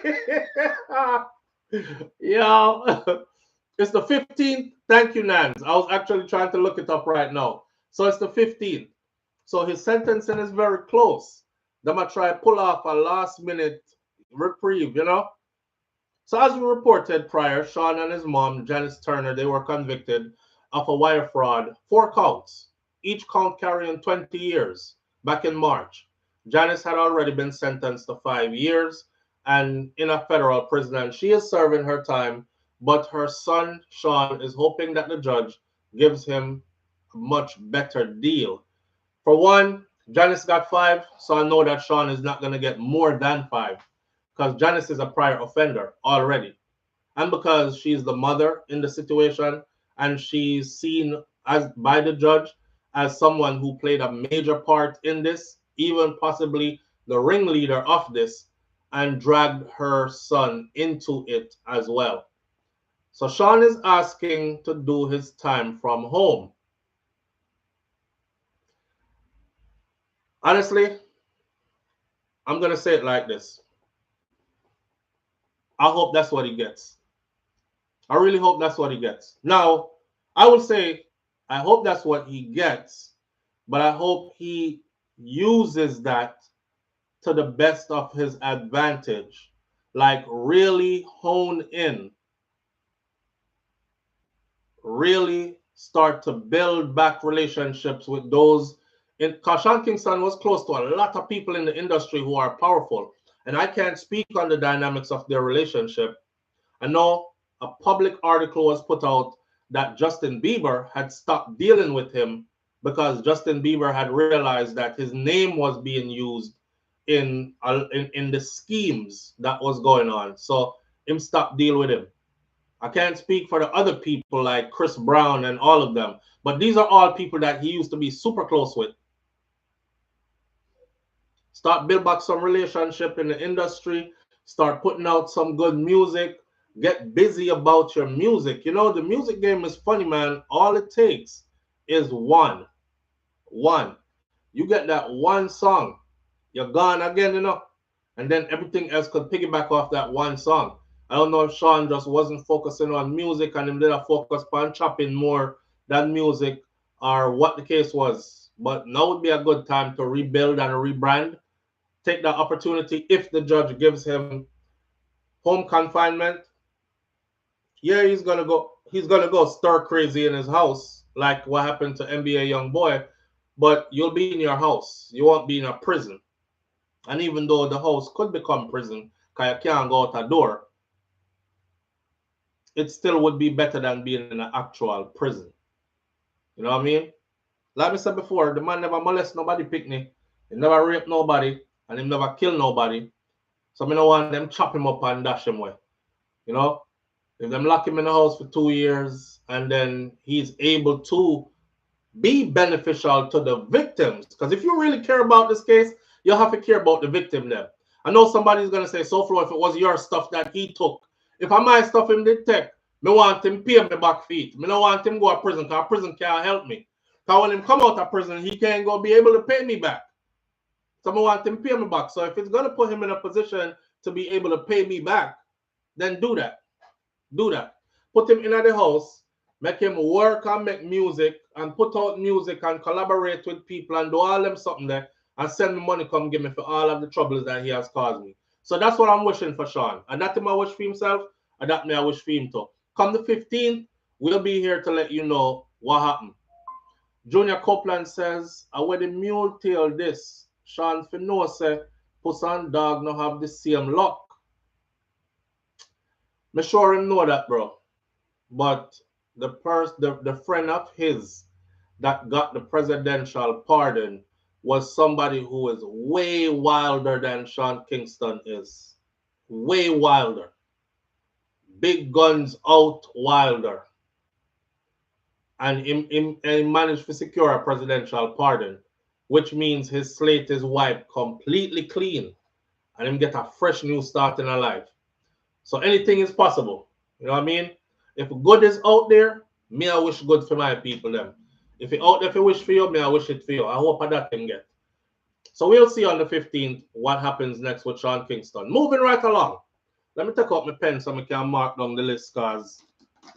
Yeah. It's the 15th. Thank you, Nans. I was actually trying to look it up right now. So it's the 15th. So his sentencing is very close. They might try to pull off a last minute reprieve, you know? So as we reported prior, Sean and his mom, Janice Turner, they were convicted of a wire fraud, 4 counts, each count carrying 20 years back in March. Janice had already been sentenced to 5 years and in a federal prison, and she is serving her time, but her son, Sean, is hoping that the judge gives him a much better deal. For one, Janice got 5, so I know that Sean is not going to get more than 5 because Janice is a prior offender already. And because she's the mother in the situation and she's seen as by the judge as someone who played a major part in this, even possibly the ringleader of this, and dragged her son into it as well. So Sean is asking to do his time from home. Honestly, I'm going to say it like this. I hope that's what he gets. I really hope that's what he gets. Now, I would say I hope that's what he gets, but I hope he uses that to the best of his advantage. Like really hone in, really start to build back relationships with those. Because Sean Kingston was close to a lot of people in the industry who are powerful. And I can't speak on the dynamics of their relationship. I know a public article was put out that Justin Bieber had stopped dealing with him because Justin Bieber had realized that his name was being used in the schemes that was going on. So him stopped dealing with him. I can't speak for the other people like Chris Brown and all of them, but these are all people that he used to be super close with. Start build back some relationship in the industry, start putting out some good music, get busy about your music. You know, the music game is funny, man. All it takes is one. You get that one song, you're gone again, you know, and then everything else could piggyback off that one song. I don't know if Sean just wasn't focusing on music and him did a focus on chopping more than music or what the case was. But now would be a good time to rebuild and rebrand. Take that opportunity if the judge gives him home confinement. Yeah, he's gonna go stir crazy in his house, like what happened to NBA Youngboy, but you'll be in your house. You won't be in a prison. And even though the house could become prison, because you can't go out a door, it still would be better than being in an actual prison. You know what I mean? Like I said before, the man never molest nobody picnic. He never raped nobody, and he never killed nobody. So I don't want them chop him up and dash him away. You know? If them lock him in the house for 2 years and then he's able to be beneficial to the victims. Because if you really care about this case, you have to care about the victim then. I know somebody's going to say, SouFlo, if it was your stuff that he took, if I my stuff him did take, me want him pay me back feet. Me don't want him go to prison because prison can't help me. Because when him come out of prison, he can't go be able to pay me back. So I want him pay me back. So if it's going to put him in a position to be able to pay me back, then do that. Do that. Put him in the house, make him work and make music and put out music and collaborate with people and do all them something there and send me money come give me for all of the troubles that he has caused me. So that's what I'm wishing for Sean. And that him I wish for himself, and that me I wish for him too. Come the 15th, we'll be here to let you know what happened. Junior Copeland says, I wear the mule tail this. Sean Fino say, Puss and dog no have the same luck. Me sure him know that, bro. But the friend of his that got the presidential pardon was somebody who is way wilder than Sean Kingston is. Way wilder. Big guns out wilder. And he managed to secure a presidential pardon, which means his slate is wiped completely clean. And him get a fresh new start in a life. So anything is possible. You know what I mean? If good is out there, me I wish good for my people them. If it out there for wish for you, me I wish it for you. I hope that can get. So we'll see on the 15th what happens next with Sean Kingston. Moving right along. Let me take out my pen so I can mark down the list because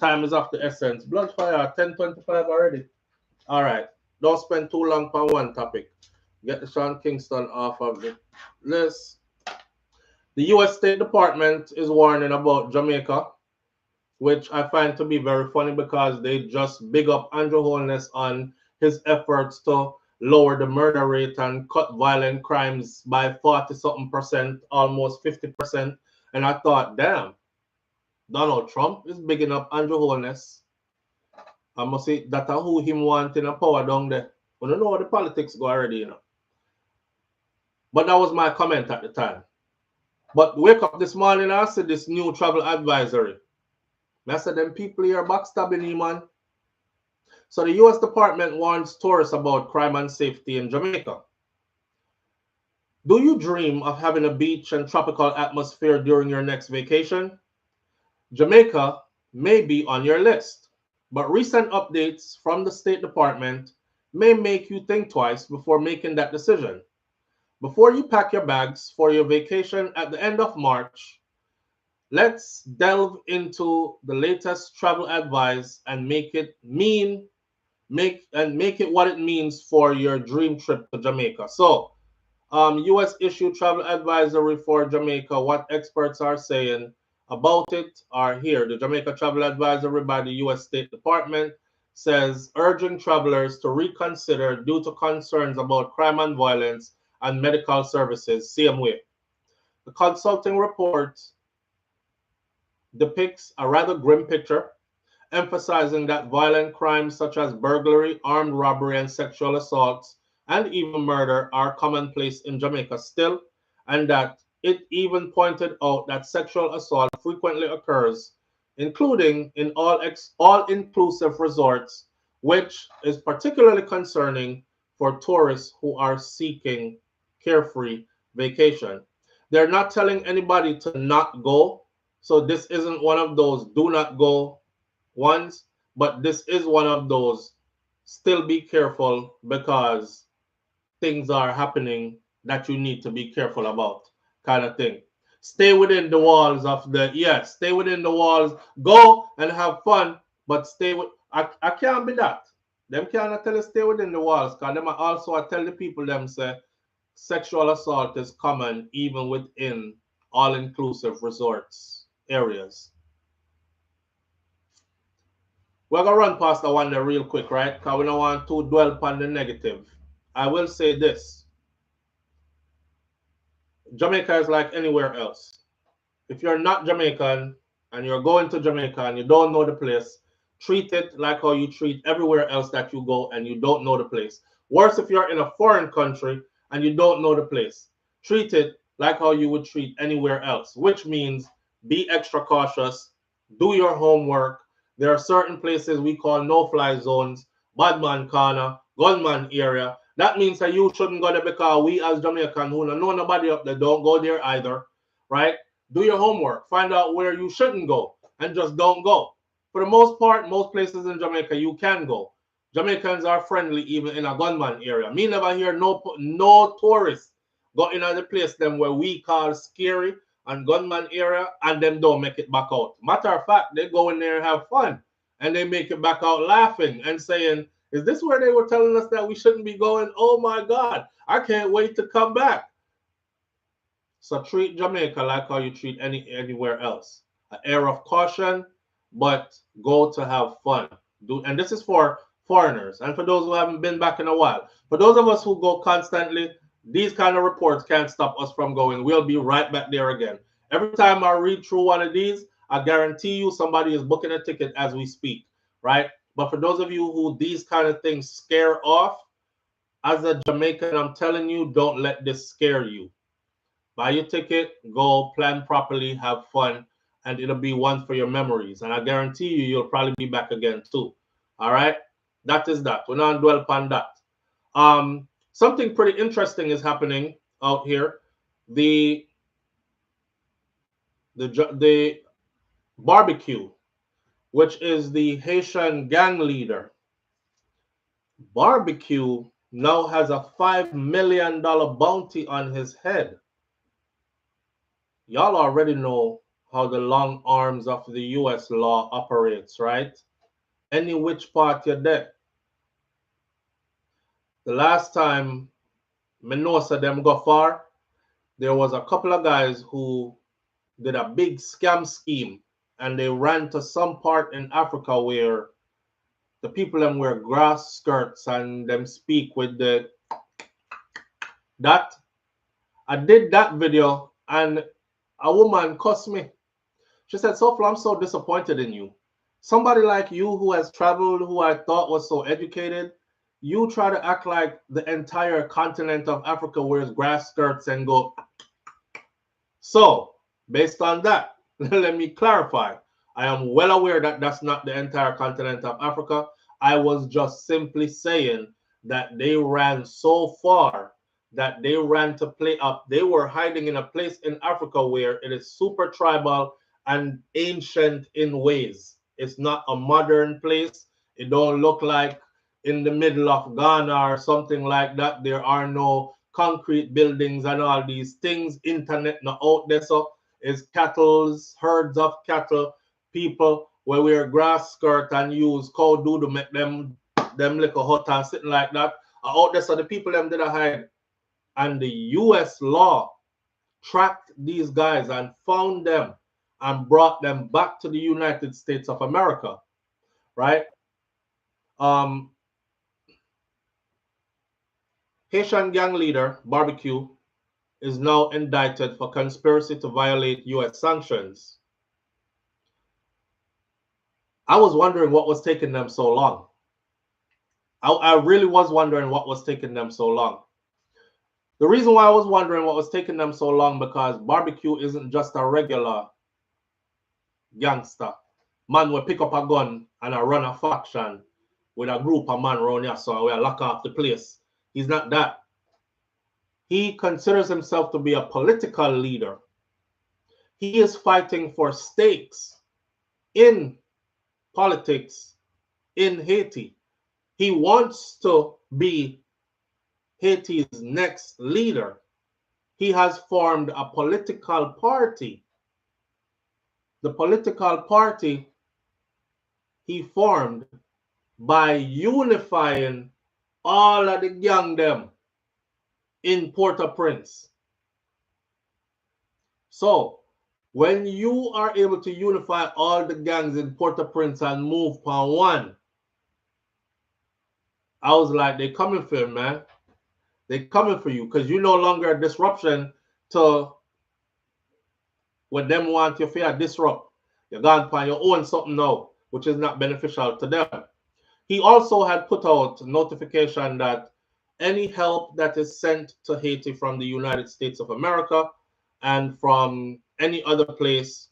time is of the essence. Bloodfire, 10:25 already. All right. Don't spend too long on one topic. Get the Sean Kingston off of the list. The U.S. State Department is warning about Jamaica, which I find to be very funny because they just big up Andrew Holness on his efforts to lower the murder rate and cut violent crimes by 40-something%, almost 50%. And I thought, damn, Donald Trump is bigging up Andrew Holness. I must say that's who him want in a power down there. We don't know how the politics go already, you know. But that was my comment at the time. But wake up this morning, I said this new travel advisory. I said them people here backstabbing you, man. So the U.S. Department warns tourists about crime and safety in Jamaica. Do you dream of having a beach and tropical atmosphere during your next vacation? Jamaica may be on your list, but recent updates from the State Department may make you think twice before making that decision. Before you pack your bags for your vacation at the end of March, let's delve into the latest travel advice and make it what it means for your dream trip to Jamaica. So, U.S. issued travel advisory for Jamaica. What experts are saying about it are here. The Jamaica Travel Advisory by the U.S. State Department says urging travelers to reconsider due to concerns about crime and violence and medical services. Same way. The consulting report depicts a rather grim picture, emphasizing that violent crimes such as burglary, armed robbery, and sexual assaults, and even murder are commonplace in Jamaica still, and that it even pointed out that sexual assault frequently occurs, including in all-inclusive resorts, which is particularly concerning for tourists who are seeking carefree vacation. They're not telling anybody to not go, so this isn't one of those do not go ones, but this is one of those still be careful because things are happening that you need to be careful about kind of thing. Stay within the walls of stay within the walls, go and have fun, but stay with, I can't be that. Them cannot tell you stay within the walls, because them also I tell the people them say sexual assault is common even within all-inclusive resorts areas. We're going to run past the one there real quick, right? Because we don't want to dwell upon the negative. I will say this. Jamaica is like anywhere else. If you're not Jamaican and you're going to Jamaica and you don't know the place, treat it like how you treat everywhere else that you go and you don't know the place. Worse if you're in a foreign country and you don't know the place. Treat it like how you would treat anywhere else, which means be extra cautious, do your homework. There are certain places we call no-fly zones, badman corner, gunman area. That means that you shouldn't go there because we as Jamaicans who don't know nobody up there don't go there either, right? Do your homework. Find out where you shouldn't go and just don't go. For the most part, most places in Jamaica, you can go. Jamaicans are friendly even in a gunman area. Me never hear no tourists go in the place them where we call scary and gunman area and them don't make it back out. Matter of fact, they go in there and have fun and they make it back out laughing and saying, is this where they were telling us that we shouldn't be going? Oh my God, I can't wait to come back. So treat Jamaica like how you treat anywhere else. An air of caution, but go to have fun. And this is for foreigners and for those who haven't been back in a while. For those of us who go constantly, these kind of reports can't stop us from going. We'll be right back there again. Every time I read through one of these, I guarantee you somebody is booking a ticket as we speak, right? But for those of you who these kind of things scare off, as a Jamaican, I'm telling you, don't let this scare you. Buy your ticket, go, plan properly, have fun, and it'll be one for your memories. And I guarantee you, you'll probably be back again too. All right? That is that. We're not dwell upon that. Something pretty interesting is happening out here. The barbecue, which is the Haitian gang leader. Barbecue now has a $5 million bounty on his head. Y'all already know how the long arms of the US law operates, right? Any which part you're there. The last time me know so them go far, there was a couple of guys who did a big scam scheme and they ran to some part in Africa where the people them wear grass skirts and them speak with the that. I did that video and a woman cussed me. She said, SouFlo, I'm so disappointed in you. Somebody like you who has traveled, who I thought was so educated, you try to act like the entire continent of Africa wears grass skirts and go. So, based on that, let me clarify. I am well aware that that's not the entire continent of Africa. I was just simply saying that they ran so far that they ran to play up. They were hiding in a place in Africa where it is super tribal and ancient in ways. It's not a modern place. It don't look like in the middle of Ghana or something like that. There are no concrete buildings and all these things. Internet not out there. So it's cattle, herds of cattle, people where wear grass skirt and use cow doo to make them little hut and sitting like that. Out there, so the people them did a hide. And the US law tracked these guys and found them and brought them back to the United States of America, right? Haitian gang leader, Barbecue, is now indicted for conspiracy to violate US sanctions. I was wondering what was taking them so long. I really was wondering what was taking them so long. The reason why I was wondering what was taking them so long because Barbecue isn't just a regular gangster. Man will pick up a gun and run a faction with a group of man around here so we'll lock off the place. He's not that. He considers himself to be a political leader. He is fighting for stakes in politics in Haiti. He wants to be Haiti's next leader. He has formed a political party. The political party he formed by unifying all of the gang them in Port-au-Prince. So, when you are able to unify all the gangs in Port-au-Prince and move upon one, I was like, they coming for you, man. They coming for you because you no longer a disruption to what them want you to disrupt. You're gone upon your own something now, which is not beneficial to them. He also had put out notification that any help that is sent to Haiti from the United States of America and from any other place,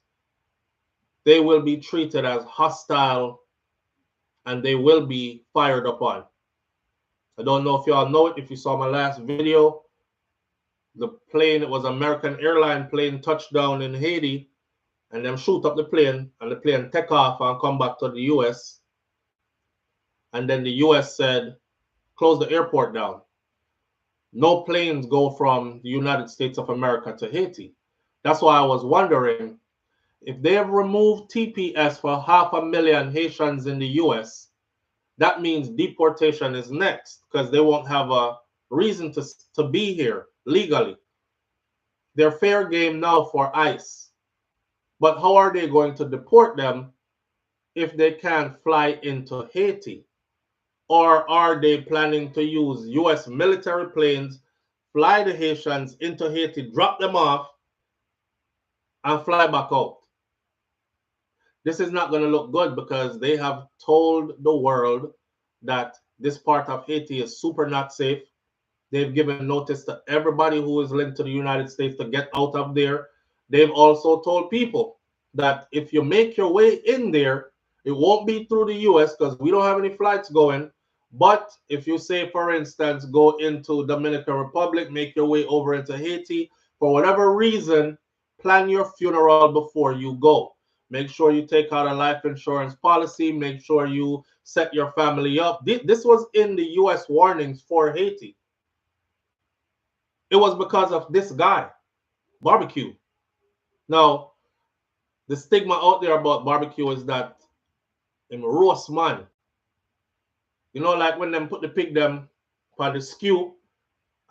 they will be treated as hostile and they will be fired upon. I don't know if y'all know it. If you saw my last video, the plane, it was American airline plane touched down in Haiti and them shoot up the plane and the plane take off and come back to the US. And then the US said, close the airport down. No planes go from the United States of America to Haiti. That's why I was wondering if they have removed TPS for 500,000 Haitians in the US, that means deportation is next because they won't have a reason to be here legally. They're fair game now for ICE. But how are they going to deport them if they can't fly into Haiti? Or are they planning to use US military planes, fly the Haitians into Haiti, drop them off, and fly back out? This is not going to look good because they have told the world that this part of Haiti is super not safe. They've given notice to everybody who is linked to the United States to get out of there. They've also told people that if you make your way in there, it won't be through the US because we don't have any flights going. But if you say, for instance, go into Dominican Republic, make your way over into Haiti, for whatever reason, plan your funeral before you go. Make sure you take out a life insurance policy. Make sure you set your family up. This was in the US warnings for Haiti. It was because of this guy, Barbecue. Now, the stigma out there about barbecue is that in roast man. You know, like when them put the pig them on the skew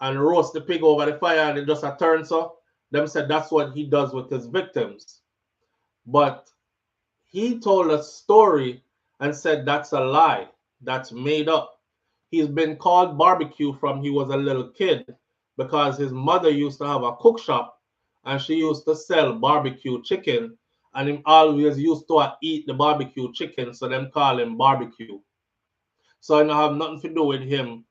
and roast the pig over the fire and it just a turn so. Them said that's what he does with his victims. But he told a story and said that's a lie. That's made up. He's been called barbecue from he was a little kid because his mother used to have a cook shop and she used to sell barbecue chicken and him always used to eat the barbecue chicken, so them call him barbecue. So it don't have nothing to do with him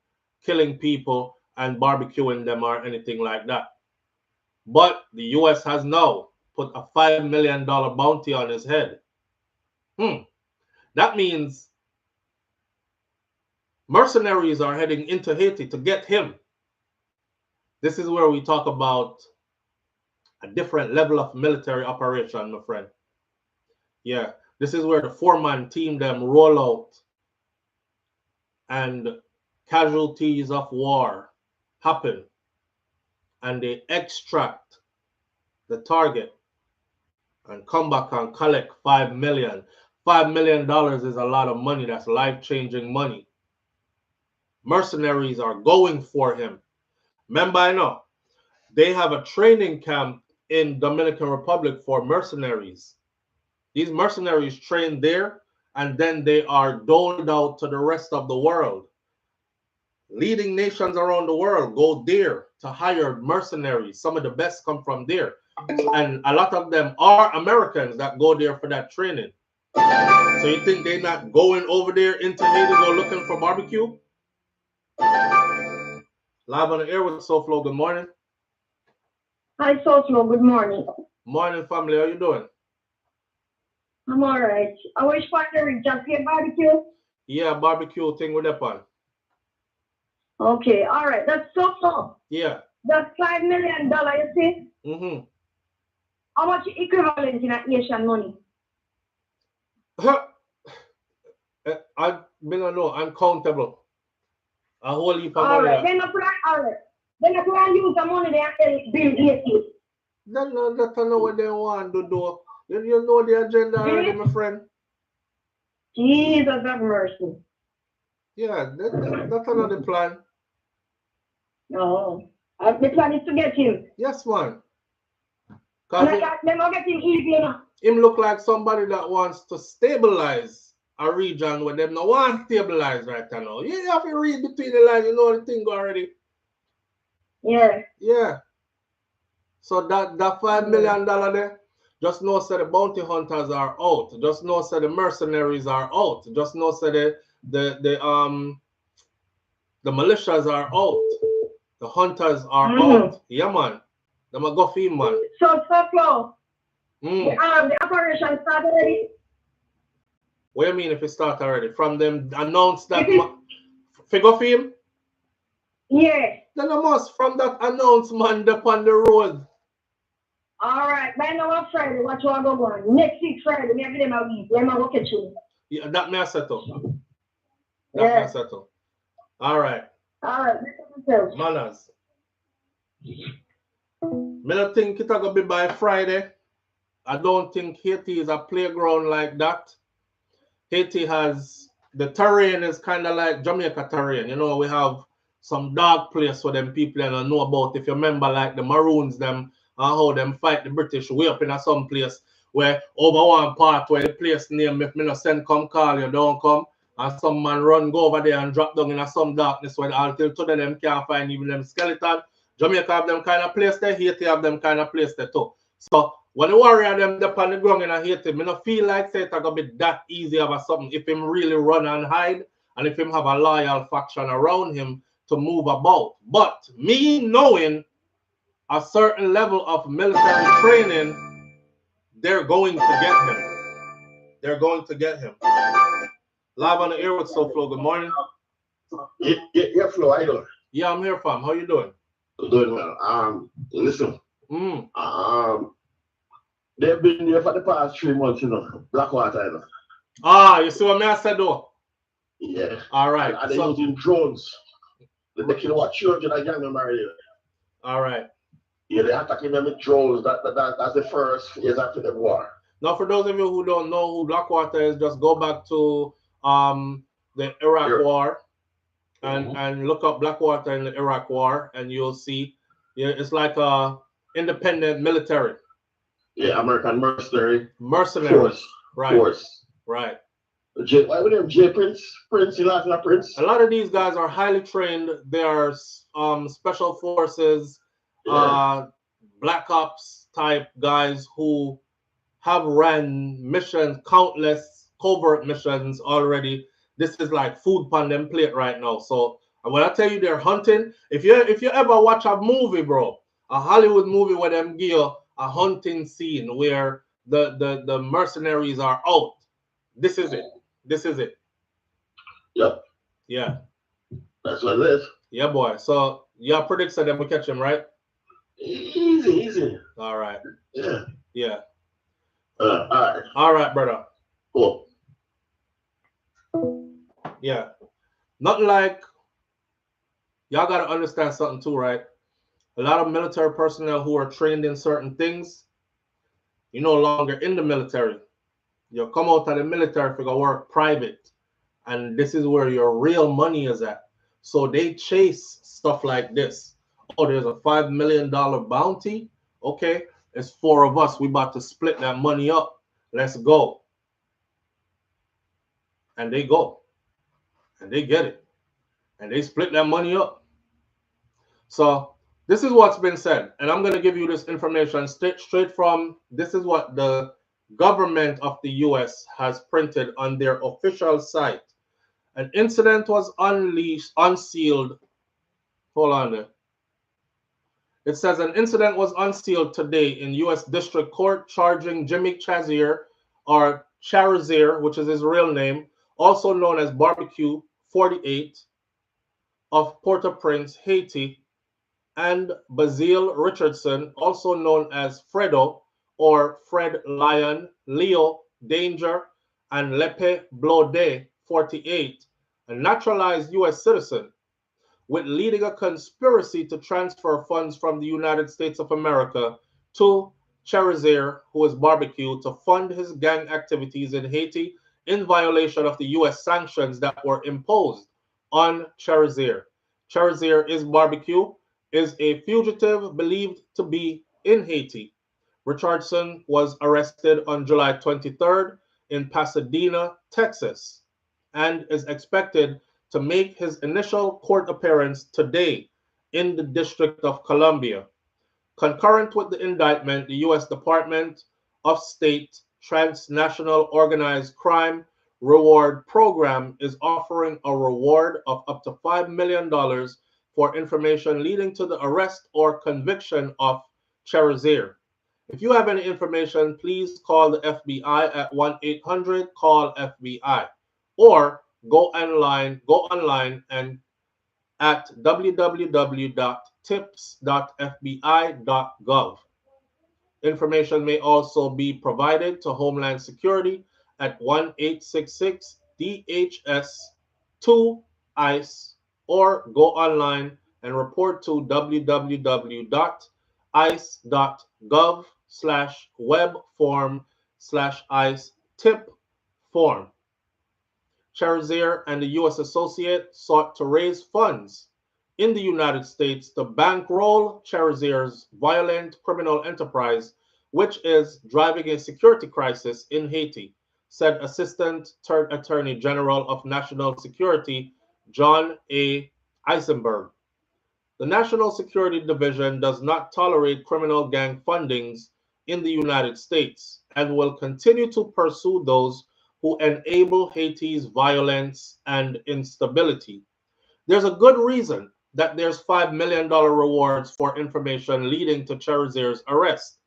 killing people and barbecuing them or anything like that. But the US has now put a $5 million bounty on his head. That means mercenaries are heading into Haiti to get him. This is where we talk about a different level of military operation, my friend. Yeah, this is where the four-man team them roll out and casualties of war happen and they extract the target and come back and collect $5 million. $5 million is a lot of money. That's life-changing money. Mercenaries are going for him. Remember, I know they have a training camp in Dominican Republic for mercenaries. These mercenaries train there and then they are doled out to the rest of the world. Leading nations around the world go there to hire mercenaries. Some of the best come from there. And a lot of them are Americans that go there for that training. So you think they're not going over there into Haiti go looking for barbecue? Live on the air with SouFLo. Good morning. Hi, SouFLo. Good morning. Morning, family. How you doing? I'm all right. I wish partner just get barbecue. Yeah, barbecue thing with that one. Okay, all right. That's SouFLo. Yeah. That's $5 million, you see? Mm-hmm. How much equivalent in Haitian money? I don't know. Uncountable. A whole heap of all money. Right. Then I plan use the money they have build Haiti. That's not what they want to do. You know the agenda already, my friend. Jesus have mercy. Yeah, that's another plan. No. The plan is to get him. Yes, man. Them will get him easy enough. Him look like somebody that wants to stabilize a region where them no want to stabilize right now. You have to read between the lines, you know the thing already. Yeah. Yeah. So that $5 million there, just know say the bounty hunters are out. Just know say the mercenaries are out. Just know say the militias are out. The hunters are out. Yeah, man. Them a go feed, man. So SouFLo, the operation started already? What do you mean if it start already? From them announced that figure film? Yeah. Then I must from that announcement upon the road. All right, by now on Friday, what you are going on? Next week Friday, me have them a week. Let me go catch you. Yeah, that may I settle. That Yeah. may I settle. All right. All right, manners. I don't think it's gonna be by Friday. I don't think Haiti is a playground like that. Haiti has the terrain is kind of like Jamaica terrain. You know, we have some dark place where them people don't know about. If you remember, like the Maroons, them and how them fight the British way up in some place where over one part where the place name, if me no send come call you, don't come. And some man run go over there and drop down in some darkness where until today them can't find even them skeleton. Jamaica have them kind of place there, Haiti have them kind of place there too. So when the warrior them up on the ground in Haiti, me no feel like say it's gonna be that easy of something if him really run and hide and if him have a loyal faction around him to move about. But me knowing a certain level of military training, they're going to get him. They're going to get him. Live on the air with SouFLo. Good morning. Yeah, Flo, how you doing? Yeah, I'm here, fam. How you doing? Doing well. Listen. They've been there for the past 3 months, you know. Blackwater, you know. Ah, you see what I said though? Yeah. All right. And they're using drones. They kill what children and young men here. All right. Yeah, they're attacking them with drones. That's the first phase after the war. Now, for those of you who don't know who Blackwater is, just go back to the Iraq War and look up Blackwater in the Iraq War, and you'll see it's like a independent military. Yeah, American mercenary. Force. Right. Force. Right. Why would they J Prince? Prince, Prince? A lot of these guys are highly trained. They are special forces, black ops type guys who have ran missions, countless covert missions already. This is like food on them plate right now. So when I tell you they're hunting, if you ever watch a movie, bro, a Hollywood movie where them give you a hunting scene where the mercenaries are out, this is it. This is it. Yep. Yeah. That's what it is. Yeah, boy. So your prediction that we catch him, right? Easy. All right. Yeah. Yeah. All right. All right, brother. Cool. Yeah. Not like y'all gotta understand something too, right? A lot of military personnel who are trained in certain things, you're no longer in the military. You come out of the military for go work private. And this is where your real money is at. So they chase stuff like this. Oh, there's a $5 million bounty. Okay, it's 4 of us. We about to split that money up. Let's go. And they go. And they get it. And they split that money up. So this is what's been said. And I'm going to give you this information straight from, this is what the government of the U.S. has printed on their official site. An incident was unsealed. Hold on there. It says an incident was unsealed today in U.S. District Court charging Jimmy Chazier, or Charizier, which is his real name, also known as Barbecue 48, of Port-au-Prince, Haiti, and Bazile Richardson, also known as Fredo, or Fred Lion, Leo Danger, and Lepe Blode 48, a naturalized U.S. citizen, with leading a conspiracy to transfer funds from the United States of America to Charizier, who is Barbecue, to fund his gang activities in Haiti in violation of the U.S. sanctions that were imposed on Charizier. Charizier is Barbecue, is a fugitive believed to be in Haiti. Richardson was arrested on July 23rd in Pasadena, Texas, and is expected to make his initial court appearance today in the District of Columbia. Concurrent with the indictment, the U.S. Department of State Transnational Organized Crime Reward Program is offering a reward of up to $5 million for information leading to the arrest or conviction of Charizier. If you have any information, please call the FBI at 1-800-CALL-FBI or go online and at www.tips.fbi.gov. Information may also be provided to Homeland Security at 1-866-DHS-2-ICE or go online and report to www.ice.gov/webform/ICE tip form. Charizier and the U.S. associate sought to raise funds in the United States to bankroll Charizier's violent criminal enterprise, which is driving a security crisis in Haiti, said Assistant Attorney General of National Security John A. Eisenberg. The National Security Division does not tolerate criminal gang fundings in the United States and will continue to pursue those who enable Haiti's violence and instability. There's a good reason that there's $5 million rewards for information leading to Charizier's arrest.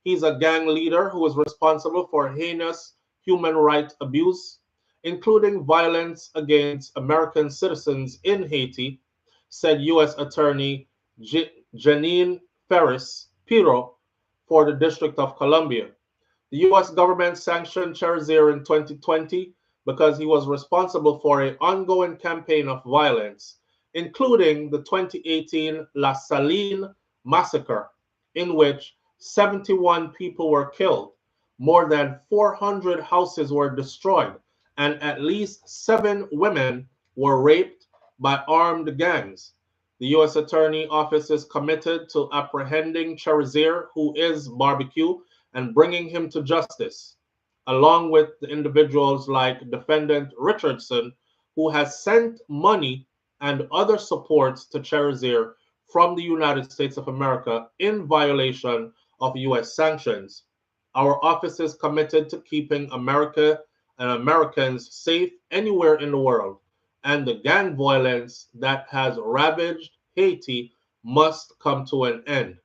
He's a gang leader who is responsible for heinous human rights abuse, including violence against American citizens in Haiti, said U.S. Attorney Janine Ferris Piro for the District of Columbia. The U.S. government sanctioned Charizier in 2020 because he was responsible for an ongoing campaign of violence, including the 2018 La Saline massacre, in which 71 people were killed, more than 400 houses were destroyed, and at least 7 women were raped by armed gangs. The U.S. Attorney Office is committed to apprehending Cherizier, who is Barbecue, and bringing him to justice, along with the individuals like defendant Richardson, who has sent money and other supports to Cherizier from the United States of America in violation of U.S. sanctions. Our office is committed to keeping America and Americans safe anywhere in the world, and the gang violence that has ravaged Haiti must come to an end.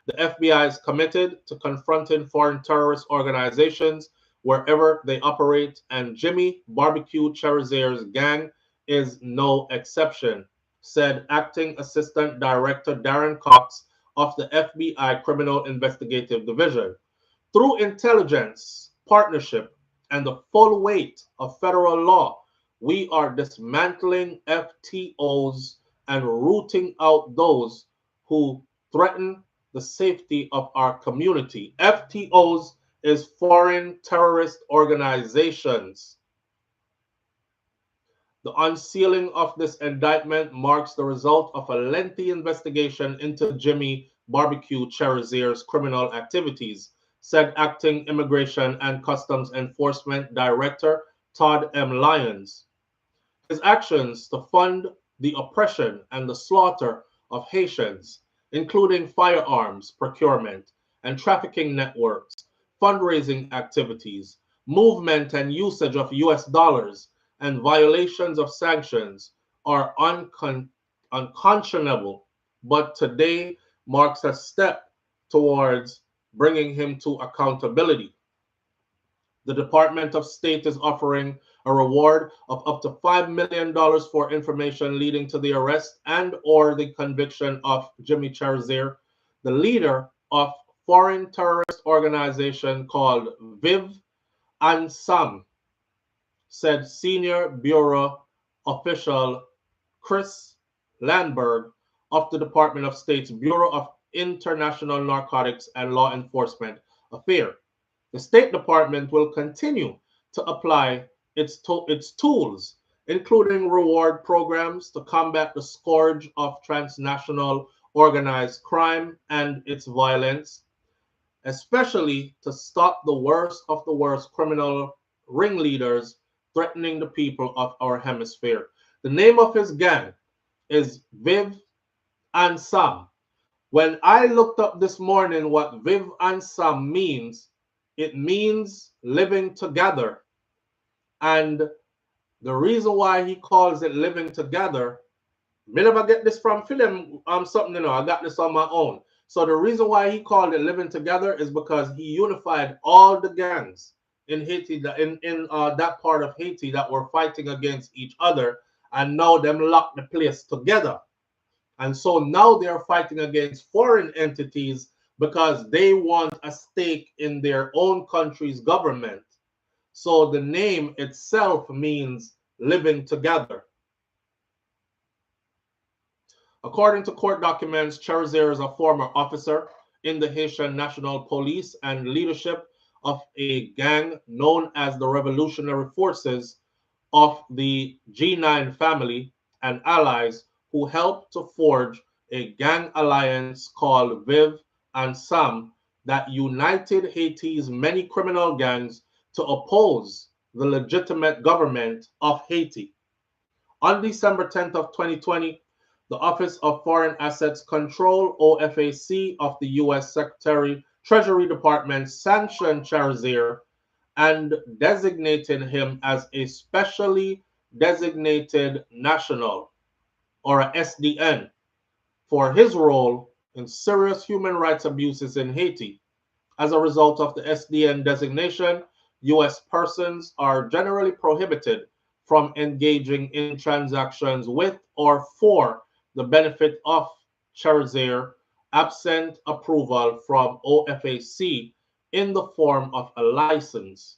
The FBI is committed to confronting foreign terrorist organizations wherever they operate, and Jimmy Barbecue Cherizier's gang is no exception, said Acting Assistant Director Darren Cox of the FBI Criminal Investigative Division. Through intelligence, partnership, and the full weight of federal law, we are dismantling FTOs and rooting out those who threaten the safety of our community. FTOs is foreign terrorist organizations. The unsealing of this indictment marks the result of a lengthy investigation into Jimmy Barbecue Cherizier's criminal activities, said Acting Immigration and Customs Enforcement Director Todd M. Lyons. His actions to fund the oppression and the slaughter of Haitians, including firearms procurement and trafficking networks, fundraising activities, movement and usage of US dollars, and violations of sanctions are unconscionable, but today marks a step towards bringing him to accountability. The Department of State is offering a reward of up to $5 million for information leading to the arrest and or the conviction of Jimmy Cherizier, the leader of foreign terrorist organization called Viv Ansamn, said Senior Bureau official Chris Landberg of the Department of State's Bureau of International Narcotics and Law Enforcement Affairs. The State Department will continue to apply its tools, including reward programs to combat the scourge of transnational organized crime and its violence, especially to stop the worst of the worst criminal ringleaders threatening the people of our hemisphere. The name of his gang is Viv Ansamn. When I looked up this morning what Viv Ansamn means, it means living together. And the reason why he calls it living together, me never get this from film something, you know, I got this on my own. So the reason why he called it living together is because he unified all the gangs in Haiti, in that part of Haiti that were fighting against each other, and now them locked the place together. And so now they're fighting against foreign entities because they want a stake in their own country's government. So the name itself means living together. According to court documents, Cherizier is a former officer in the Haitian National Police and leadership of a gang known as the Revolutionary Forces of the G9 family and allies, who helped to forge a gang alliance called Viv Ansamn that united Haiti's many criminal gangs to oppose the legitimate government of Haiti. On December 10th of 2020, the Office of Foreign Assets Control, OFAC, of the U.S. Treasury Department sanctioned Cherizier and designated him as a specially designated national, or a SDN, for his role in serious human rights abuses in Haiti. As a result of the SDN designation, U.S. persons are generally prohibited from engaging in transactions with or for the benefit of Cherizier, absent approval from OFAC in the form of a license.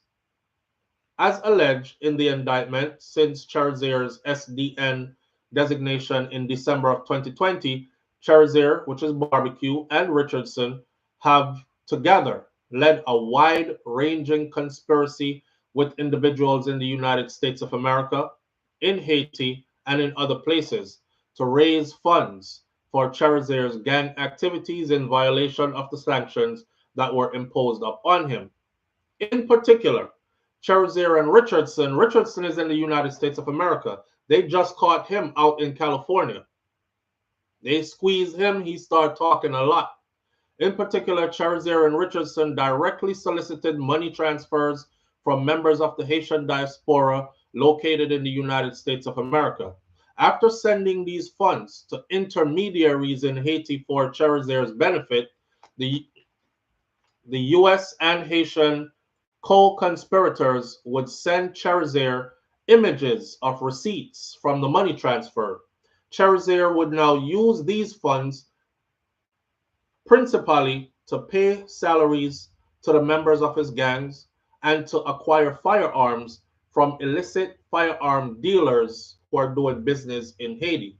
As alleged in the indictment, since Cherizier's SDN designation in December of 2020, Cherizier, which is Barbecue, and Richardson have together led a wide-ranging conspiracy with individuals in the United States of America, in Haiti, and in other places to raise funds for Cherizer's gang activities in violation of the sanctions that were imposed upon him. In particular, Cherizier and Richardson. Richardson is in the United States of America. They just caught him out in California. They squeezed him. He started talking a lot. In particular, Cherizier and Richardson directly solicited money transfers from members of the Haitian diaspora located in the United States of America. After sending these funds to intermediaries in Haiti for Cherizier's benefit, the U.S. and Haitian co-conspirators would send Cherizier images of receipts from the money transfer. Cherizier would now use these funds principally to pay salaries to the members of his gangs and to acquire firearms from illicit firearm dealers who are doing business in Haiti.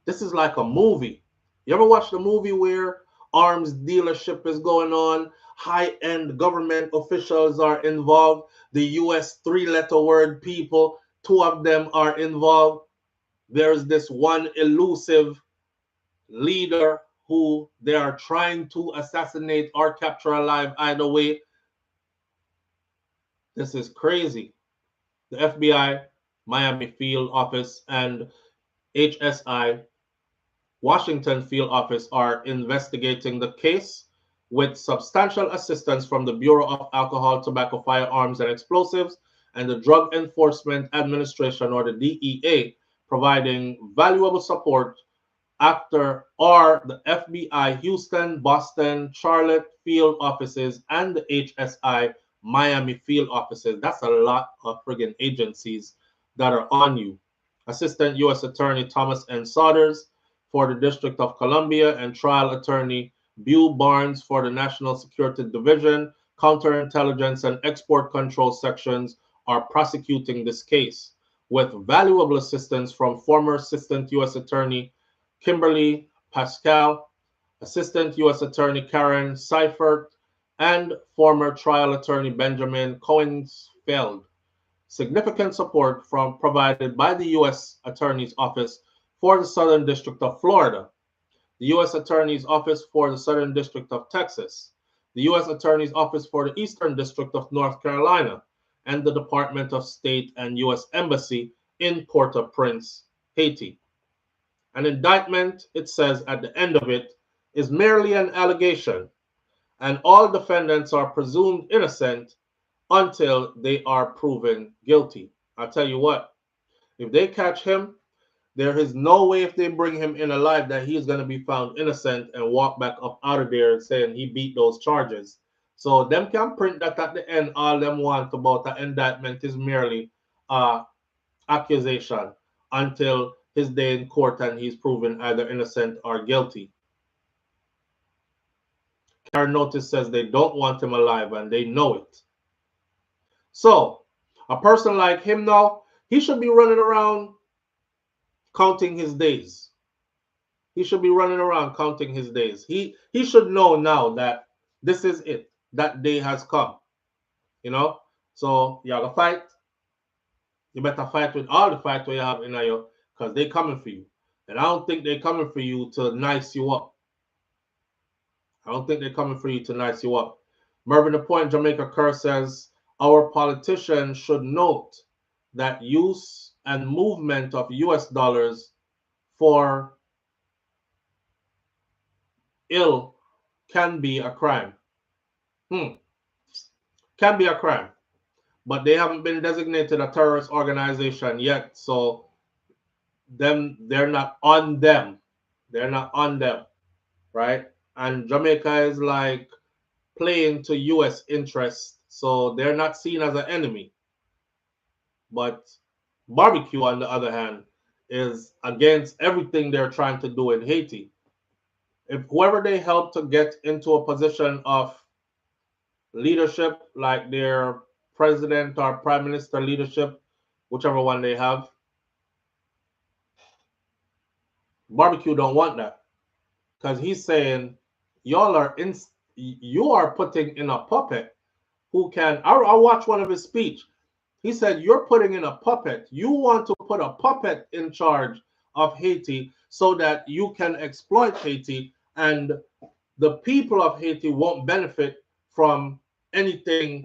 This is like a movie. You ever watch the movie where arms dealership is going on, high-end government officials are involved, the US three-letter word people, two of them are involved. There's this one elusive leader who they are trying to assassinate or capture alive either way. This is crazy. The FBI, Miami field office, and HSI, Washington field office, are investigating the case with substantial assistance from the Bureau of Alcohol, Tobacco, Firearms, and Explosives and the Drug Enforcement Administration, or the DEA, providing valuable support after the FBI Houston, Boston, Charlotte field offices and the HSI Miami field offices. That's a lot of friggin' agencies that are on you. Assistant U.S. Attorney Thomas N. Sodders for the District of Columbia and Trial Attorney Bew Barnes for the National Security Division, Counterintelligence and Export Control Sections are prosecuting this case with valuable assistance from former Assistant U.S. Attorney Kimberly Pascal, Assistant U.S. Attorney Karen Seifert, and former trial attorney Benjamin Cohensfeld. Significant support provided by the U.S. Attorney's Office for the Southern District of Florida, the U.S. Attorney's Office for the Southern District of Texas, the U.S. Attorney's Office for the Eastern District of North Carolina, and the Department of State and U.S. Embassy in Port-au-Prince, Haiti. An indictment, it says at the end of it, is merely an allegation, and all defendants are presumed innocent until they are proven guilty. I'll tell you what, if they catch him, there is no way if they bring him in alive that he's going to be found innocent and walk back up out of there saying he beat those charges. So them can print that at the end. All them want about an indictment is merely accusation until his day in court and he's proven either innocent or guilty. Karen Notice says they don't want him alive and they know it. So a person like him now, he should be running around counting his days. He should be running around counting his days. He should know now that this is it. That day has come. You know? So you have to fight. You better fight with all the fight you have in you, because they coming for you. And I don't think they're coming for you to nice you up. I don't think they're coming for you to nice you up. Mervyn the Point, Jamaica Kerr says, our politicians should note that use and movement of US dollars for ill can be a crime. Can be a crime. But they haven't been designated a terrorist organization yet, so they're not on them. They're not on them, right? And Jamaica is like playing to US interests, so they're not seen as an enemy. But barbecue, on the other hand, is against everything they're trying to do in Haiti. If whoever they help to get into a position of leadership, like their president or prime minister leadership, whichever one they have, barbecue don't want that, because he's saying y'all are you are putting in a puppet who can. I watched one of his speech. He said, you're putting in a puppet. You want to put a puppet in charge of Haiti so that you can exploit Haiti, and the people of Haiti won't benefit from anything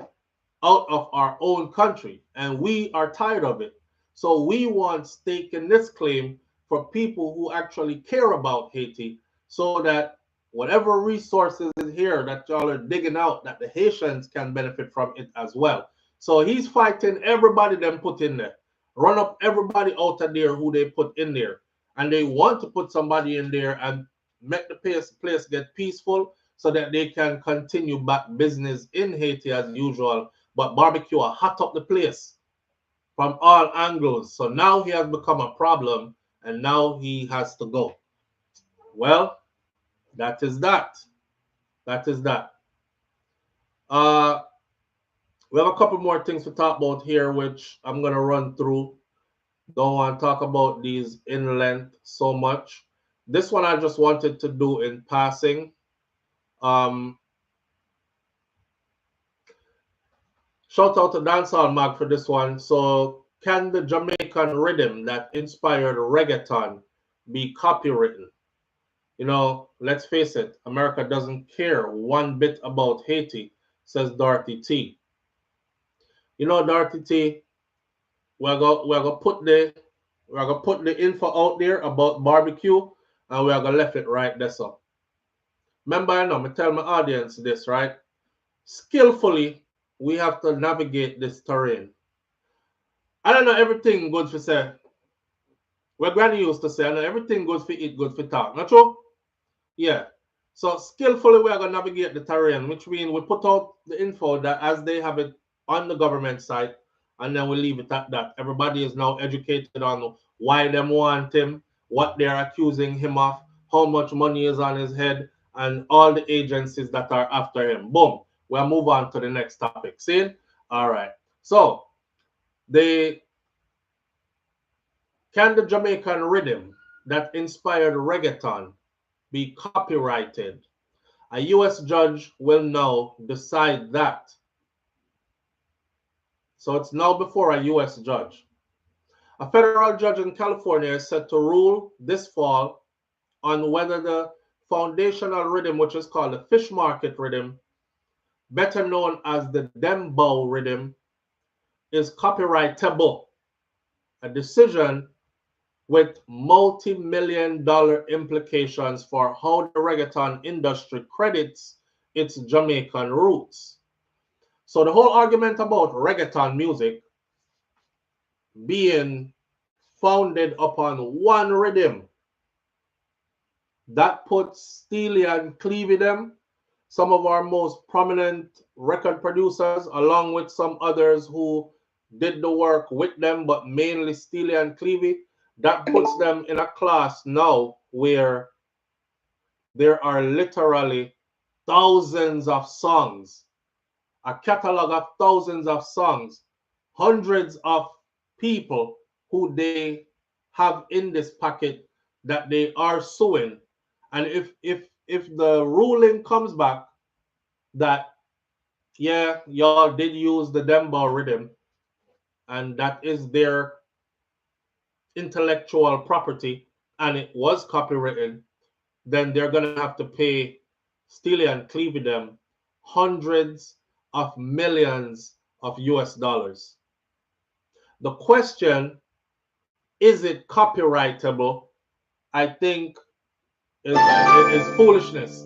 out of our own country. And we are tired of it. So we want stake in this claim for people who actually care about Haiti, so that whatever resources is here that y'all are digging out, that the Haitians can benefit from it as well. So he's fighting everybody them put in there. Run up everybody out of there who they put in there. And they want to put somebody in there and make the place get peaceful so that they can continue back business in Haiti as usual. But barbecue are hot up the place from all angles. So now he has become a problem, and now he has to go. Well, that is that. That is that. We have a couple more things to talk about here, which I'm going to run through. Don't want to talk about these in length so much. This one I just wanted to do in passing. Shout out to Dancehall Mag for this one. So, can the Jamaican rhythm that inspired reggaeton be copywritten? You know, let's face it, America doesn't care one bit about Haiti, says Dorothy T. You know, Dorothy T, we're gonna put the info out there about barbecue, and we're gonna left it right there. So, remember, I know, I tell my audience this, right? Skillfully, we have to navigate this terrain. I don't know everything good for say. We're granny used to say, I know everything good for eat, good for talk. Not true? Yeah. So skillfully we are going to navigate the terrain, which means we put out the info that as they have it on the government site, and then we leave it at that. Everybody is now educated on why them want him, what they're accusing him of, how much money is on his head, and all the agencies that are after him. Boom. We'll move on to the next topic. See? All right. So, can the Jamaican rhythm that inspired reggaeton be copyrighted? A U.S. judge will now decide that. So it's now before a U.S. judge. A federal judge in California is set to rule this fall on whether the foundational rhythm, which is called the fish market rhythm, better known as the dembow rhythm, is copyrightable. A decision with multi-million-dollar implications for how the reggaeton industry credits its Jamaican roots. So the whole argument about reggaeton music being founded upon one rhythm, that puts Steely and Clevie them, some of our most prominent record producers, along with some others who did the work with them, but mainly Steely and Clevie, that puts them in a class now where there are literally thousands of songs, a catalog of thousands of songs, hundreds of people who they have in this packet that they are suing. And if the ruling comes back that, yeah, y'all did use the dembow rhythm and that is their intellectual property and it was copywritten, then they're going to have to pay Steely and Clevie them hundreds of millions of US dollars. The question, is it copyrightable? I think is foolishness.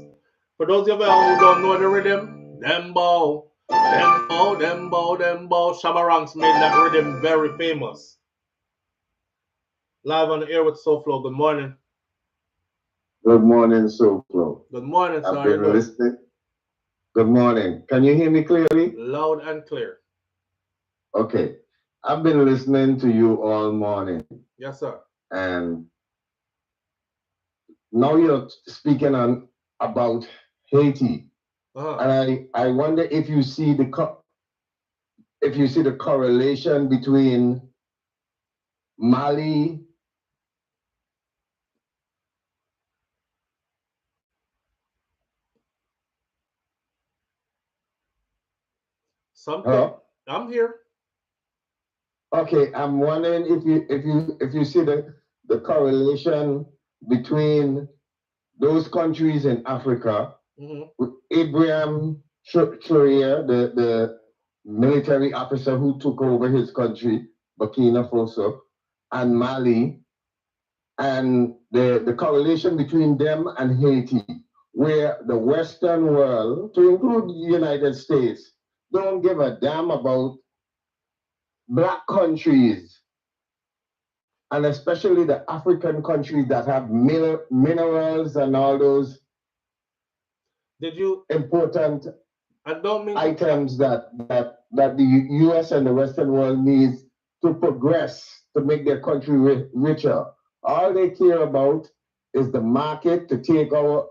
For those of you who don't know the rhythm, dembow, dembow, dembow, dembow, Shabba Ranks made that rhythm very famous. Live on the air with SouFLo. Good morning. Good morning, SouFLo. Good morning, sir. I've been listening. Good morning. Can you hear me clearly? Loud and clear. Okay. I've been listening to you all morning. Yes, sir. And now you're speaking about Haiti. And I wonder if you see the correlation between Mali Something. I'm here. Okay, I'm wondering if you see the correlation between those countries in Africa, with Abraham Traoré, the military officer who took over his country, Burkina Faso, and Mali, and the correlation between them and Haiti, where the Western world, to include the United States, don't give a damn about Black countries, and especially the African countries that have minerals and all those important items that the US and the Western world needs to progress, to make their country richer. All they care about is the market, to take our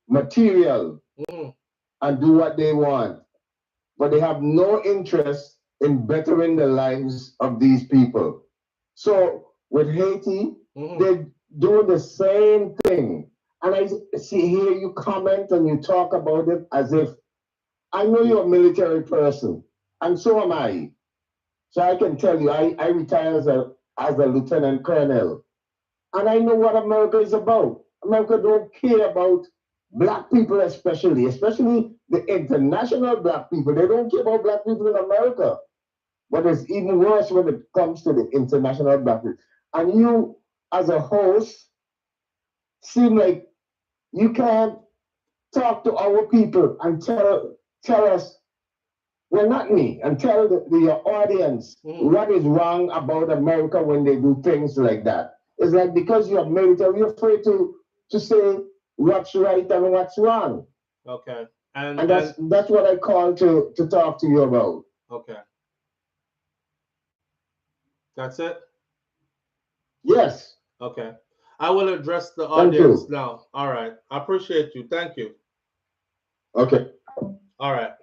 material and do what they want. But they have no interest in bettering the lives of these people. So with Haiti, they do the same thing. And I hear you comment and you talk about it as if, I know you're a military person, and so am I. So I can tell you, I retired as a lieutenant colonel. And I know what America is about. America don't care about Black people, especially the international Black people. They don't care about Black people in America. But it's even worse when it comes to the international Black people. And you, as a host, seem like you can't talk to our people and tell us, well, not me, and tell the audience what is wrong about America when they do things like that. It's like because you're military, you're afraid to say what's right and what's wrong. Okay. And that's what I call to talk to you about. Okay. That's it? Yes. Okay. I will address the audience now. All right. I appreciate you. Thank you. Okay. All right.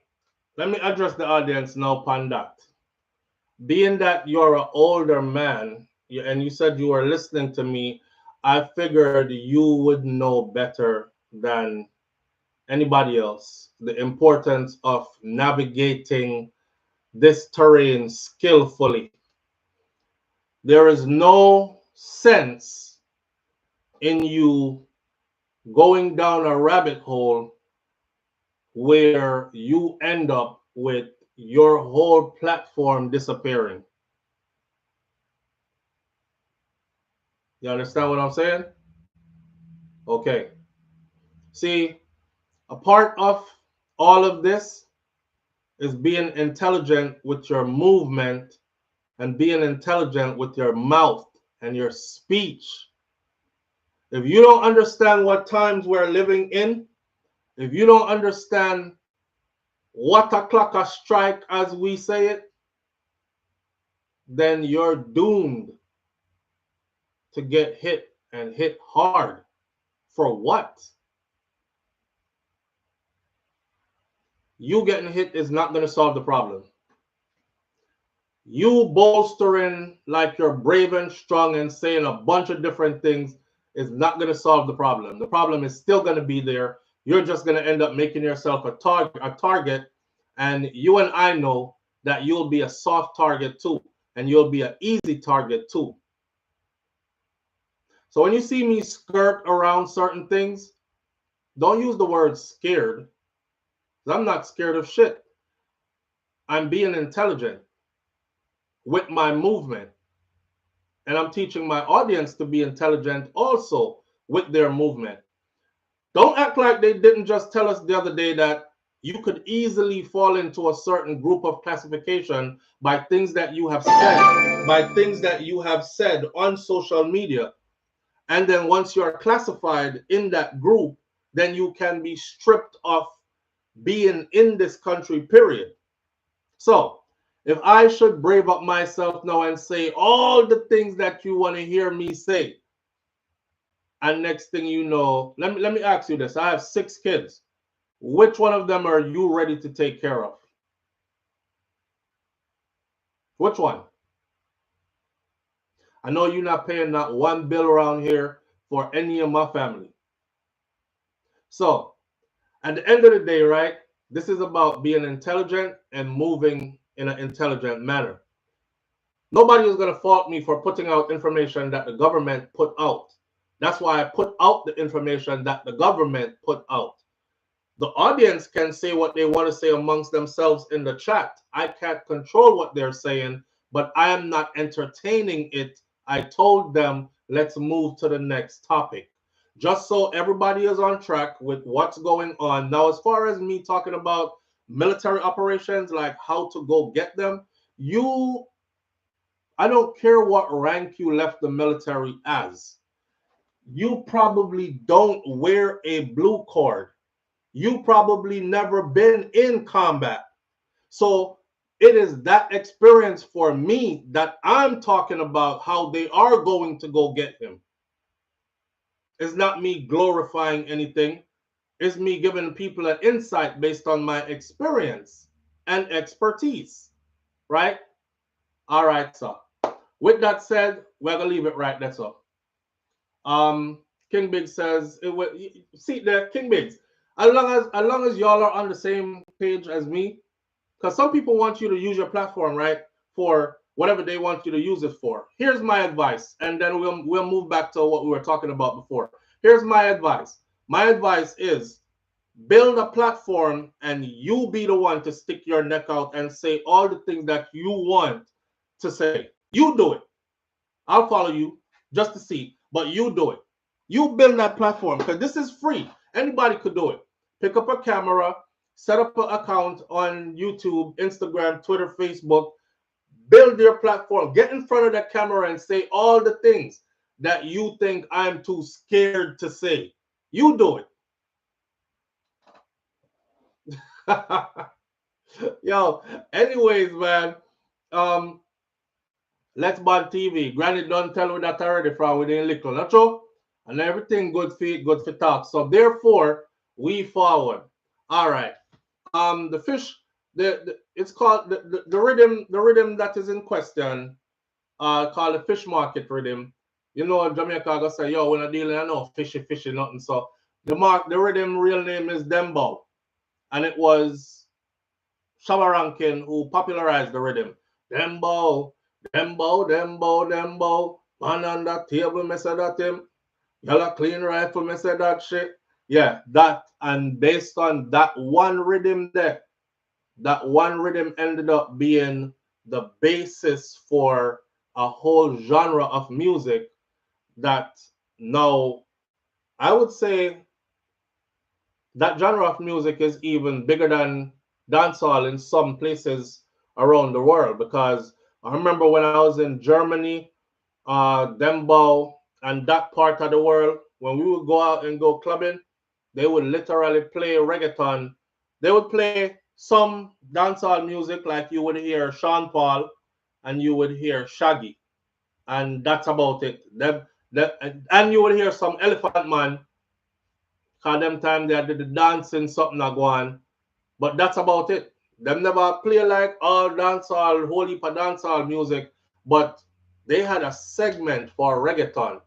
Let me address the audience now upon that. Being that you're an older man, and you said you were listening to me, I figured you would know better than anybody else the importance of navigating this terrain skillfully. There is no sense in you going down a rabbit hole where you end up with your whole platform disappearing. You understand what I'm saying? Okay. See, a part of all of this is being intelligent with your movement and being intelligent with your mouth and your speech. If you don't understand what times we're living in, if you don't understand what a clock a strike, as we say it, then you're doomed to get hit, and hit hard. For what? You getting hit is not going to solve the problem. You bolstering like you're brave and strong and saying a bunch of different things is not going to solve the problem. The problem is still going to be there. You're just going to end up making yourself a target, and you and I know that you'll be a soft target too, and you'll be an easy target too. So when you see me skirt around certain things, don't use the word scared. I'm not scared of shit. I'm being intelligent with my movement. And I'm teaching my audience to be intelligent also with their movement. Don't act like they didn't just tell us the other day that you could easily fall into a certain group of classification by things that you have said, on social media. And then once you are classified in that group, then you can be stripped of being in this country, period. So if I should brave up myself now and say all the things that you want to hear me say, and next thing you know, let me ask you this. I have 6 kids. Which one of them are you ready to take care of? Which one? I know you're not paying not one bill around here for any of my family. So at the end of the day, right, This is about being intelligent and moving in an intelligent manner. Nobody is going to fault me for putting out information that the government put out. That's why I put out the information that the government put out. The audience can say what they want to say amongst themselves in the chat. I can't control what they're saying, but I am not entertaining it. I told them, let's move to the next topic. Just so everybody is on track with what's going on. Now, as far as me talking about military operations, like how to go get them, I don't care what rank you left the military as. You probably don't wear a blue cord. You probably never been in combat. So it is that experience for me that I'm talking about how they are going to go get him. It's not me glorifying anything. It's me giving people an insight based on my experience and expertise, right? All right, so with that said, we're gonna leave it right there. So, King Big says, see there, King Biggs. As long as y'all are on the same page as me, because some people want you to use your platform, right, for whatever they want you to use it for. Here's my advice, and then we'll move back to what we were talking about before. Here's my advice. My advice is build a platform and you be the one to stick your neck out and say all the things that you want to say. You do it. I'll follow you just to see, but you do it. You build that platform because this is free. Anybody could do it. Pick up a camera, set up an account on YouTube, Instagram, Twitter, Facebook, build your platform, get in front of that camera and say all the things that you think I'm too scared to say. You do it. Yo, anyways, man, Let's Bond TV. Granny don't tell me that already from within little, not true? And everything good for talk. So therefore, we forward. All right. The fish, it's called the rhythm that is in question, called the fish market rhythm. You know, Jamaica gonna say, yo, we're not dealing with no fishy, nothing. So the rhythm real name is Dembo. And it was Shabba Rankin who popularized the rhythm. Dembo, Dembo, Dembo, Dembo. Man on that table, me say that him. Y'all clean rifle, me say that shit. Yeah, that. And based on that one rhythm there, that one rhythm ended up being the basis for a whole genre of music that now, I would say that genre of music is even bigger than dancehall in some places around the world, because I remember when I was in Germany, Dembo, and that part of the world, when we would go out and go clubbing, they would literally play reggaeton. They would play some dancehall music, like you would hear Sean Paul and you would hear Shaggy, and that's about it. And you would hear some Elephant Man, because them time they did the dancing something that go on, but that's about it. Them never play like all dancehall, whole heap of dancehall music, but they had a segment for reggaeton,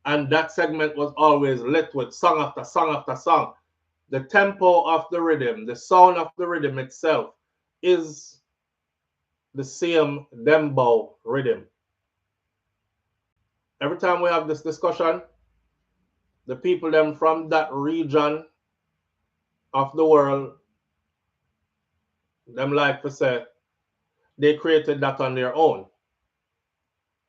and that segment was always lit with song after song after song. The tempo of the rhythm, the sound of the rhythm itself is the same Dembo rhythm. Every time we have this discussion, the people them from that region of the world, them like to say they created that on their own.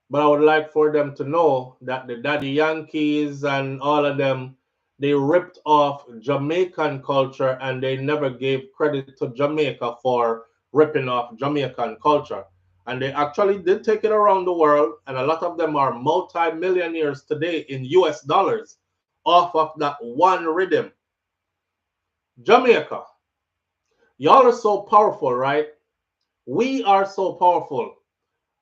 But I would like for them to know that the Daddy Yankees and all of them, they ripped off Jamaican culture and they never gave credit to Jamaica for ripping off Jamaican culture. And they actually did take it around the world, and a lot of them are multi-millionaires today in US dollars off of that one rhythm. Jamaica, y'all are so powerful, right? We are so powerful.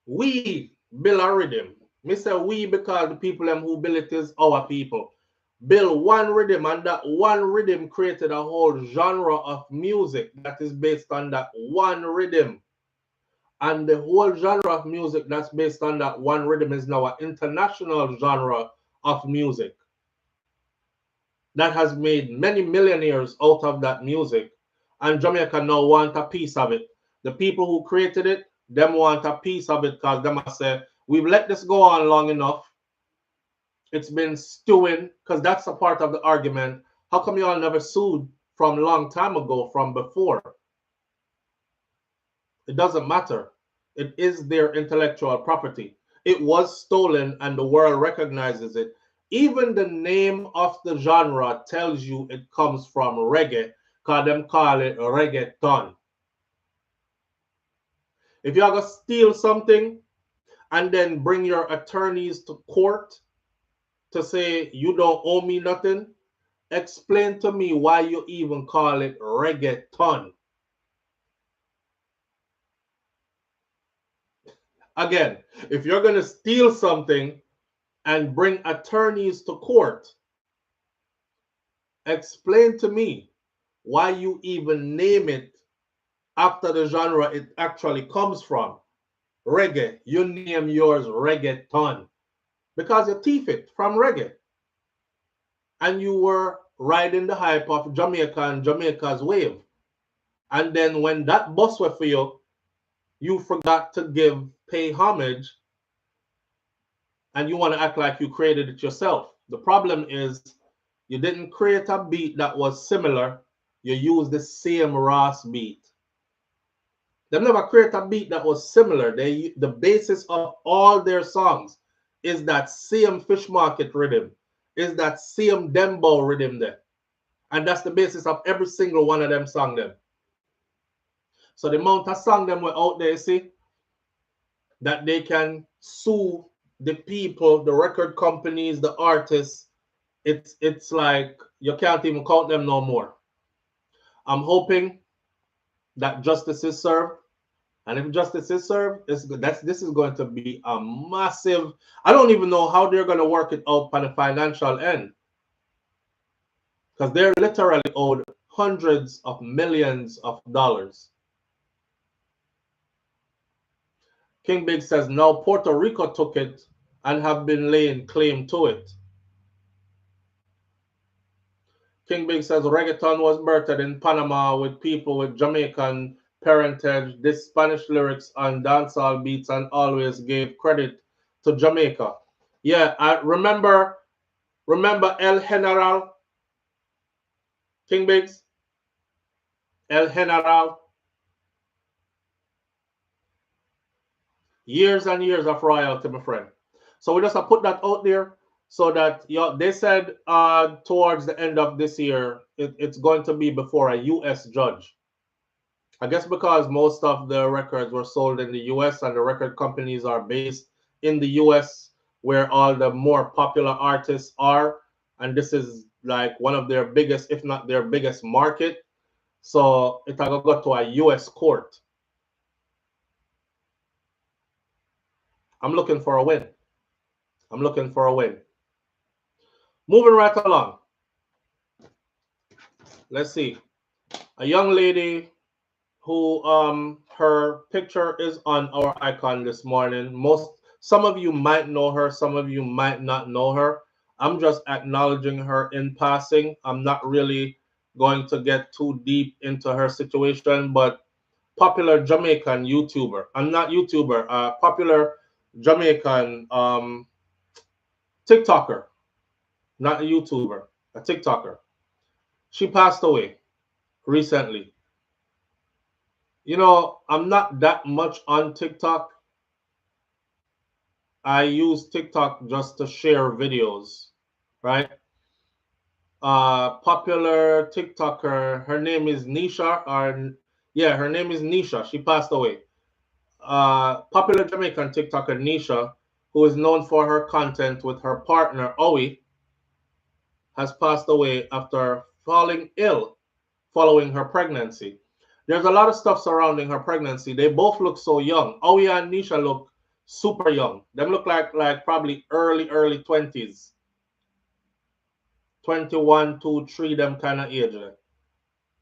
We build a rhythm. Me say we because the people who build it is our people. Build one rhythm, and that one rhythm created a whole genre of music that is based on that one rhythm. And the whole genre of music that's based on that one rhythm is now an international genre of music that has made many millionaires out of that music. and Jamaica now want a piece of it. The people who created it, them want a piece of it because them say, we've let this go on long enough. It's been stewing, because that's a part of the argument. How come you all never sued from a long time ago, from before? It doesn't matter. It is their intellectual property. It was stolen and the world recognizes it. Even the name of the genre tells you it comes from reggae, because them call it reggaeton. If you're going to steal something and then bring your attorneys to court to say you don't owe me nothing, explain to me why you even call it reggaeton. Again, if you're going to steal something and bring attorneys to court, explain to me why you even name it after the genre it actually comes from. Reggae, you name yours reggaeton because you thief it from reggae. And you were riding the hype of Jamaica and Jamaica's wave. And then when that bus went for you, you forgot to pay homage, and you want to act like you created it yourself. The problem is you didn't create a beat that was similar. You used the same Ross beat. They never create a beat that was similar. The basis of all their songs is that same fish market rhythm, is that same dembow rhythm there. And that's the basis of every single one of them song them. So the amount of song them were out there, you see, that they can sue the people, the record companies, the artists, it's like you can't even count them no more. I'm hoping that justice is served. And if justice is served, this is going to be a massive... I don't even know how they're going to work it out on the financial end. Because they're literally owed hundreds of millions of dollars. King Big says, now Puerto Rico took it and have been laying claim to it. King Big says, reggaeton was birthed in Panama with people with Jamaican parentage. This Spanish lyrics on dancehall beats and always gave credit to Jamaica. Yeah, I remember El General, King Biggs, El General. Years and years of royalty, my friend. So we just have put that out there so that they said towards the end of this year, it's going to be before a U.S. judge. I guess because most of the records were sold in the U.S. and the record companies are based in the U.S. where all the more popular artists are. And this is like one of their biggest, if not their biggest market. So it will go to a U.S. court. I'm looking for a win. I'm looking for a win. Moving right along. Let's see. A young lady who her picture is on our icon this morning. Some of you might know her, some of you might not know her. I'm just acknowledging her in passing. I'm not really going to get too deep into her situation, but popular Jamaican YouTuber. I'm not YouTuber, popular Jamaican TikToker, not a YouTuber, a TikToker. She passed away recently. You know, I'm not that much on TikTok. I use TikTok just to share videos, right? Popular TikToker, her name is Nisha, her name is Nisha. She passed away. Popular Jamaican TikToker Nisha, who is known for her content with her partner Owie, has passed away after falling ill following her pregnancy. There's a lot of stuff surrounding her pregnancy. They both look so young. Owie and Nisha look super young. Them look like probably early 20s. 21, 2, 3, them kind of age.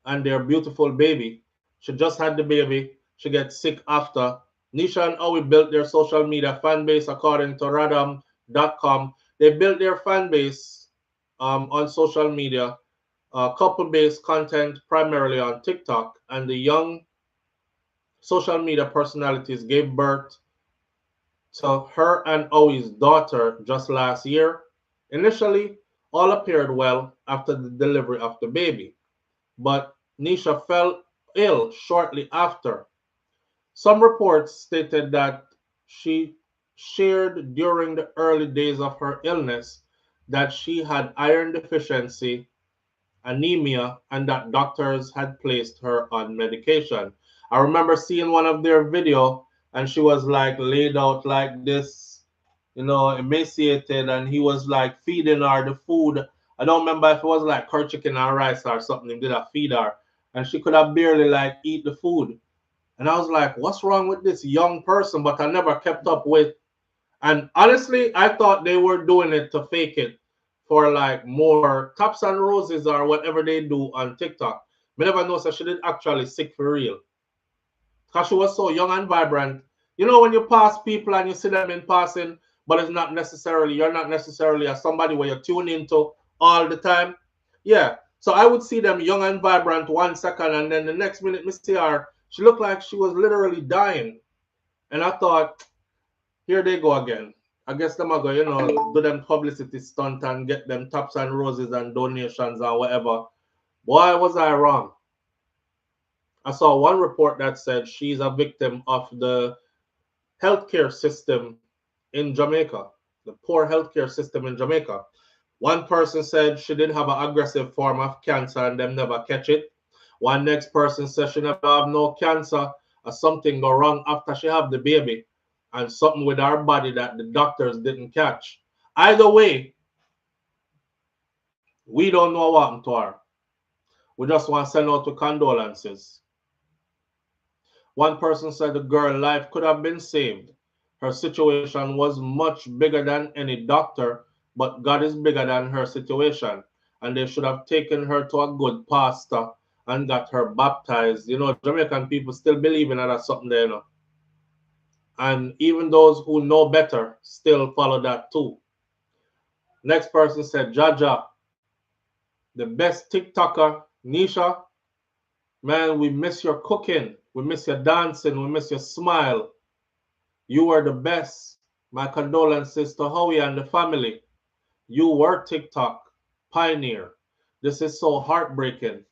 And their beautiful baby. She just had the baby. She gets sick after. Nisha and Owie built their social media fan base according to radam.com. They built their fan base on social media couple-based content primarily on TikTok, and the young social media personalities gave birth to her and Owie's daughter just last year. Initially, all appeared well after the delivery of the baby, but Nisha fell ill shortly after. Some reports stated that she shared during the early days of her illness that she had iron deficiency, anemia, and that doctors had placed her on medication. I remember seeing one of their video, and she was like laid out like this, emaciated, and he was like feeding her the food. I don't remember if it was like curry chicken or rice or something. He did a feed her, and she could have barely like eat the food. And I was like, what's wrong with this young person? But I never kept up with. And honestly, I thought they were doing it to fake it for like more taps and roses or whatever they do on TikTok. Me never know that she did actually sick for real. Because she was so young and vibrant. You know, when you pass people and you see them in passing, but it's not necessarily, you're not necessarily as somebody where you tune into all the time. Yeah. So I would see them young and vibrant 1 second, and then the next minute, me see her, she looked like she was literally dying. And I thought, here they go again. I guess them are going, do them publicity stunt and get them taps and roses and donations or whatever. Why was I wrong? I saw one report that said she's a victim of the healthcare system in Jamaica, the poor healthcare system in Jamaica. One person said she did have an aggressive form of cancer and them never catch it. One next person said she never have no cancer or something go wrong after she have the baby and something with her body that the doctors didn't catch. Either way, we don't know what happened to her. We just want to send out the condolences. One person said the girl's life could have been saved. Her situation was much bigger than any doctor, but God is bigger than her situation. And they should have taken her to a good pastor and got her baptized. Jamaican people still believe in her as something there, And even those who know better still follow that too. Next person said, Jaja, the best TikToker, Nisha. Man, we miss your cooking. We miss your dancing. We miss your smile. You were the best. My condolences to Howie and the family. You were TikTok pioneer. This is so heartbreaking.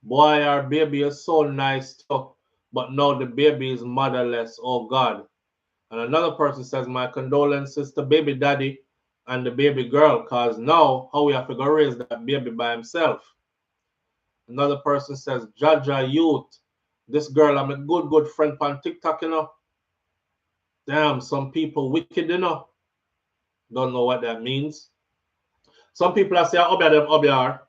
Boy, our baby is so nice too, but now the baby is motherless. Oh God. And another person says, my condolences to baby daddy and the baby girl, because now Howie have to go raise that baby by himself. Another person says, Jaja youth. This girl, I'm a good friend on TikTok, Damn, some people wicked, Don't know what that means. Some people are saying, Obiar.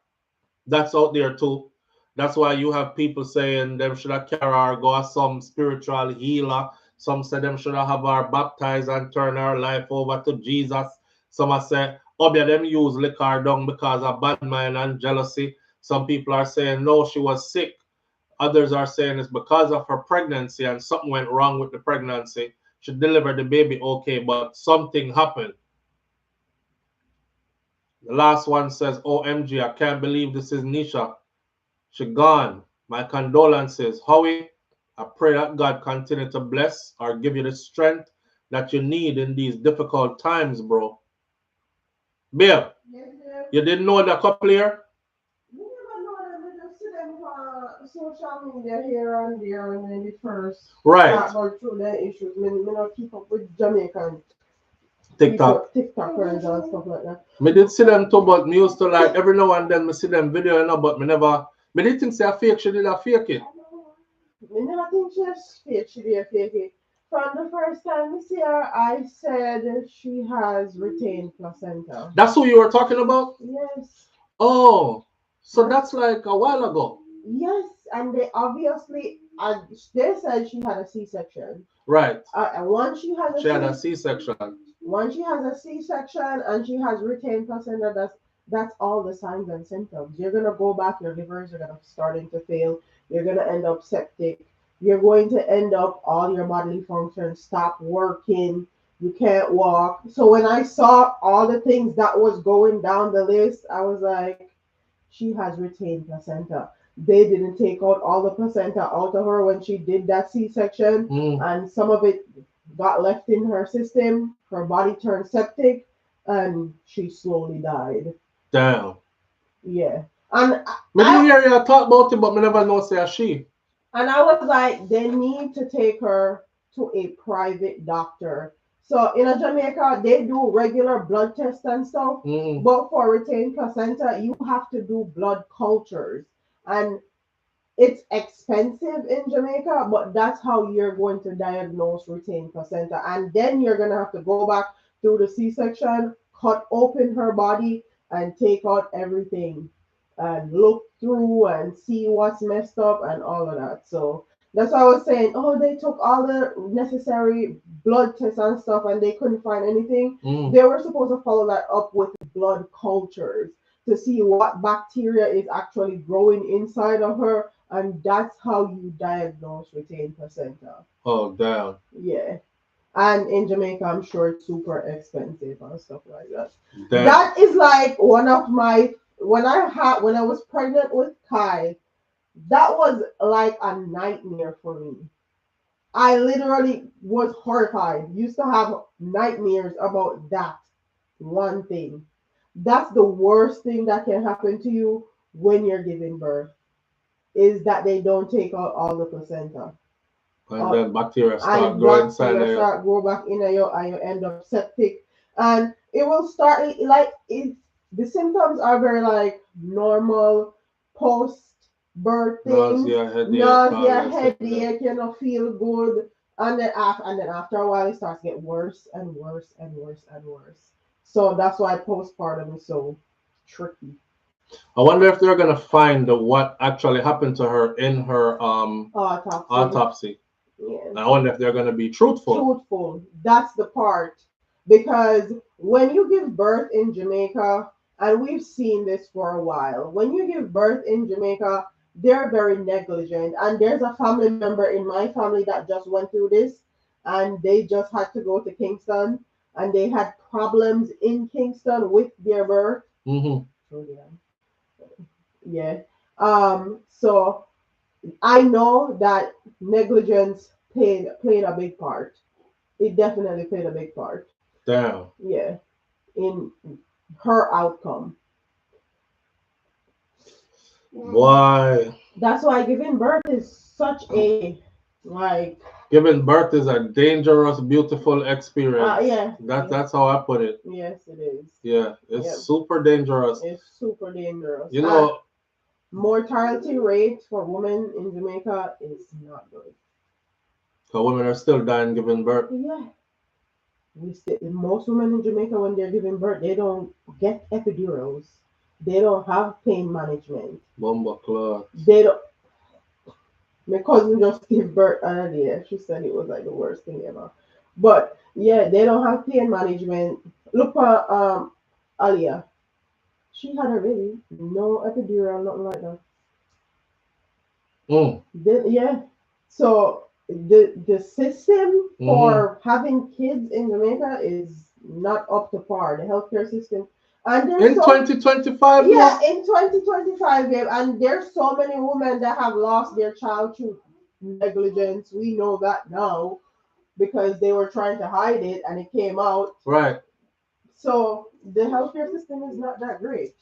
That's out there too. That's why you have people saying them should have carry her, go as some spiritual healer. Some say them should have her baptized and turn her life over to Jesus. Some are say, them use liquor down because of bad mind and jealousy. Some people are saying, no, she was sick. Others are saying it's because of her pregnancy and something went wrong with the pregnancy. She delivered the baby okay, but something happened. The last one says, OMG, I can't believe this is Nisha. She gone. My condolences. Howie, I pray that God continue to bless or give you the strength that you need in these difficult times, bro. Bill, you didn't know the couple here? Social media here and there, and then the first right through the issues. Me not keep up with Jamaican TikTok TikTokers and stuff like that. Me did see them too, but me used to like every now and then me see them video, but me never. Me did think say a fake. She did a fake it. Me never think she's fake. She did a fake it. From the first time we see her, I said she has retained placenta. That's who you were talking about? Yes. Oh, so that's like a while ago. Yes, and they obviously, they said she had a C-section. Right. And once she has had a C-section. Once she has a C-section and she has retained placenta, that's all the signs and symptoms. You're gonna go back, your livers are gonna starting to fail. You're gonna end up septic. You're going to end up all your bodily functions stop working. You can't walk. So when I saw all the things that was going down the list, I was like, she has retained placenta. They didn't take out all the placenta out of her when she did that C-section, and some of it got left in her system. Her body turned septic, and she slowly died. Damn. Yeah. And I hear you talk about it, but I never know say she. And I was like, they need to take her to a private doctor. So in Jamaica, they do regular blood tests and stuff, but for retained placenta, you have to do blood cultures. And it's expensive in Jamaica, but that's how you're going to diagnose retained placenta. And then you're going to have to go back through the C-section, cut open her body, and take out everything and look through and see what's messed up and all of that. So that's why I was saying, oh, they took all the necessary blood tests and stuff and they couldn't find anything. They were supposed to follow that up with blood cultures to see what bacteria is actually growing inside of her, and that's how you diagnose retained placenta. Oh, damn. Yeah. And in Jamaica, I'm sure it's super expensive and stuff like that. Damn. That is like one of my, when I was pregnant with Kai, that was like a nightmare for me. I literally was horrified. Used to have nightmares about that one thing. That's the worst thing that can happen to you when you're giving birth, is that they don't take out all the placenta. And then bacteria start growing inside of you. Start grow back in you, and you end up septic. And it will start like the symptoms are very like normal post-birth things. Nausea, headache, you know, feel good. And then after a while it starts to get worse and worse and worse and worse. So that's why postpartum is so tricky. I wonder if they're gonna find what actually happened to her in her autopsy. Yeah. I wonder if they're gonna be truthful. Truthful. That's the part. Because when you give birth in Jamaica, and we've seen this for a while, when you give birth in Jamaica, they're very negligent. And there's a family member in my family that just went through this, and they just had to go to Kingston, and they had problems in Kingston with their birth. Yeah. So I know that negligence played a big part. It definitely played a big part. Damn. Yeah. In her outcome. Why? That's why giving birth is such a giving birth is a dangerous, beautiful experience. Yeah. That's how I put it. Yes, it is. Yeah, it's super dangerous. It's super dangerous. You know, mortality rate for women in Jamaica is not good. So women are still dying giving birth. Yeah. Most women in Jamaica, when they're giving birth, they don't get epidurals. They don't have pain management. Bomba clot. They don't. My cousin just gave birth another day. She said it was like the worst thing ever. But yeah, they don't have pain management. Look for Alia. She had her baby. No epidural, nothing like that. Yeah. So the system for having kids in Jamaica is not up to par. The healthcare system. And in 2025? Yeah, in 2025, babe. And there's so many women that have lost their child through negligence. We know that now because they were trying to hide it and it came out. Right. So the healthcare system is not that great.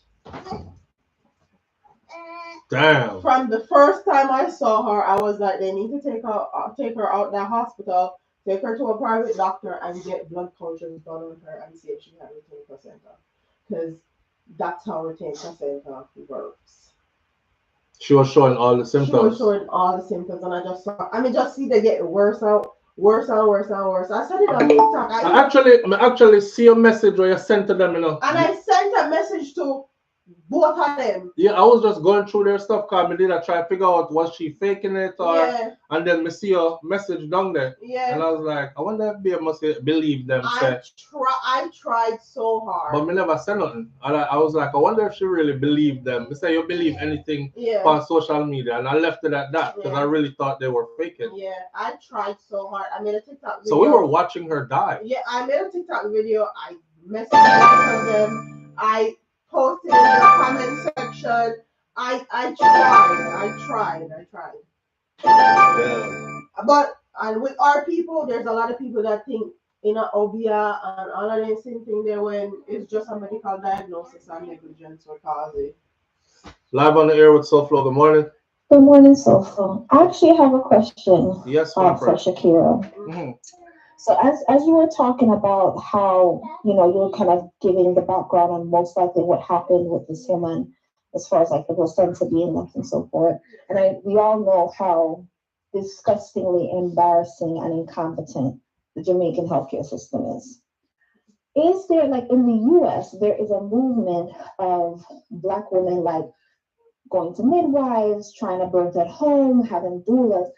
Damn. From the first time I saw her, I was like, they need to take her out that hospital, take her to a private doctor and get blood cultures done on her and see if she has retained placenta. Because that's how retained placenta works. She was showing all the symptoms. She was showing all the symptoms, and I just see they get worse and worse. I said it on TikTok. I actually see a message where you sent to them, you know. And I sent a message to both of them. Yeah, I was just going through their stuff because I did try to figure out was she faking it or and then I see a message down there. Yeah. And I was like, I wonder if they must believe them. I tried so hard. But me never said nothing. I was like, I wonder if she really believed them. I say you believe anything on social media, and I left it at that because I really thought they were faking. Yeah, I tried so hard. I made a TikTok video. So we were watching her die. Yeah, I made a TikTok video. I messaged both of them. I posting in the comment section. I tried. Yeah. But and with our people, there's a lot of people that think obia and all of this same thing there when it's just a medical diagnosis and negligence will cause it. Live on the air with SouFlo. Good morning. Good morning, SouFlo. I actually have a question. Yes, for Shakira. Mm-hmm. So as you were talking about how you were kind of giving the background on most likely what happened with this woman, as far as like the placenta being left and so forth, and we all know how disgustingly embarrassing and incompetent the Jamaican healthcare system is. Is there, like in the U.S., there is a movement of Black women like going to midwives, trying to birth at home, having doulas.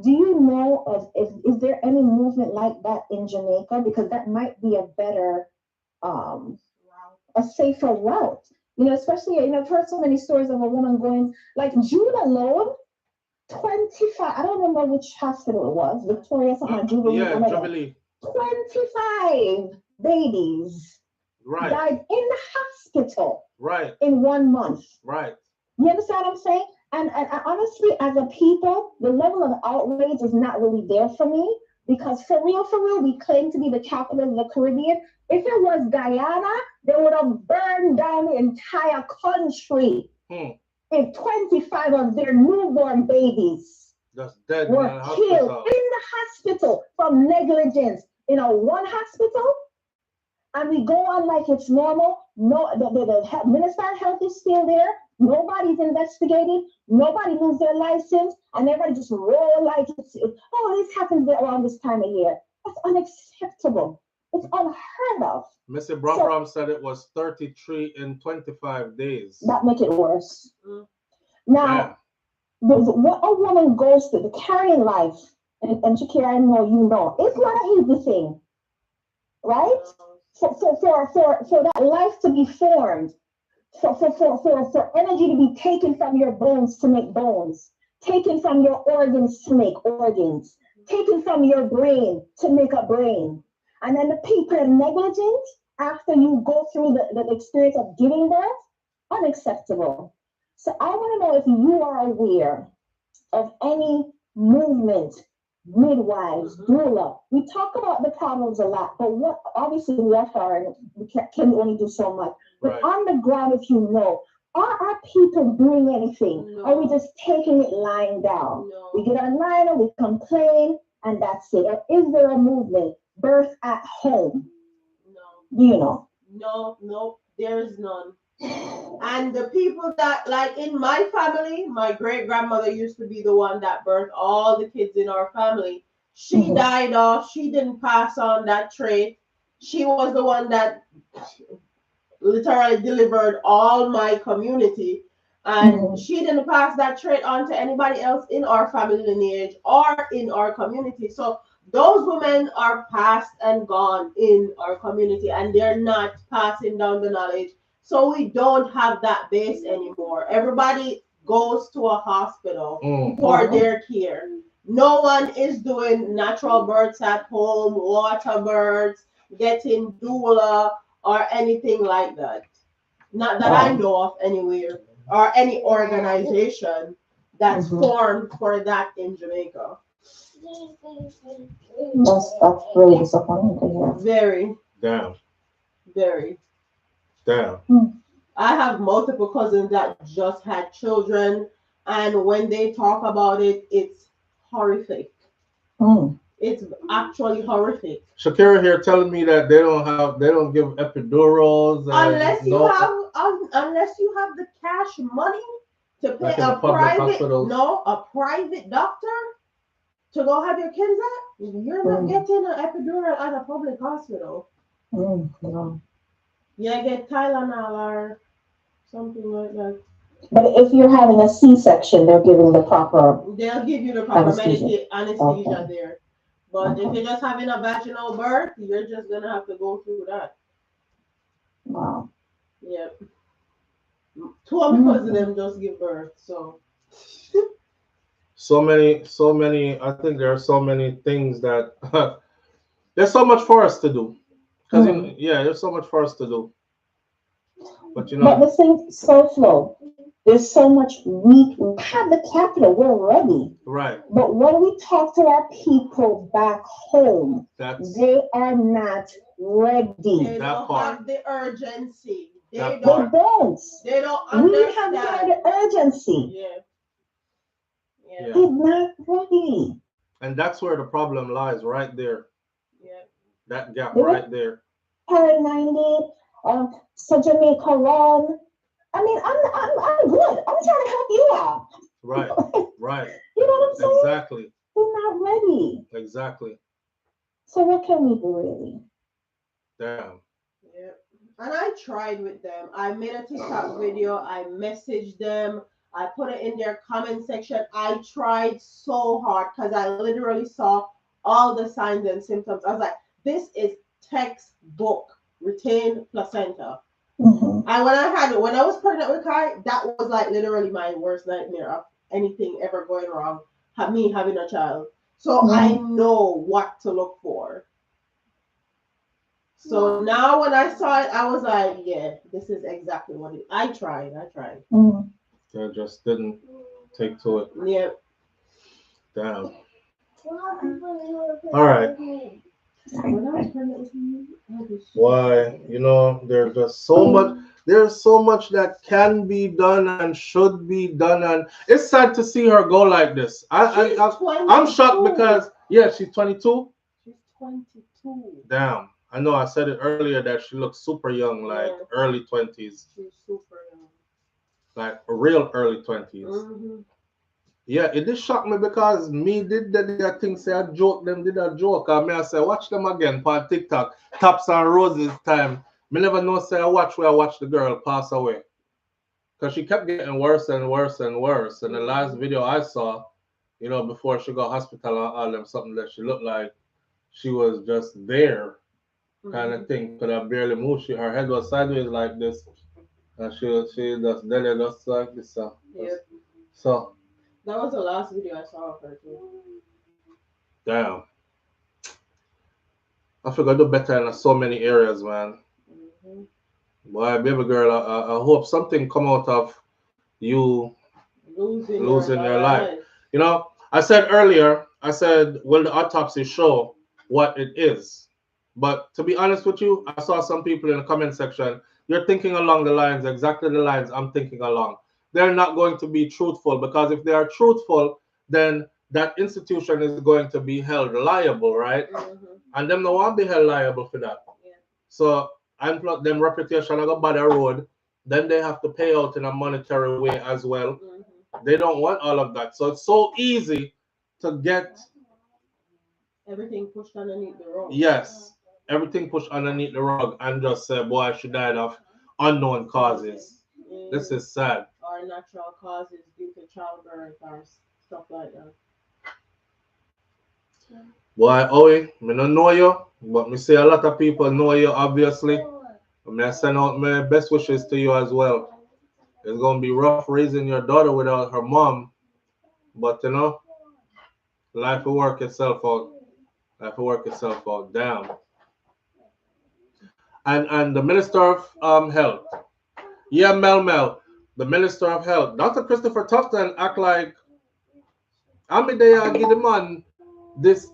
Do you know of is there any movement like that in Jamaica? Because that might be a better, a safer route. Especially I've heard so many stories of a woman going like June alone. 25, I don't remember which hospital it was, Victoria something, Jubilee. Yeah, Jubilee. 25 babies died in the hospital. Right. In 1 month. Right. You understand what I'm saying? And honestly, as a people, the level of outrage is not really there for me because for real, we claim to be the capital of the Caribbean. If it was Guyana, they would have burned down the entire country. If 25 of their newborn babies were killed in the hospital from negligence in a one hospital, and we go on like it's normal. No, the Minister of Health is still there. Nobody's investigated. Nobody lose their license, and everybody just roll like this happens around this time of year. That's unacceptable. It's unheard of. Mr. Brom said it was 33 in 25 days. That make it worse. Now, what a woman goes through, the carrying life, and Shakira, I know it's not an easy thing, right? For that life to be formed, for energy to be taken from your bones to make bones, taken from your organs to make organs, taken from your brain to make a brain. And then the people are negligent after you go through the experience of giving birth, unacceptable. So I want to know if you are aware of any movement, midwives, doula. We talk about the problems a lot, but what obviously we are foreign, we can only do so much. But on the ground, if you know, are our people doing anything? No. Or are we just taking it lying down? No. We get online and we complain and that's it. Or is there a movement? Birth at home? No. Do you know? No, there is none. And the people that, like in my family, my great-grandmother used to be the one that birthed all the kids in our family. She died off. She didn't pass on that trait. She was the one that literally delivered all my community. And she didn't pass that trait on to anybody else in our family lineage or in our community. So those women are past and gone in our community, and they're not passing down the knowledge. So we don't have that base anymore. Everybody goes to a hospital for their care. No one is doing natural births at home, water births, getting doula, or anything like that. Not that I know of anywhere, or any organization that's formed for that in Jamaica. That's really disappointing to hear. Very. Damn. Very. Damn. I have multiple cousins that just had children, and when they talk about it, it's horrific. It's actually horrific. Shakira here telling me that they don't give epidurals unless you have the cash money to pay a private doctor to go have your kids at. You're not getting an epidural at a public hospital. No. Yeah, get Tylenol or something like that. But if you're having a C-section, they'll give you the proper anesthesia there. But if you're just having a vaginal birth, you're just gonna have to go through that. Wow. Yeah. Two of my cousins them just give birth, so. So many. I think there are so many things that there's so much for us to do. Because there's so much for us to do. But you But know, the thing, SouFlo, there's so much we have the capital, we're ready. right. But when we talk to our people back home, they are not ready. They don't have the urgency. They don't. They don't understand. We have the urgency. Yeah. They're not ready. And that's where the problem lies, right there. Yeah. That gap right there. Parent 90, so Jamaica run. I mean, I'm good. I'm trying to help you out. Right, right. You know what I'm saying? Exactly. We're not ready. Exactly. So what can we do really? Damn. Yeah. And I tried with them. I made a TikTok video. I messaged them. I put it in their comment section. I tried so hard because I literally saw all the signs and symptoms. I was like, this is textbook retained placenta. Mm-hmm. And when I was pregnant with Kai, that was like literally my worst nightmare of anything ever going wrong. Me having a child. So I know what to look for. So now when I saw it, I was like, yeah, this is exactly what it is. I tried. I just didn't take to it. Yeah. Damn. All right. Why? You know, there's just so much. There's so much that can be done and should be done, and it's sad to see her go like this. I'm shocked because she's 22. She's 22. Damn. I know I said it earlier that she looks super young, like early 20s. She's super young. Like real early 20s. Mm-hmm. Yeah, it did shock me because me did that thing, say I joke, them did a joke. And I say, watch them again on TikTok. Taps and Roses time. Me never know, say I watch where I watch the girl pass away. Because she kept getting worse and worse and worse. And the last video I saw, you know, before she got hospital and all them, something that she looked like she was just there kind of thing. Could have barely moved. Her head was sideways like this. And she just dead just like this. So that was the last video I saw of her too. Damn. I figured I do better in so many areas, man. Boy, baby girl, I hope something come out of you losing your life. You know, I said earlier, will the autopsy show what it is? But to be honest with you, I saw some people in the comment section, you're thinking along the lines, exactly the lines I'm thinking along. They're not going to be truthful, because if they are truthful, then that institution is going to be held liable, right? And them no want to be held liable for that. So I'm them reputation on the bad road, then they have to pay out in a monetary way as well. They don't want all of that. So it's so easy to get everything pushed underneath the rug. Yes, everything pushed underneath the rug and just say, boy, she died of unknown causes. This is sad. Or natural causes due to childbirth or stuff like that. Boy, Owie, I don't know you, but me see a lot of people know you, obviously. I send out my best wishes to you as well. It's going to be rough raising your daughter without her mom. But, you know, life will work itself out. Life will work itself out. Damn. And the Minister of Health. Yeah, Mel. The Minister of Health. Dr. Christopher Tufton act like I'm there give the man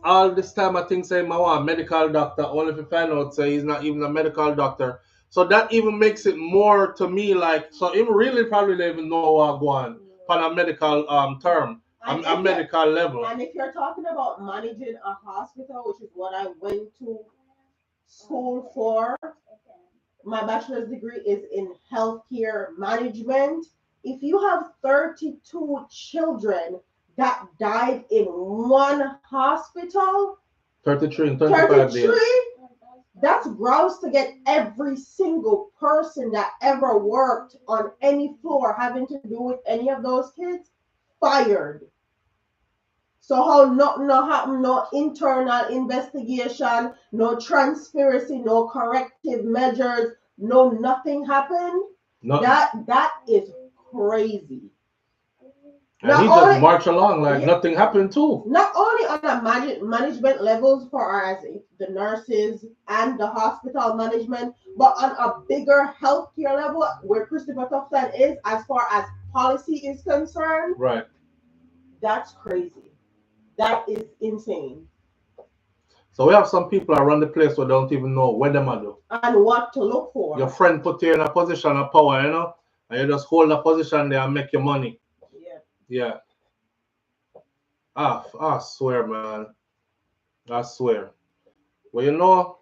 all this time I think say I want a medical doctor, only if you find out say he's not even a medical doctor. So that even makes it more to me like, so he really probably don't even know what going on a medical term, a medical level. And if you're talking about managing a hospital, which is what I went to school for, my bachelor's degree is in healthcare management. If you have 32 children that died in one hospital, 33 and 25 days. That's gross to get every single person that ever worked on any floor having to do with any of those kids fired. So how no internal investigation, no transparency, no corrective measures, nothing happened. That is crazy. And he just marched along like nothing happened too. Not only on the management levels for as the nurses and the hospital management, but on a bigger healthcare level where Christopher Tufton is, as far as policy is concerned. Right. That's crazy. That is insane. So we have some people around the place who don't even know what them do and what to look for. Your friend put you in a position of power, you know, and you just hold the position there and make your money. Yeah. I swear, man. I swear. Well, you know,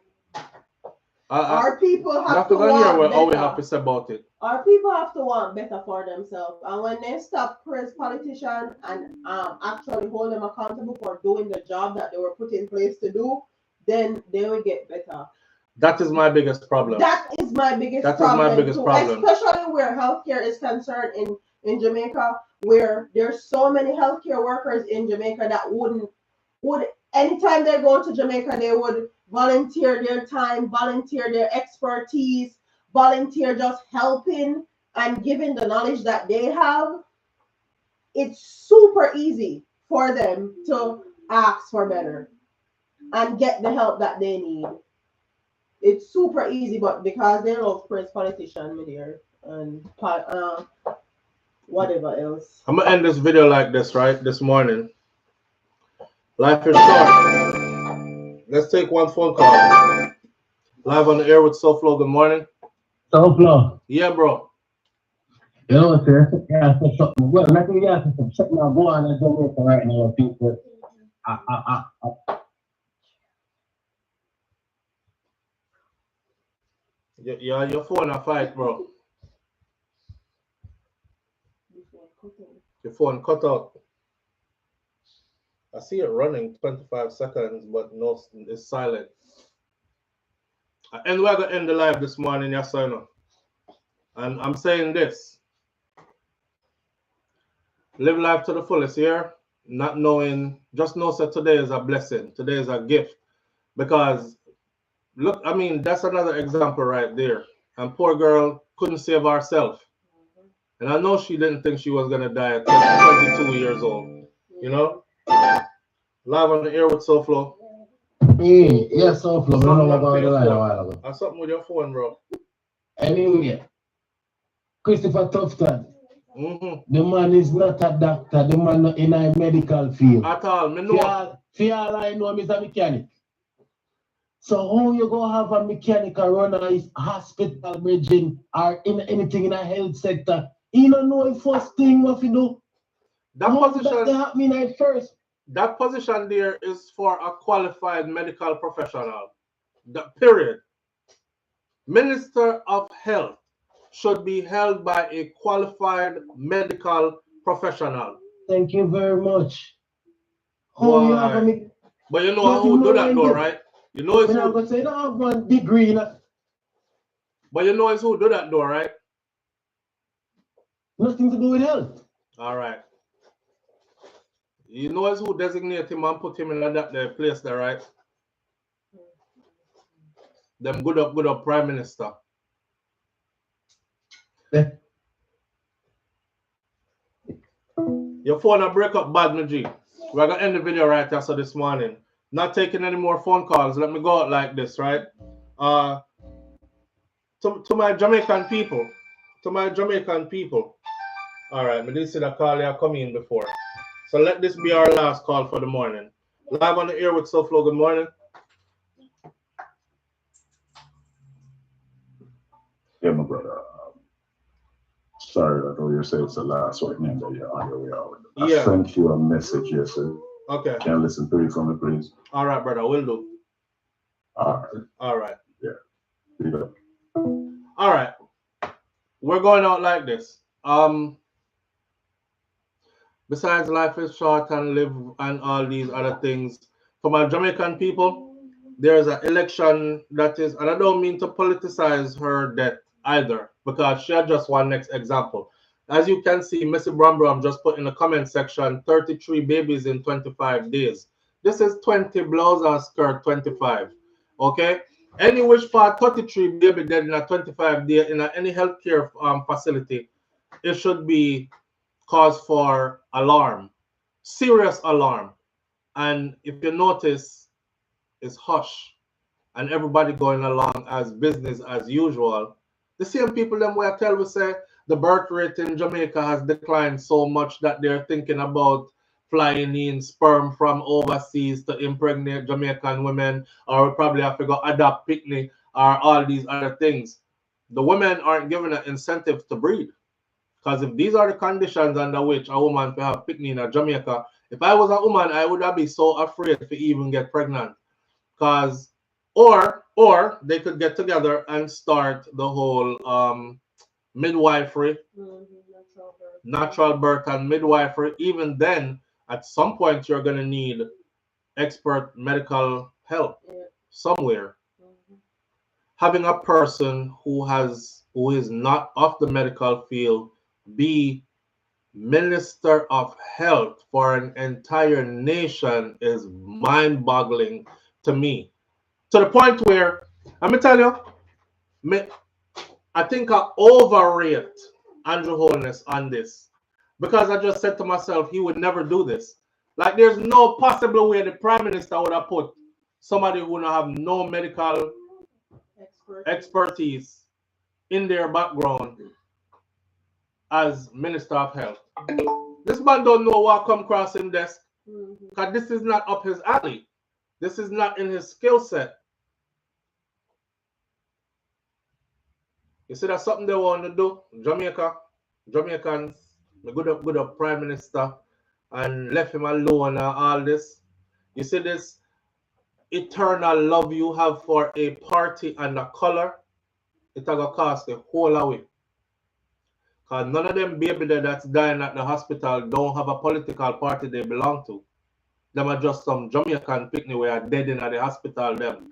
our people have to want better. All we have to say about it. Our people have to want better for themselves, and when they stop praise politicians and actually hold them accountable for doing the job that they were put in place to do, then they will get better. That is my biggest problem. That is my biggest problem. Especially where healthcare is concerned in Jamaica, where there's so many healthcare workers in Jamaica that would anytime they go to Jamaica, they would volunteer their time, volunteer their expertise, volunteer just helping and giving the knowledge that they have. It's super easy for them to ask for better and get the help that they need. It's super easy, but because they love praise politician media and whatever else. I'm gonna end this video like this, right? This morning. Life is short. Let's take one phone call. Live on the air with SouFLo. Good morning. SouFLo. Yeah, bro. You know what, sir? Yeah, something. Well, nothing. Yeah, something I'm going on in Jamaica right now. People. Yeah, your phone a fight, bro. Your phone cut out. I see it running 25 seconds, but no, it's silent. And we're going to end the live this morning, yes or no? And I'm saying this. Live life to the fullest here, not knowing, just know that today is a blessing. Today is a gift. Because, look, I mean, that's another example right there. And poor girl couldn't save herself. And I know she didn't think she was going to die at 22 years old. You know? Live on the air with SouFLo. Yeah, SouFLo. I don't know about the line a while ago. That's something with your phone, bro. Anyway, Christopher Tufton. The man is not a doctor. The man not in a medical field. At all. Me know. For all I know, he's a mechanic. So how you gonna have a mechanic run a hospital bridging or in anything in a health sector? He don't know the first thing what to do. That position there is for a qualified medical professional. Period. Minister of Health should be held by a qualified medical professional. Thank you very much. But you know who do that though, right? You know it's who say I have one degree. But you know it's who do that though, right? Nothing to do with health. All right. You know who designate him and put him in that place there, right? Them good up prime minister. Yeah. Your phone will break up bad, my G. We're gonna end the video right after this morning. Not taking any more phone calls. Let me go out like this, right? To my Jamaican people. To my Jamaican people. All right, we did see that call here come in before. So let this be our last call for the morning. Live on the air with SouFLo. Good morning. Yeah, my brother. Sorry, I know you say it's the last right now that you're on your way out. I sent you a message yesterday. Okay. Can you listen to it from me, please? All right, brother. Will do. All right. All right. Yeah. All right. We're going out like this. Besides life is short and live and all these other things, for my Jamaican people, there's an election that is, and I don't mean to politicize her death either, because she had just one next example. As you can see, Missy Bram just put in the comment section, 33 babies in 25 days. This is 20 blouse and skirt 25. Okay? Any which part 33 baby dead in a 25 day in any healthcare facility, it should be cause for alarm, serious alarm. And if you notice, it's hush. And everybody going along as business as usual. The same people them where I tell we say the birth rate in Jamaica has declined so much that they're thinking about flying in sperm from overseas to impregnate Jamaican women, or we probably have to go adopt picnic or all these other things. The women aren't given an incentive to breed. Because if these are the conditions under which a woman can have picnic in Jamaica, if I was a woman, I would not be so afraid to even get pregnant. Because or they could get together and start the whole midwifery, natural birth and midwifery. Even then, at some point, you're going to need expert medical help somewhere. Having a person who is not of the medical field be Minister of Health for an entire nation is mind-boggling to me. To the point where, let me tell you, I think I overrate Andrew Holness on this. Because I just said to myself, he would never do this. Like, there's no possible way the Prime Minister would have put somebody who would have no medical expertise in their background as Minister of Health. This man don't know what come across his desk. Because this is not up his alley. This is not in his skill set. You see, that's something they want to do. Jamaicans, the good up Prime Minister, and left him alone and all this. You see this eternal love you have for a party and a color, it's going to cost the whole away. Because none of them baby that's dying at the hospital don't have a political party they belong to. Them are just some Jamaican picnic where are dead in at the hospital them.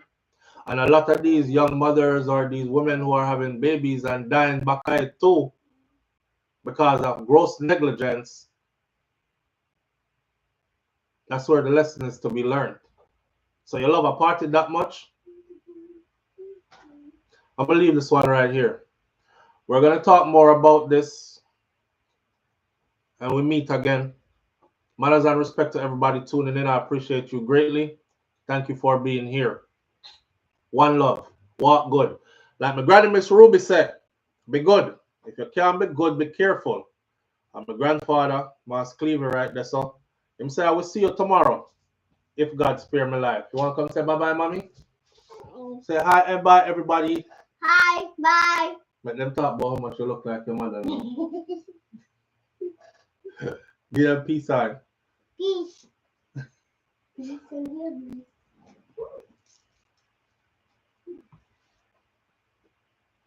And a lot of these young mothers or these women who are having babies and dying back at too because of gross negligence, that's where the lesson is to be learned. So you love a party that much? I'm going to leave this one right here. We're going to talk more about this and we meet again. Manners and respect to everybody tuning in. I appreciate you greatly. Thank you for being here. One love. Walk good. Like my granny Miss Ruby said, be good. If you can't be good, be careful. And my grandfather, Mas Cleaver, right there, so him say, I will see you tomorrow if God spare my life. You want to come say bye-bye, mommy? Say hi and bye, everybody. Hi, bye. Let them talk about how much you look like your mother. Give them peace sign. Peace. Peace and goodness.